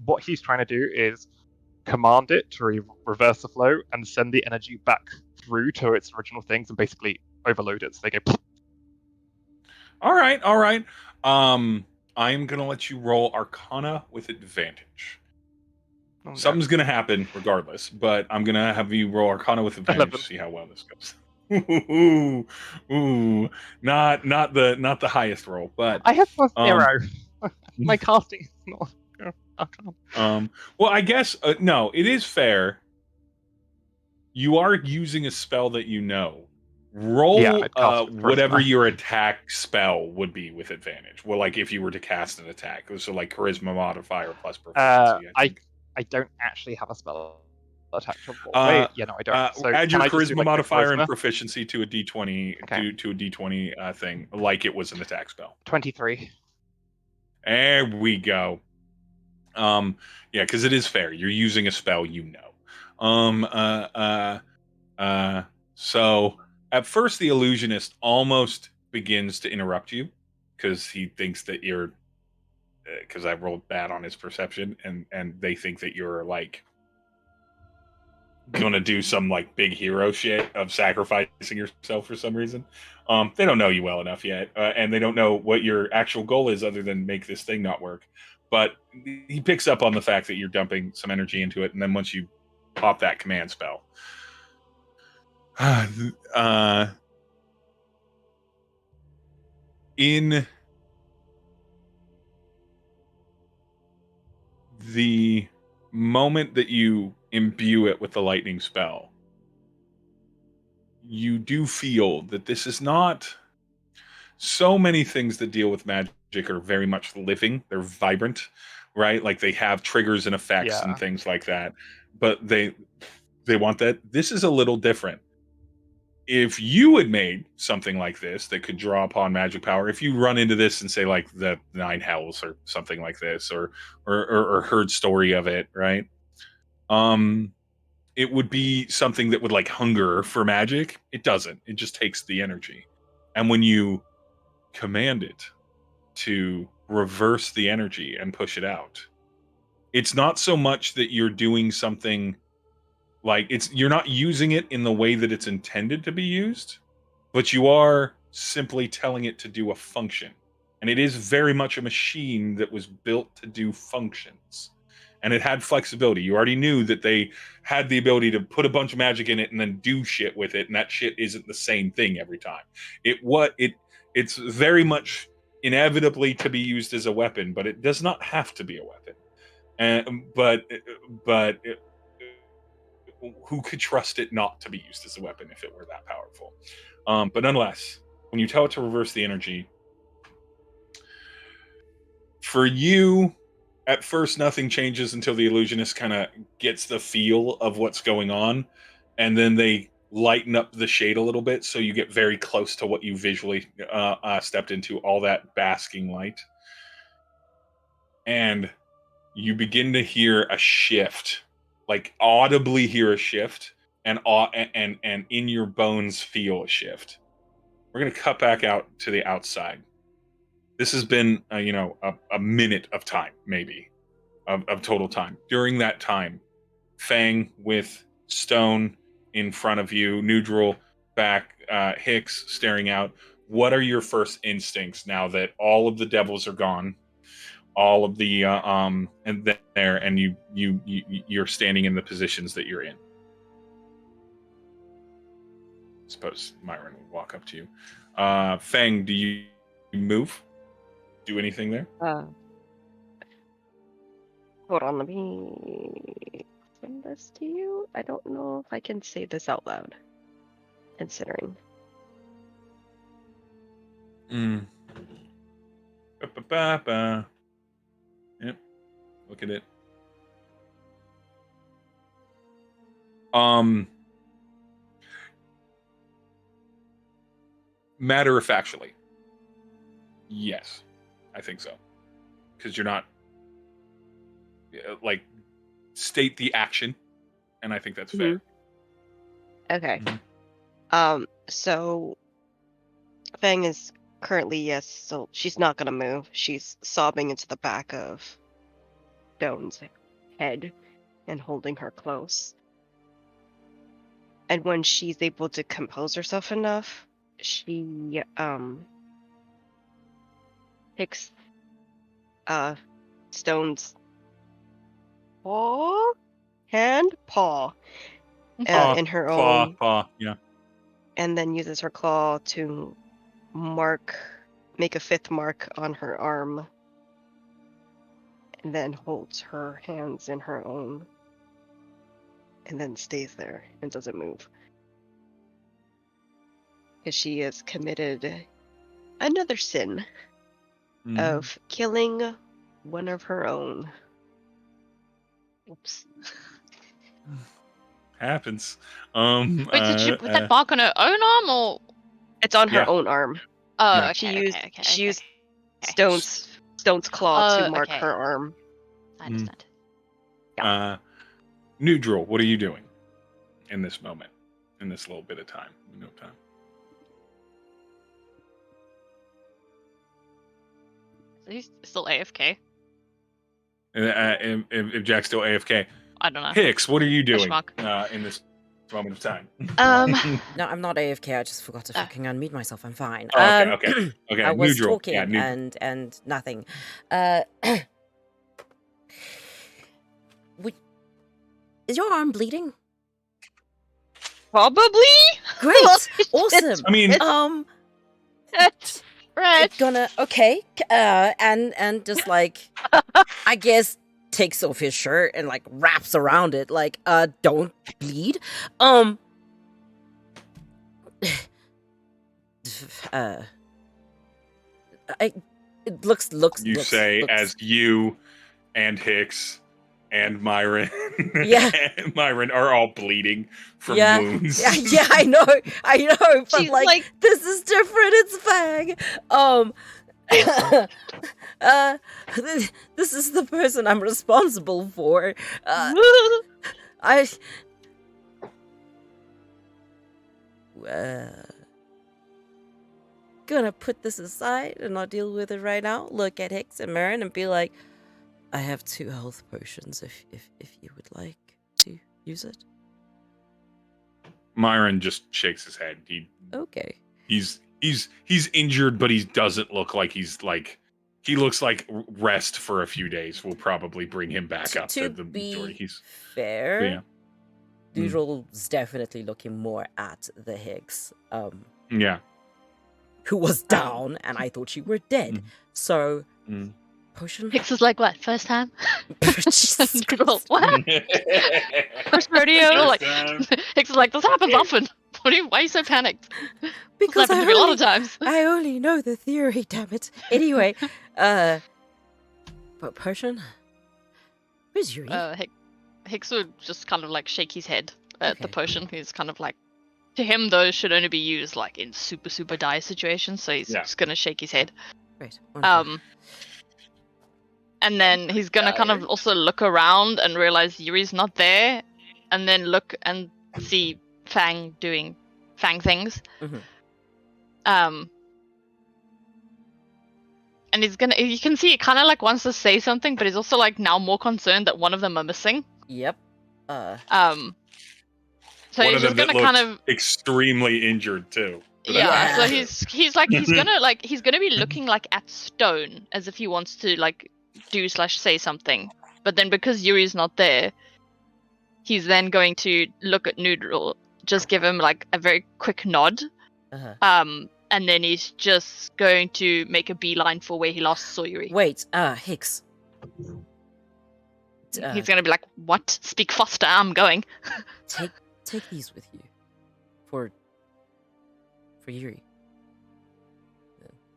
what he's trying to do is command it to reverse the flow and send the energy back through to its original things and basically overload it so they go. All right, all right. I'm gonna let you roll Arcana with advantage. Oh, no. Something's gonna happen regardless, but I'm gonna have you roll Arcana with advantage 11. to see how well this goes. Ooh, not the highest roll, but I have plus um, 0. My casting is not. I can't. well, I guess no, it is fair. You are using a spell that you know. Yeah, Roll I'd cast with whatever charisma. your attack spell would be with advantage. Well, like if you were to cast an attack, so like charisma modifier plus proficiency. I think. I don't actually have a spell attack to roll. Uh, Wait, yeah, no, I don't. So add can your I just do charisma like the modifier and charisma? proficiency to a d20 Okay. to a d20 thing, like it was an attack spell. 23. There we go. Yeah, because it is fair. You're using a spell you know. So at first, the illusionist almost begins to interrupt you because he thinks that you're. Because I rolled bad on his perception, and they think that you're like gonna do some like big hero shit of sacrificing yourself for some reason. They don't know you well enough yet, and they don't know what your actual goal is other than make this thing not work. But he picks up on the fact that you're dumping some energy into it, and then once you pop that command spell, in the moment that you imbue it with the lightning spell, you do feel that this is not so many things that deal with magic are very much living. They're vibrant, right? Like they have triggers and effects Yeah. and things like that. But they want that. This is a little different. If you had made something like this that could draw upon magic power, if you run into this and say like the Nine Hells or something like this, or heard story of it, right? It would be something that would like hunger for magic. It doesn't. It just takes the energy. And when you command it to reverse the energy and push it out, it's not so much that you're doing something like you're not using it in the way that it's intended to be used, but you are simply telling it to do a function. And it is very much a machine that was built to do functions. And it had flexibility. You already knew that they had the ability to put a bunch of magic in it and then do shit with it, and that shit isn't the same thing every time. It's very much inevitably to be used as a weapon, but it does not have to be a weapon. And but who could trust it not to be used as a weapon if it were that powerful? But nonetheless, when you tell it to reverse the energy, for you, at first nothing changes until the illusionist kind of gets the feel of what's going on, and then they lighten up the shade a little bit, so you get very close to what you visually stepped into, all that basking light, and you begin to hear a shift, like audibly hear a shift, and in your bones feel a shift. We're gonna cut back out to the outside. This has been a minute of time, maybe, of total time. During that time, Fang with Stone in front of you, Nhudrel back, Hicks staring out. What are your first instincts now that all of the devils are gone? All of the and there, and you're standing in the positions that you're in. I suppose Myron would walk up to you. Fang, do you move? Do anything there? Hold on, let me send this to you. I don't know if I can say this out loud, considering. Ba-ba-ba-ba. Yep. Look at it. Matter of factually, yes, I think so. Because you're not like state the action, and I think that's fair. Okay. Mhm. So Fang is currently, yes, so she's not gonna move. She's sobbing into the back of Stone's head and holding her close. And when she's able to compose herself enough, she takes Stone's paw in her own, Paw, yeah. and then uses her claw to make a 5th mark on her arm, and then holds her hands in her own, and then stays there and doesn't move. Because she has committed another sin Mhm. of killing one of her own. Oops. Happens. Wait, did she put that mark on her own arm or? It's on her Yeah. own arm. Oh, Yeah. okay. She used Okay. Stone's claw to Oh, mark okay. her arm. I understand. Nhudrel, what are you doing in this moment? In this little bit of time? No time. So he's still AFK. If Jack's still AFK, I don't know. Hicks, what are you doing Question in this moment of time? No, I'm not AFK. I just forgot to fucking unmute myself. I'm fine. Okay. I was Nhudrel. talking Yeah, Nhudrel. and nothing. Is your arm bleeding? Probably. Great, awesome. I mean, Right. Gonna and just like I guess takes off his shirt and like wraps around it like don't bleed. It looks you say as you and Hicks and Myron, Yeah. and Myron are all bleeding from Yeah. wounds. Yeah, I know, but She's like this is different. It's Fang. This is the person I'm responsible for. Gonna put this aside and not deal with it right now. Look at Hicks and Marin and be like, I have 2 health potions if you would like to use it. Myron just shakes his head. Okay. He's injured, but he doesn't look like he looks like rest for a few days will probably bring him back up to the majority. He's fair. Yeah. Nhudrel's definitely looking more at the Hicks. Yeah. Who was down, and I thought you were dead. So, potion. Hicks is like, what, first time? Jesus Christ. What? First rodeo? Like, Hicks is like, this happens often. Why are you so panicked? Because happened to me a lot of times. I only know the theory, damn it. Anyway, but potion? Where's Yuri? Hicks would just kind of like shake his head at the potion. He's kind of like, to him, those should only be used like in super, super dire situations. So he's just gonna shake his head. Great. And then he's gonna kind of also look around and realize Yuri's not there, and then look and see Fang doing Fang things. And he's gonna, you can see he kind of like wants to say something, but he's also like now more concerned that one of them are missing. Yep. So one he's of just them gonna that kind looks of extremely injured too. Yeah, so he's like he's gonna be looking like at Stone as if he wants to like do/say something, but then because Yuri's not there, he's then going to look at Nhudrel, just give him like a very quick nod, and then he's just going to make a beeline for where he last saw Yuri. Wait, Hicks. He's gonna be like, "What? Speak faster! I'm going." Take these with you, for Yuri.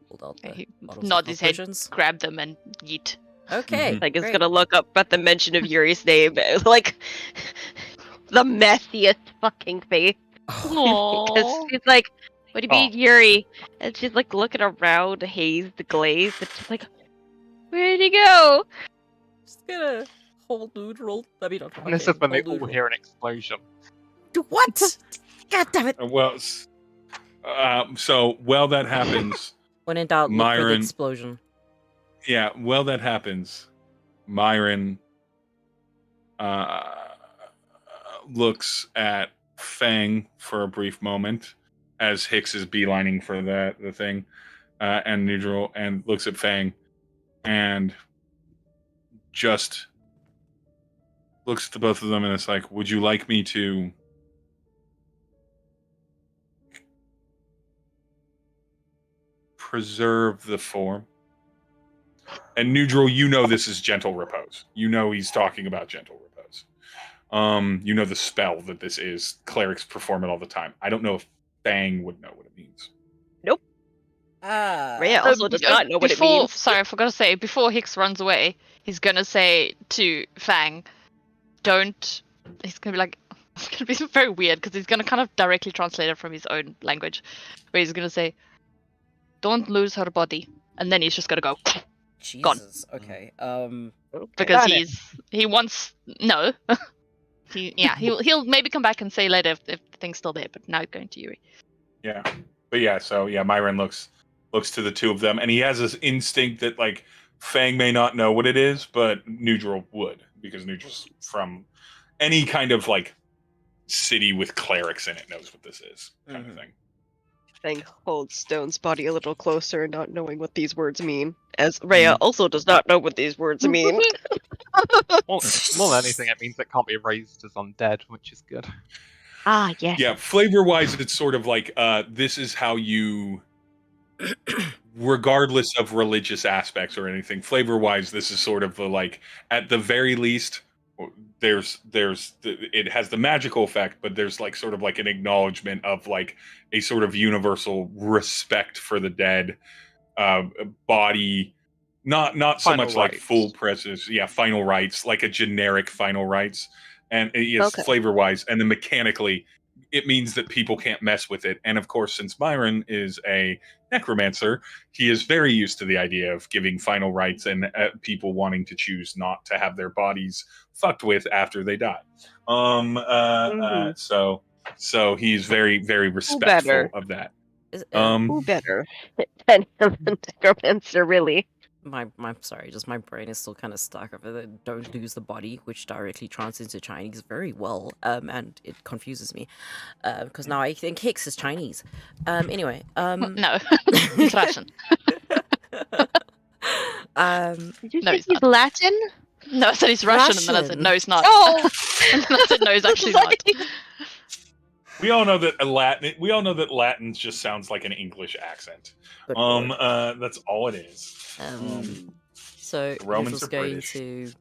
Pulled out the He bottles of nod his head, potions. grab them, and yeet. Okay, Mhm. Like, it's great. gonna look up at the mention of Yuri's name, like, the messiest fucking face. Because Aww. she's like, what do you mean, Oh. Yuri? And she's like looking around, hazed, glazed, and she's like, where'd he go? Just gonna hold Nhudrel. I mean, not And this is when they hold all Nhudrel. hear an explosion. Do what? God damn it! Well, so while that happens, When in doubt, look for the Myron- explosion. yeah, while that happens, Myron looks at Fang for a brief moment as Hicks is beelining for the thing, and Nhudrel, and looks at Fang and just looks at the both of them and it's like, would you like me to preserve the form? And Nhudrel, you know this is gentle repose. You know he's talking about gentle repose. You know the spell that this is. Clerics perform it all the time. I don't know if Fang would know what it means. Reia also does not know what it means. Sorry, I forgot to say, before Hicks runs away, he's gonna say to Fang, don't... He's gonna be like... It's gonna be very weird, because he's gonna kind of directly translate it from his own language. Where he's gonna say, don't lose her body. And then he's just gonna go... Jesus. Okay. Because Got it. he wants... No. He'll maybe come back and say later if the thing's still there, but now it's going to Yuri. Yeah. But yeah, so yeah, Myron looks to the two of them, and he has this instinct that like Fang may not know what it is, but Nhudrel would, because Nhudrel's from any kind of like city with clerics in it knows what this is, kind of thing. Fang holds Stone's body a little closer, not knowing what these words mean, as Reia also does not know what these words mean. More than anything, it means it can't be raised as undead, which is good. Ah, yes. Yeah, flavor-wise, it's sort of like this is how you, regardless of religious aspects or anything, flavor-wise, this is sort of the like, at the very least, it has the magical effect, but there's like sort of like an acknowledgement of like a sort of universal respect for the dead, body, not so Final much like rites. full presence, final rites, like a generic final rites, and yes, Okay. flavor-wise, and then mechanically, it means that people can't mess with it. And of course, since Myron is a necromancer, he is very used to the idea of giving final rites and people wanting to choose not to have their bodies fucked with after they die. So he's very, very respectful better? of that. Who better than a necromancer, really? Sorry, just my brain is still kind of stuck over the "don't lose the body," which directly translates into Chinese very well, and it confuses me, because now I think Hicks is Chinese. Anyway, No, he's Russian. Did you No, say he's he's not. Latin? No, I said he's Russian, and then I said, no, he's not. Oh! And then I said, no, he's actually not. We all know that Latin just sounds like an English accent. Good lord. That's all it is. So the Romans Nhudrel's are going British. to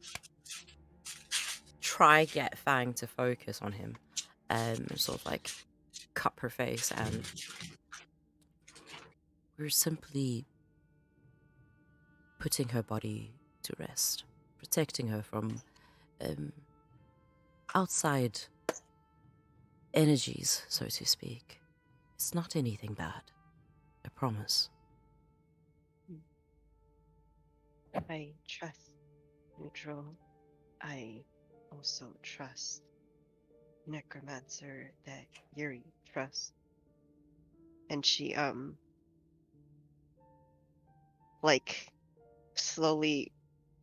try get Fang to focus on him, sort of like cup her face, and we're simply putting her body to rest, protecting her from outside energies, so to speak. It's not anything bad, I promise. I trust Nhudrel. I also trust necromancer that Yuri trusts. And she like slowly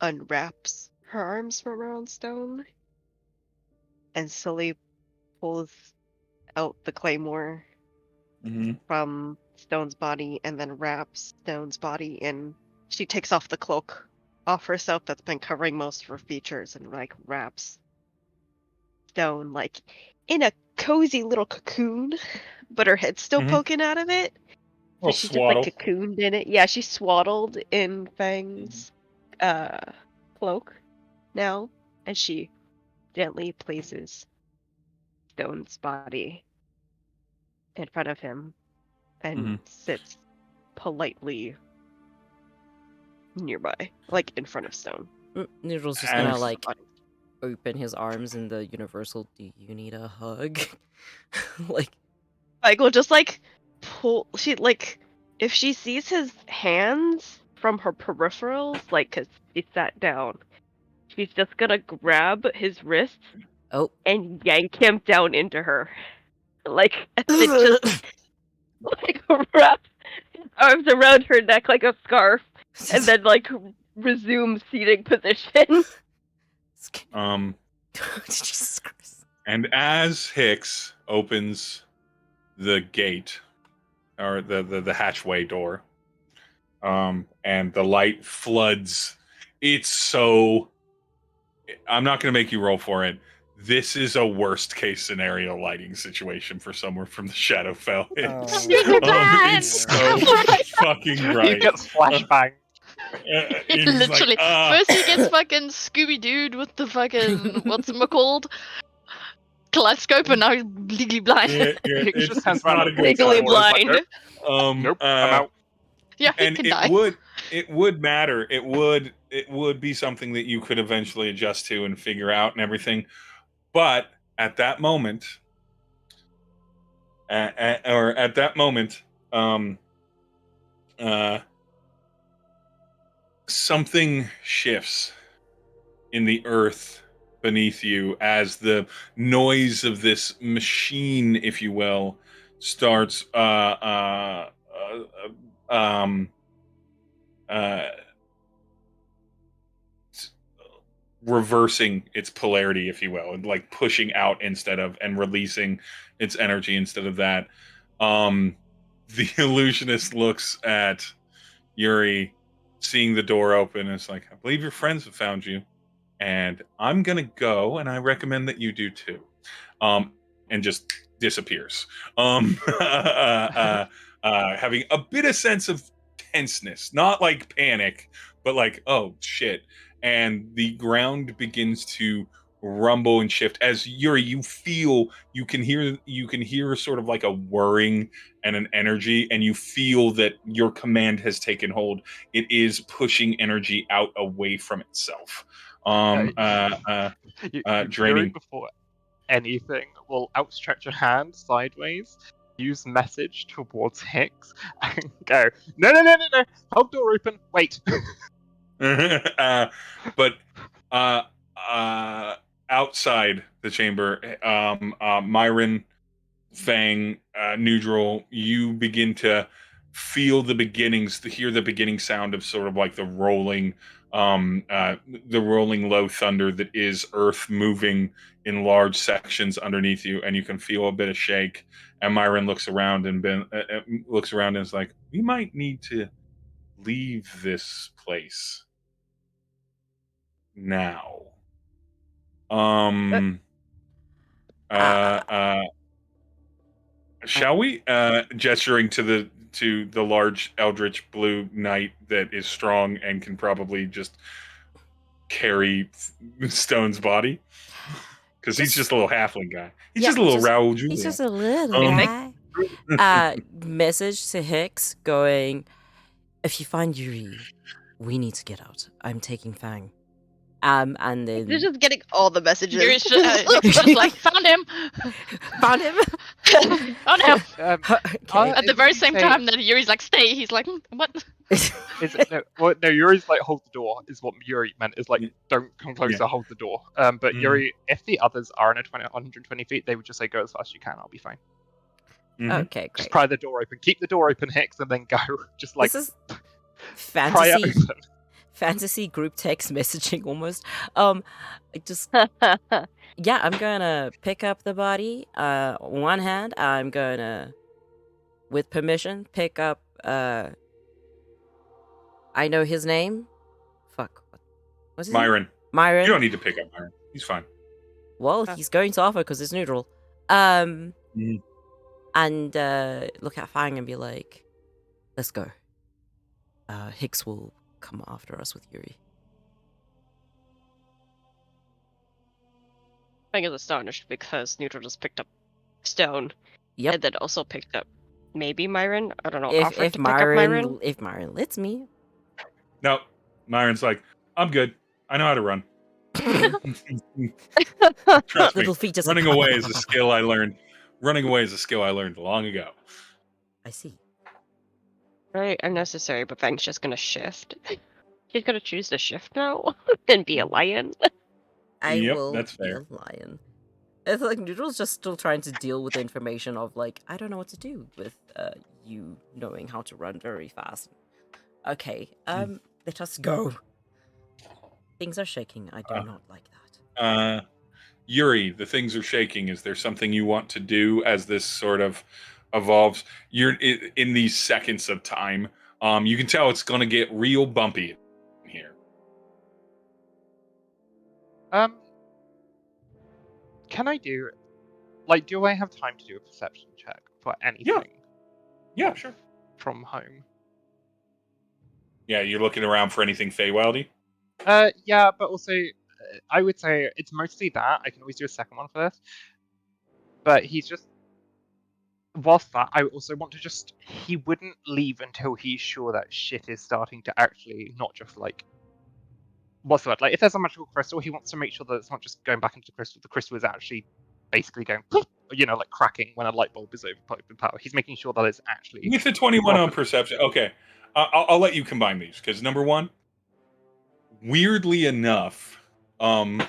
unwraps her arms from around Stone and slowly pulls out the claymore from Stone's body and then wraps Stone's body in. She takes off the cloak off herself that's been covering most of her features and like wraps Stone like in a cozy little cocoon, but her head's still poking out of it. So she's just like cocooned in it. Yeah, she's swaddled in Fang's cloak now, and she gently places Stone's body in front of him and sits politely nearby, like in front of Stone. Nhudrel's just And- gonna like open his arms in the universal "Do you need a hug?" like Like, will just like pull. She like if she sees his hands from her peripherals, like, cause he sat down, she's just gonna grab his wrists oh. and yank him down into her, like, and then just like wrap his arms around her neck like a scarf, and then like resume seating position. Jesus Christ. And as Hicks opens the gate, or the hatchway door, and the light floods, it's so... I'm not going to make you roll for it. This is a worst case scenario lighting situation for somewhere from the Shadowfell. It's so fucking He bright. gets flashbang. It's like, Literally. First he gets fucking Scooby Dooed with the fucking what's it called? Kaleidoscope, and now he's legally blind. He it's just turns it's not around a and good Legally sign. blind. Nope, I'm out. Yeah, he And can it die. would matter. It would be something that you could eventually adjust to and figure out and everything. But at that moment, something shifts in the earth beneath you as the noise of this machine, if you will, starts reversing its polarity, if you will, and like pushing out instead of, and releasing its energy instead of that. The illusionist looks at Yuri, seeing the door open, and it's like, I believe your friends have found you, and I'm gonna go, and I recommend that you do too. And just disappears. Having a bit of sense of tenseness, not like panic, but like, oh shit. And the ground begins to rumble and shift as Yuri, you can hear sort of like a whirring and an energy, and you feel that your command has taken hold. It is pushing energy out away from itself. Yuri, Draining. before anything, will outstretch a hand sideways, use message towards Hicks, and go, no, hold door open, wait. But outside the chamber, Myron, Fang, Nhudrel, you begin to feel the beginnings, to hear the beginning sound of sort of like the rolling low thunder that is earth moving in large sections underneath you, and you can feel a bit of shake. And Myron looks around and is like, we might need to leave this place now. Shall we? Gesturing to the large eldritch blue knight that is strong and can probably just carry Stone's body, because he's just a little halfling guy. He's just a little Raoul Julia. He's just a little guy. Message to Hicks going, if you find Yuri, we need to get out. I'm taking Fang. And then They're just getting all the messages. Yuri's just like, found him! found him. Found him! Okay. At the very same time that Yuri's like, stay, he's like, what? No, Yuri's like, hold the door, is what Yuri meant, is like, don't come closer, hold the door. But Yuri, if the others are in 120 feet, they would just say, go as fast as you can, I'll be fine. Okay, great. Just pry the door open, keep the door open, Hicks, and then go. Just like, this is pry it fantasy. open. Fantasy group text messaging almost. I'm gonna pick up the body. One hand, I'm gonna, with permission, pick up. I know his name. Fuck. What's his Myron. name? Myron. You don't need to pick up Myron. He's fine. Well, he's going to offer because it's Nhudrel. And look at Fang and be like, let's go. Hicks will come after us with Yuri. Fang is astonished because Nhudrel just picked up Stone. Yep. And then also picked up maybe Myron. I don't know. If offered to Myron, pick up Myron. if Myron lets me. Now, Myron's like, I'm good. I know how to run. Trust me, Little feet just running away is a skill I learned. Running away is a skill I learned long ago. I see. Very unnecessary, but Fang's just gonna shift. She's gonna choose to shift now and be a lion. I Yep, will that's be fair. a lion. It's like Nhudrel's just still trying to deal with the information of like, I don't know what to do with you knowing how to run very fast. Okay, let us go. Things are shaking. I do not like that. Yuri, the things are shaking. Is there something you want to do as this sort of evolves? You're in these seconds of time. You can tell it's going to get real bumpy here. Can I do, like, do I have time to do a perception check for anything Yeah, sure. from home? Yeah, you're looking around for anything Feywildy? Yeah, but also, I would say it's mostly that. I can always do a second one for this. But he's just, whilst that, I also want to just, he wouldn't leave until he's sure that shit is starting to actually not just like, what's the word? Like, if there's a magical crystal, he wants to make sure that it's not just going back into the crystal is actually basically going, you know, like cracking when a light bulb is overpowered with power. He's making sure that it's actually... With the 21 on perception. Okay, I'll let you combine these, because number one, weirdly enough, nothing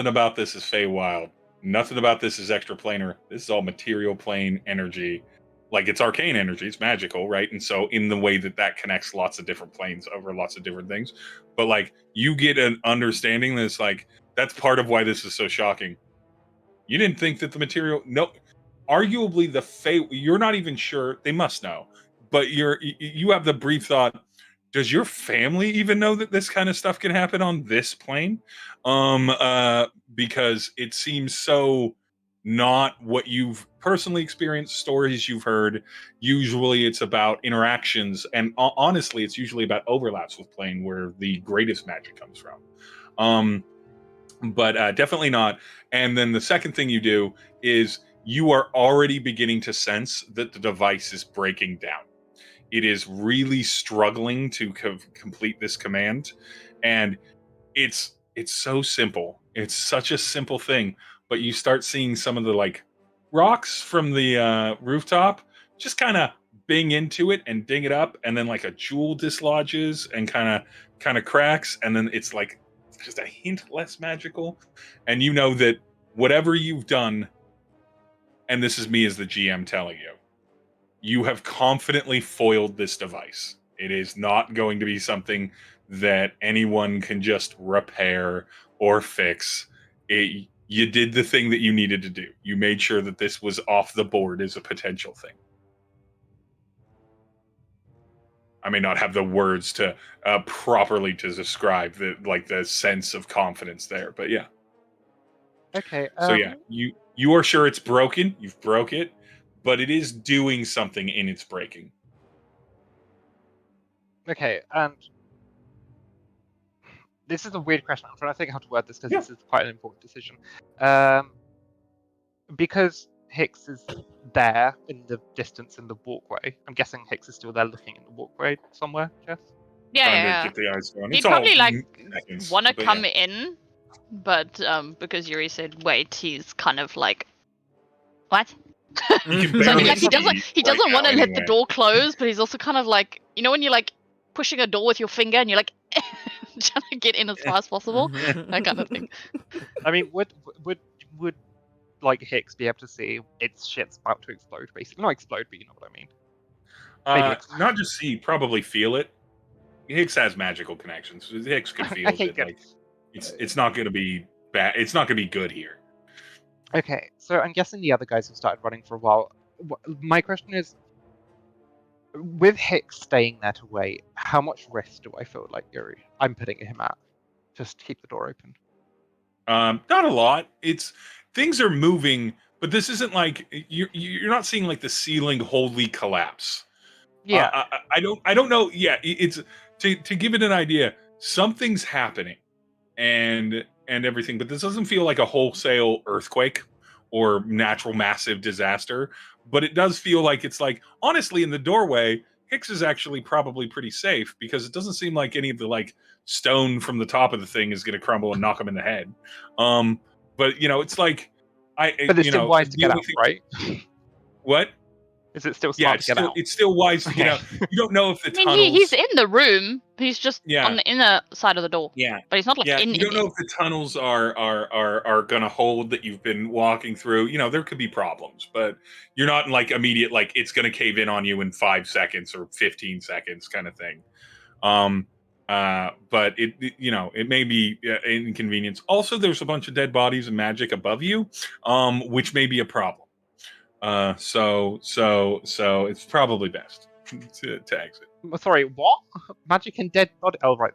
about this is Feywild. Nothing about this is extraplanar. This is all material plane energy. Like, it's arcane energy, it's magical, right? And so in the way that connects lots of different planes over lots of different things. But like, you get an understanding that's like, that's part of why this is so shocking. You didn't think that the material, no, arguably the you're not even sure, they must know, but you have the brief thought, does your family even know that this kind of stuff can happen on this plane? Because it seems so not what you've personally experienced, stories you've heard. Usually it's about interactions, and honestly, it's usually about overlaps with plane where the greatest magic comes from. But definitely not. And then the second thing you do is you are already beginning to sense that the device is breaking down. It is really struggling to complete this command, and it's so simple. It's such a simple thing, but you start seeing some of the like rocks from the rooftop just kind of bing into it and ding it up, and then like a jewel dislodges and kind of cracks, and then it's like just a hint less magical, and you know that whatever you've done, and this is me as the GM telling you, you have confidently foiled this device. It is not going to be something that anyone can just repair or fix. You did the thing that you needed to do. You made sure that this was off the board as a potential thing. I may not have the words to properly to describe the sense of confidence there, but yeah. Okay. So yeah, you are sure it's broken. You've broke it, but it is doing something in its breaking. Okay, and this is a weird question. I'm trying to think how to word this because Yeah. this is quite an important decision. Because Hicks is there in the distance in the walkway, I'm guessing Hicks is still there looking in the walkway somewhere, Jess? Trying Yeah. to get the eyes going. He'd It's probably all like seconds, want to but come yeah. in, but because Yuri said wait, he's kind of like, what? He can So I mean, barely like he doesn't see right want to now let the anyway. door close, but he's also kind of like, you know, when you're like pushing a door with your finger and you're like trying to get in as far as possible, that kind of thing. I mean, would like Hicks be able to see its shit's about to explode? Basically, not explode, but you know what I mean. Maybe Not just see, probably feel it. Hicks has magical connections. Hicks can feel Okay, that good. like it's not going to be bad. It's not going to be good here. Okay, so I'm guessing the other guys have started running for a while. My question is, with Hicks staying there to wait, how much risk do I feel like I'm putting him at? Just keep the door open. Not a lot. It's things are moving, but this isn't like you're not seeing like the ceiling wholly collapse. Yeah. I don't know. Yeah, it's to give it an idea. Something's happening, and everything, but this doesn't feel like a wholesale earthquake or natural massive disaster. But it does feel like it's like honestly in the doorway, Hicks is actually probably pretty safe because it doesn't seem like any of the like stone from the top of the thing is going to crumble and knock him in the head. But you know, it's like But it's you still know, wise to the get only out, thing, right? what? Is it still Yeah, smart to get out? it's still wise to get Okay. out. You don't know if the I mean, tunnels. he's in the room. He's just Yeah. on the inner side of the door. Yeah. But he's not like Yeah, in. you don't know if the tunnels are gonna hold that you've been walking through. You know, there could be problems, but you're not in like immediate like it's gonna cave in on you in 5 seconds or 15 seconds kind of thing. But you know, it may be inconvenience. Also, there's a bunch of dead bodies and magic above you, which may be a problem. So it's probably best to exit. Sorry, what? Magic and dead body? Oh, right.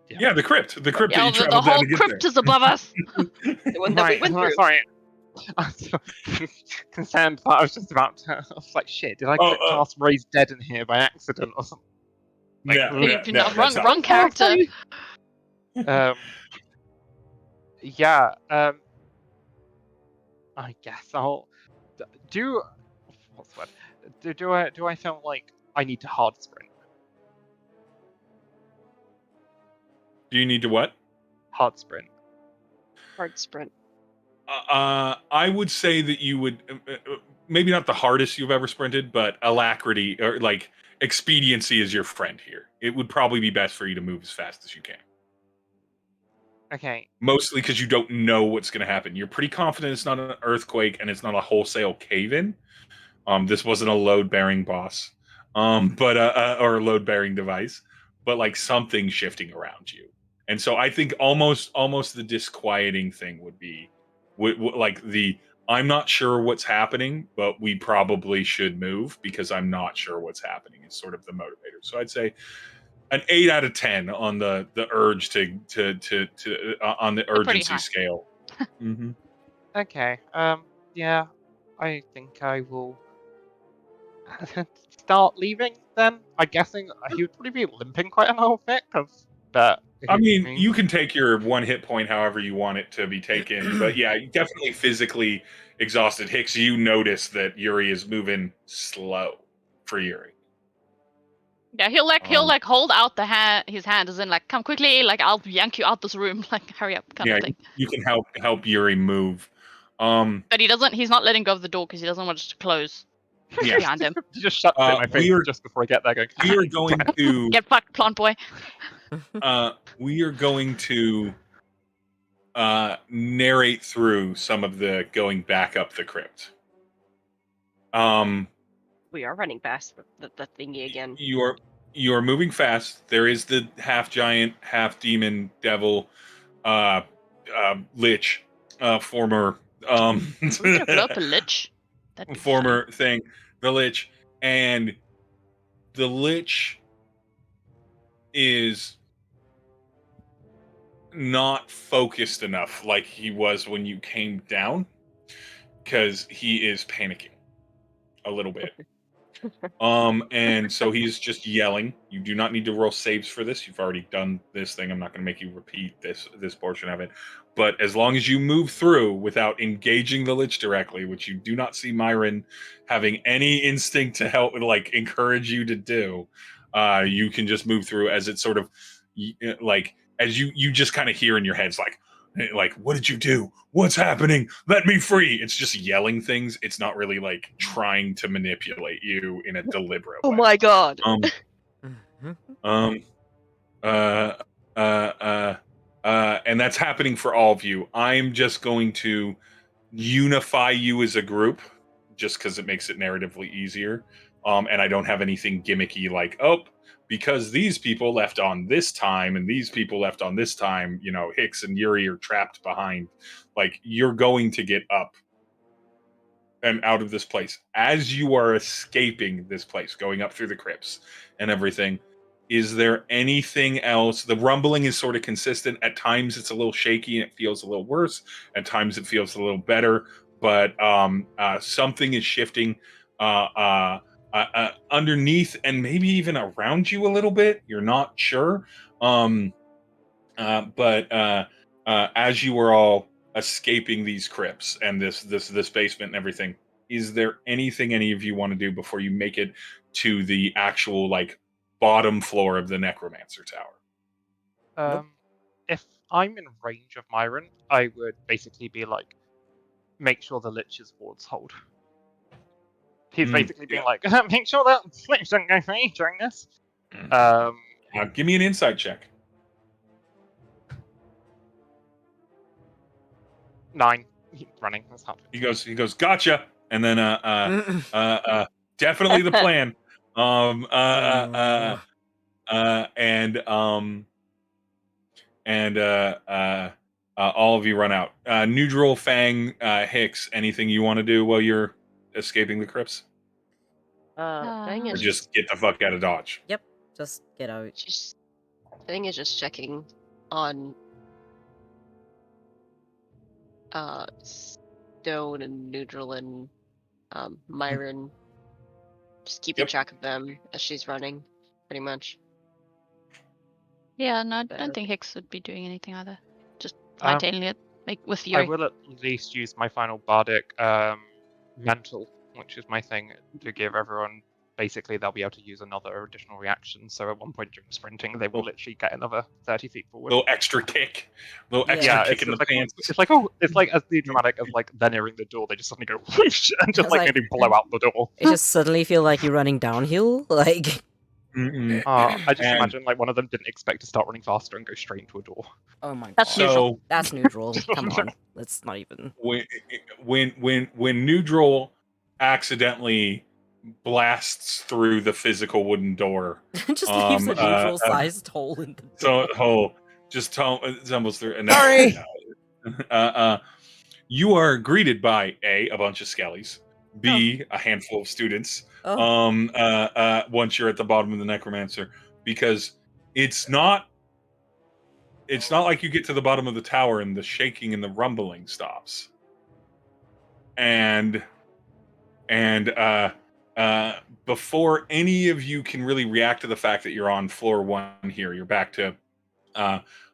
Yeah, the crypt that Yeah, you the traveled down whole to get crypt there. is above us. The one that we Right, went through. sorry. I'm so concerned that I was just about to. I was like, shit, did I click cast Raise Dead in here by accident or something? Like, No, wrong character. Yeah, I guess I'll do. What's the word? Do I feel like I need to hard sprint? Do you need to what? Hard sprint. Hard sprint. I would say that you would maybe not the hardest you've ever sprinted, but alacrity or like expediency is your friend here. It would probably be best for you to move as fast as you can. Okay. Mostly because you don't know what's going to happen. You're pretty confident it's not an earthquake and it's not a wholesale cave-in. This wasn't a load-bearing boss, but or a load-bearing device, but like something shifting around you. And so I think almost the disquieting thing would be like the I'm not sure what's happening, but we probably should move because I'm not sure what's happening is sort of the motivator. So I'd say an 8 out of 10 on the urge to on the urgency scale. Mm-hmm. Okay. Yeah. I think I will start leaving then. I'm guessing he would probably be limping quite a little bit because that. I mean, you can take your 1 hit point however you want it to be taken, but yeah, definitely physically exhausted. Hicks, you notice that Yuri is moving slow for Yuri. Yeah, he'll hold out his hand as in like, come quickly, like I'll yank you out this room, like hurry up kind of thing. You can help Yuri move. But he's not letting go of the door because he doesn't want it to close behind him. He just shuts it in my face just before I get there going, we are going to get fucked, plant boy. We are going to narrate through some of the going back up the crypt. We are running past the thingy again. You are moving fast. There is the half giant, half demon devil, lich, former We're gonna blow up a lich. former thing, the lich, and the lich is not focused enough like he was when you came down because he is panicking a little bit. And so he's just yelling. You do not need to roll saves for this. You've already done this thing. I'm not going to make you repeat this portion of it. But as long as you move through without engaging the lich directly, which you do not see Myron having any instinct to help, like encourage you to do, you can just move through as it's sort of like as you just kind of hear in your heads like what did you do? What's happening? Let me free. It's just yelling things. It's not really like trying to manipulate you in a deliberate way. Oh my god. And that's happening for all of you. I'm just going to unify you as a group just because it makes it narratively easier. And I don't have anything gimmicky like, because these people left on this time and these people left on this time, you know, Hicks and Yuri are trapped behind. Like, you're going to get up and out of this place. As you are escaping this place, going up through the crypts and everything, is there anything else? The rumbling is sort of consistent. At times it's a little shaky and it feels a little worse. At times it feels a little better. But something is shifting underneath and maybe even around you a little bit. You're not sure. But as you were all escaping these crypts and this basement and everything, is there anything any of you want to do before you make it to the actual like bottom floor of the Necromancer Tower? Nope. If I'm in range of Myron, I would basically be like, make sure the Lich's wards hold. He's basically being like, make sure that Lich don't go free during this. Give me an insight check. 9. He's running. That's hard. He goes, gotcha, and then definitely the plan. All of you run out. Nhudrel, Fang, Hicks, anything you want to do while you're escaping the crypts? Fang Or is just get the fuck out of Dodge? Yep, just get out. Fang is just checking on Stone and Nhudrel and Myron. Just keeping track of them as she's running, pretty much. Yeah, no, I Better. don't think Hicks would be doing anything either. Just maintaining it with I Fury. will at least use my final bardic mantle, which is my thing, to give everyone. Basically, they'll be able to use another additional reaction. So at one point during sprinting, they will literally get another 30 feet forward. Little extra kick in the like, pants. It's like as the dramatic of like they're nearing the door, they just suddenly go whoosh and just like- nearly blow out the door. It just suddenly feel like you're running downhill. Like, I just imagine like one of them didn't expect to start running faster and go straight into a door. oh my god. That's So That's Nhudrel. Come on. Let's not even. when Nhudrel accidentally blasts through the physical wooden door, Just leaves a Nhudrel-sized hole in the door. tumbles through. And Sorry. You are greeted by a bunch of skellies, B, a handful of students. Oh. Once you're at the bottom of the Necromancer, because it's not like you get to the bottom of the tower and the shaking and the rumbling stops. And before any of you can really react to the fact that you're on floor 1 here, you're back to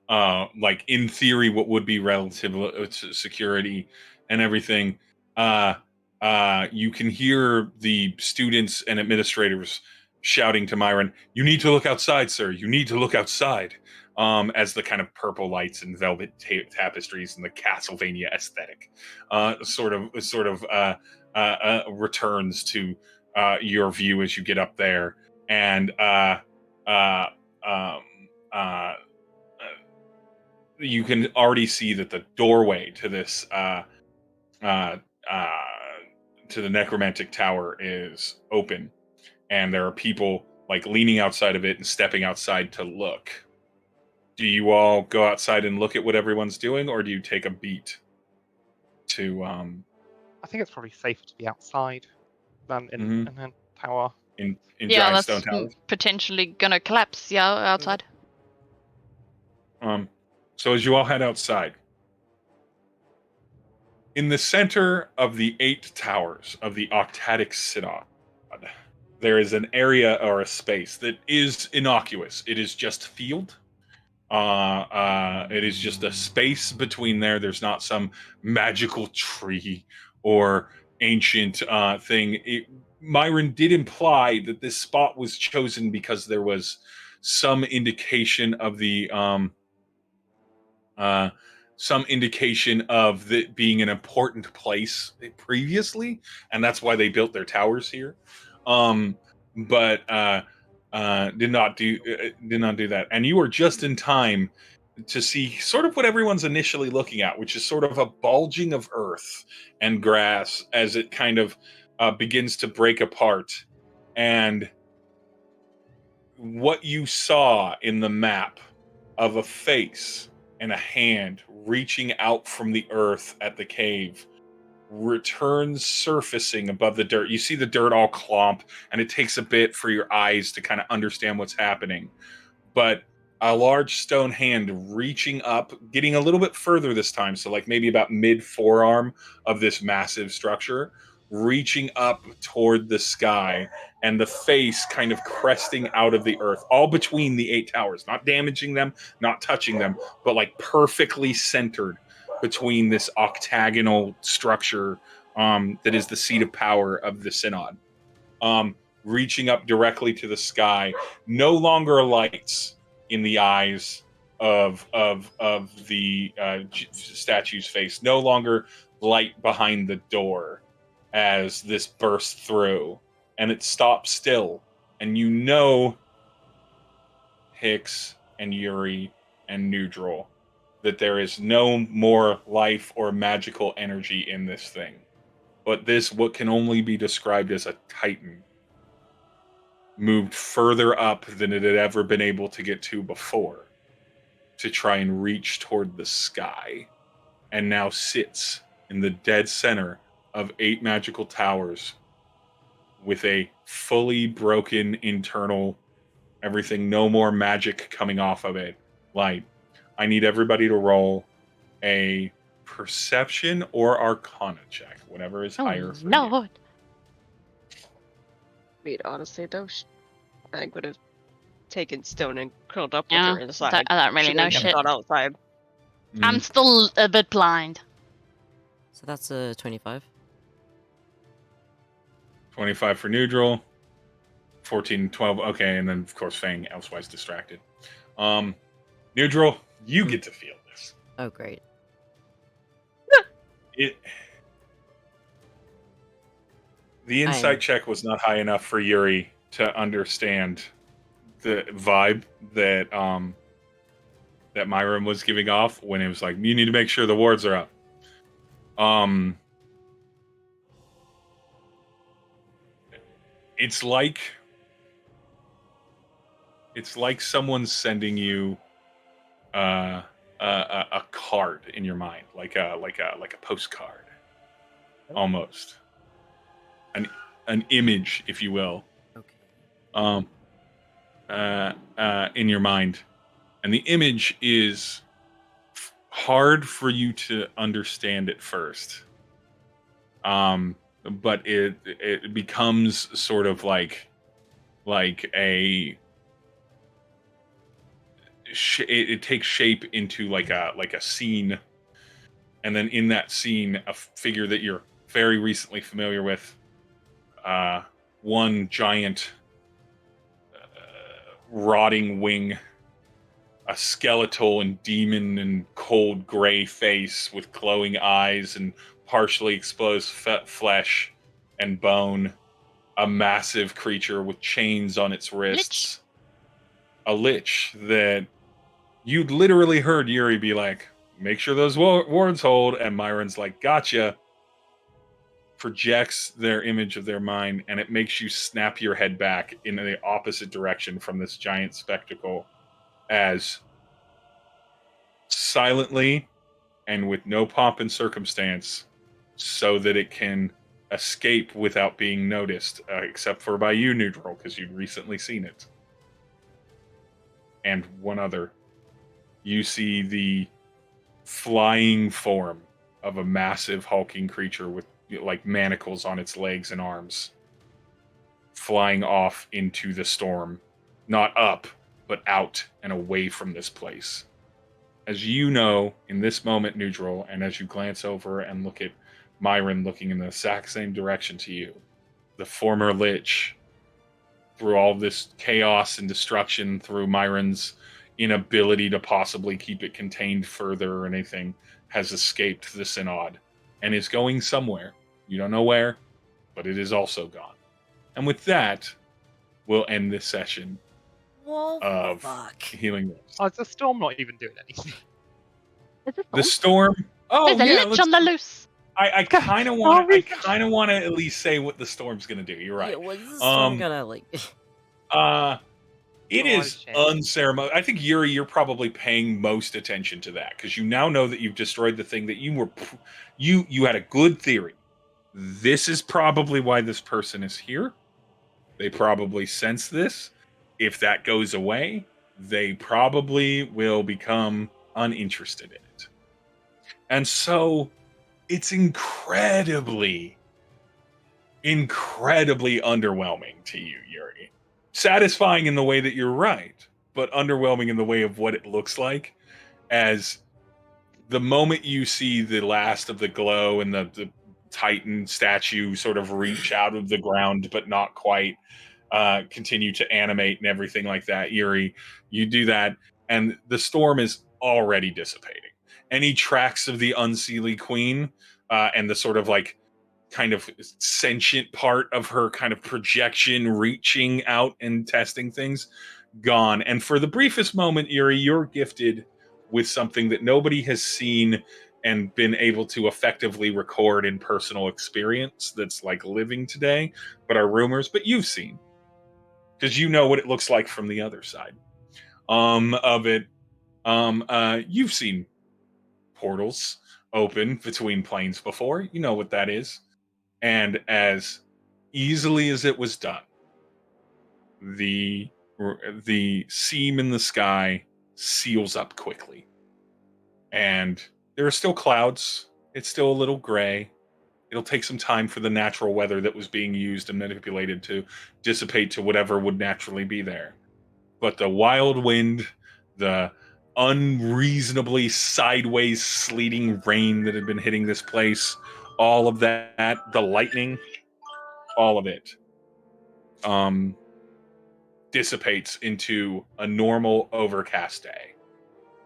like in theory what would be relative security and everything. You can hear the students and administrators shouting to Myron, "You need to look outside, sir. You need to look outside." As the kind of purple lights and velvet tapestries and the Castlevania aesthetic sort of returns to your view as you get up there, and you can already see that the doorway to this to the necromantic tower is open, and there are people like leaning outside of it and stepping outside to look. Do you all go outside and look at what everyone's doing, or do you take a beat to I think it's probably safer to be outside than in a tower. in Yeah, giant that's stone towers? potentially gonna collapse. Yeah, outside. So as you all head outside, in the center of the 8 towers of the Octatic Synod, there is an area or a space that is innocuous. It is just field. It is just a space between there. There's not some magical tree or ancient thing. Myron did imply that this spot was chosen because there was some indication of the being an important place previously, and that's why they built their towers here. But did not do that. And you are just in time to see sort of what everyone's initially looking at, which is sort of a bulging of earth and grass as it kind of begins to break apart. And what you saw in the map of a face and a hand reaching out from the earth at the cave returns surfacing above the dirt. You see the dirt all clump, and it takes a bit for your eyes to kind of understand what's happening. But a large stone hand reaching up, getting a little bit further this time, so like maybe about mid forearm of this massive structure, reaching up toward the sky, and the face kind of cresting out of the earth, all between the 8 towers, not damaging them, not touching them, but like perfectly centered between this octagonal structure that is the seat of power of the synod, reaching up directly to the sky. No longer lights in the eyes of the statue's face. No longer light behind the door as this bursts through, and it stops still. And you know, Hicks and Yuri and Nhudrel, that there is no more life or magical energy in this thing. But this, what can only be described as a titan, moved further up than it had ever been able to get to before to try and reach toward the sky, and now sits in the dead center of 8 magical towers with a fully broken internal everything, no more magic coming off of it, light. I need everybody to roll a perception or arcana check, whatever is higher for you. Lord. I mean, honestly, though, I would have taken Stone and curled up with Yeah, her inside. I don't really She know wouldn't have shit. gone outside. I'm still a bit blind. So that's a 25. 25 for Nhudrel, 14, 12. Okay, and then of course Fang, elsewise distracted. Nhudrel, you get to feel this. Oh, great. The insight check was not high enough for Yuri to understand the vibe that that Myron was giving off when it was like, you need to make sure the wards are up. It's like someone's sending you a card in your mind, like a postcard, almost an image, if you will, Okay. in your mind, and the image is hard for you to understand at first, but it becomes sort of like a it takes shape into like a scene, and then in that scene, a figure that you're very recently familiar with, one giant rotting wing, a skeletal and demon and cold gray face with glowing eyes and partially exposed flesh and bone, a massive creature with chains on its wrists, a lich that you'd literally heard Yuri be like, make sure those wards hold, and Myron's like, gotcha, projects their image of their mind, and it makes you snap your head back in the opposite direction from this giant spectacle, as silently and with no pomp and circumstance, so that it can escape without being noticed, except for by you, Nhudrel, because you'd recently seen it. And one other. You see the flying form of a massive hulking creature with like manacles on its legs and arms, flying off into the storm, not up, but out and away from this place. As you know, in this moment, Nhudrel, and as you glance over and look at Myron looking in the exact same direction to you, the former lich, through all this chaos and destruction, through Myron's inability to possibly keep it contained further or anything, has escaped the synod and is going somewhere. You don't know where, but it is also gone. And with that, we'll end this session of Healing Lips. Oh, is the storm not even doing anything? Is it The storm. Oh, There's a yeah. lich on the loose. I kind of want. I kind of want to at least say what the storm's gonna do. You're right. Yeah, what's the storm gonna like? It is unceremonious. I think Yuri, you're probably paying most attention to that because you now know that you've destroyed the thing that you were. You had a good theory. This is probably why this person is here. They probably sense this. If that goes away, they probably will become uninterested in it. And so it's incredibly underwhelming to you, Yuri. Satisfying in the way that you're right, but underwhelming in the way of what it looks like, as the moment you see the last of the glow and the Titan statue sort of reach out of the ground, but not quite. Continue to animate and everything like that. Yuri, you do that, and the storm is already dissipating. Any tracks of the Unseelie Queen and the sort of like kind of sentient part of her kind of projection reaching out and testing things, gone. And for the briefest moment, Yuri, you're gifted with something that nobody has seen and been able to effectively record in personal experience that's like living today, but are rumors, but you've seen. Because you know what it looks like from the other side of it. You've seen portals open between planes before. You know what that is. And as easily as it was done, the seam in the sky seals up quickly. And there are still clouds. It's still a little gray. It'll take some time for the natural weather that was being used and manipulated to dissipate to whatever would naturally be there. But the wild wind, the unreasonably sideways sleeting rain that had been hitting this place, all of that, the lightning, all of it dissipates into a normal overcast day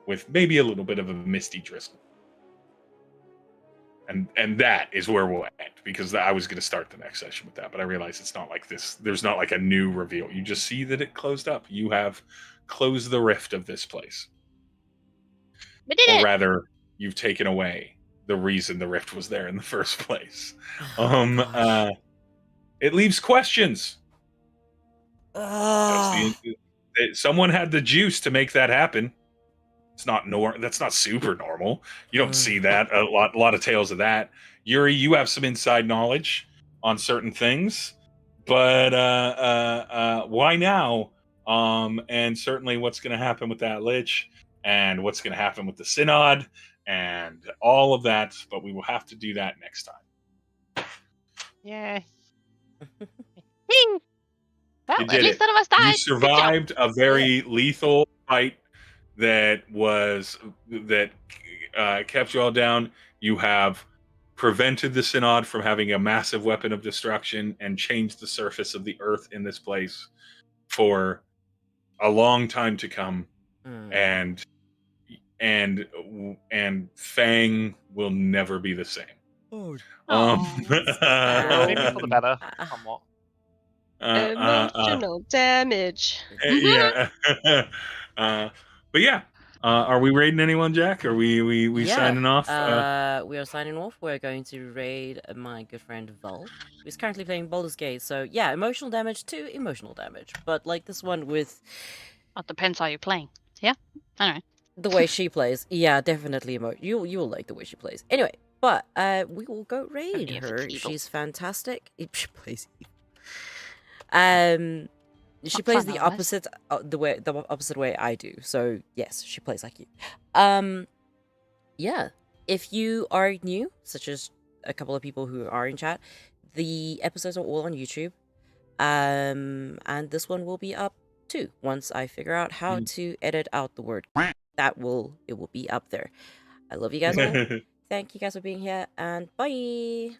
with maybe a little bit of a misty drizzle. And that is where we'll end, because I was going to start the next session with that, but I realized it's not like this. There's not like a new reveal. You just see that it closed up. You have closed the rift of this place. We did Or it! rather, you've taken away the reason the rift was there in the first place. Gosh. It leaves questions. Ugh. Someone had the juice to make that happen. It's not that's not super normal. You don't see that a lot of tales of that. Yuri, you have some inside knowledge on certain things, but why now? And certainly what's going to happen with that lich, and what's going to happen with the synod, and all of that. But we will have to do that next time. Yeah. Ding! Well, You at did least it. none of us died. You Good job. survived a very lethal fight that kept you all down. You have prevented the synod from having a massive weapon of destruction and changed the surface of the earth in this place for a long time to come. And Fang will never be the same. Maybe for the better, somewhat. Emotional damage. Yeah. But yeah. Are we raiding anyone, Jack? Are we signing off? We are signing off. We're going to raid my good friend Vol, who's currently playing Baldur's Gate. So yeah, emotional damage to emotional damage, but like this one with. It depends how you're playing. Yeah. Anyway. The way she plays, yeah, definitely you will like the way she plays. Anyway, but we will go raid her. She's fantastic. She plays evil. She plays the opposite the opposite way I do. So yes, she plays like you. Yeah. If you are new, such as a couple of people who are in chat, the episodes are all on YouTube. And this one will be up too once I figure out how to edit out the word. It will be up there. I love you guys all. Thank you guys for being here, and bye.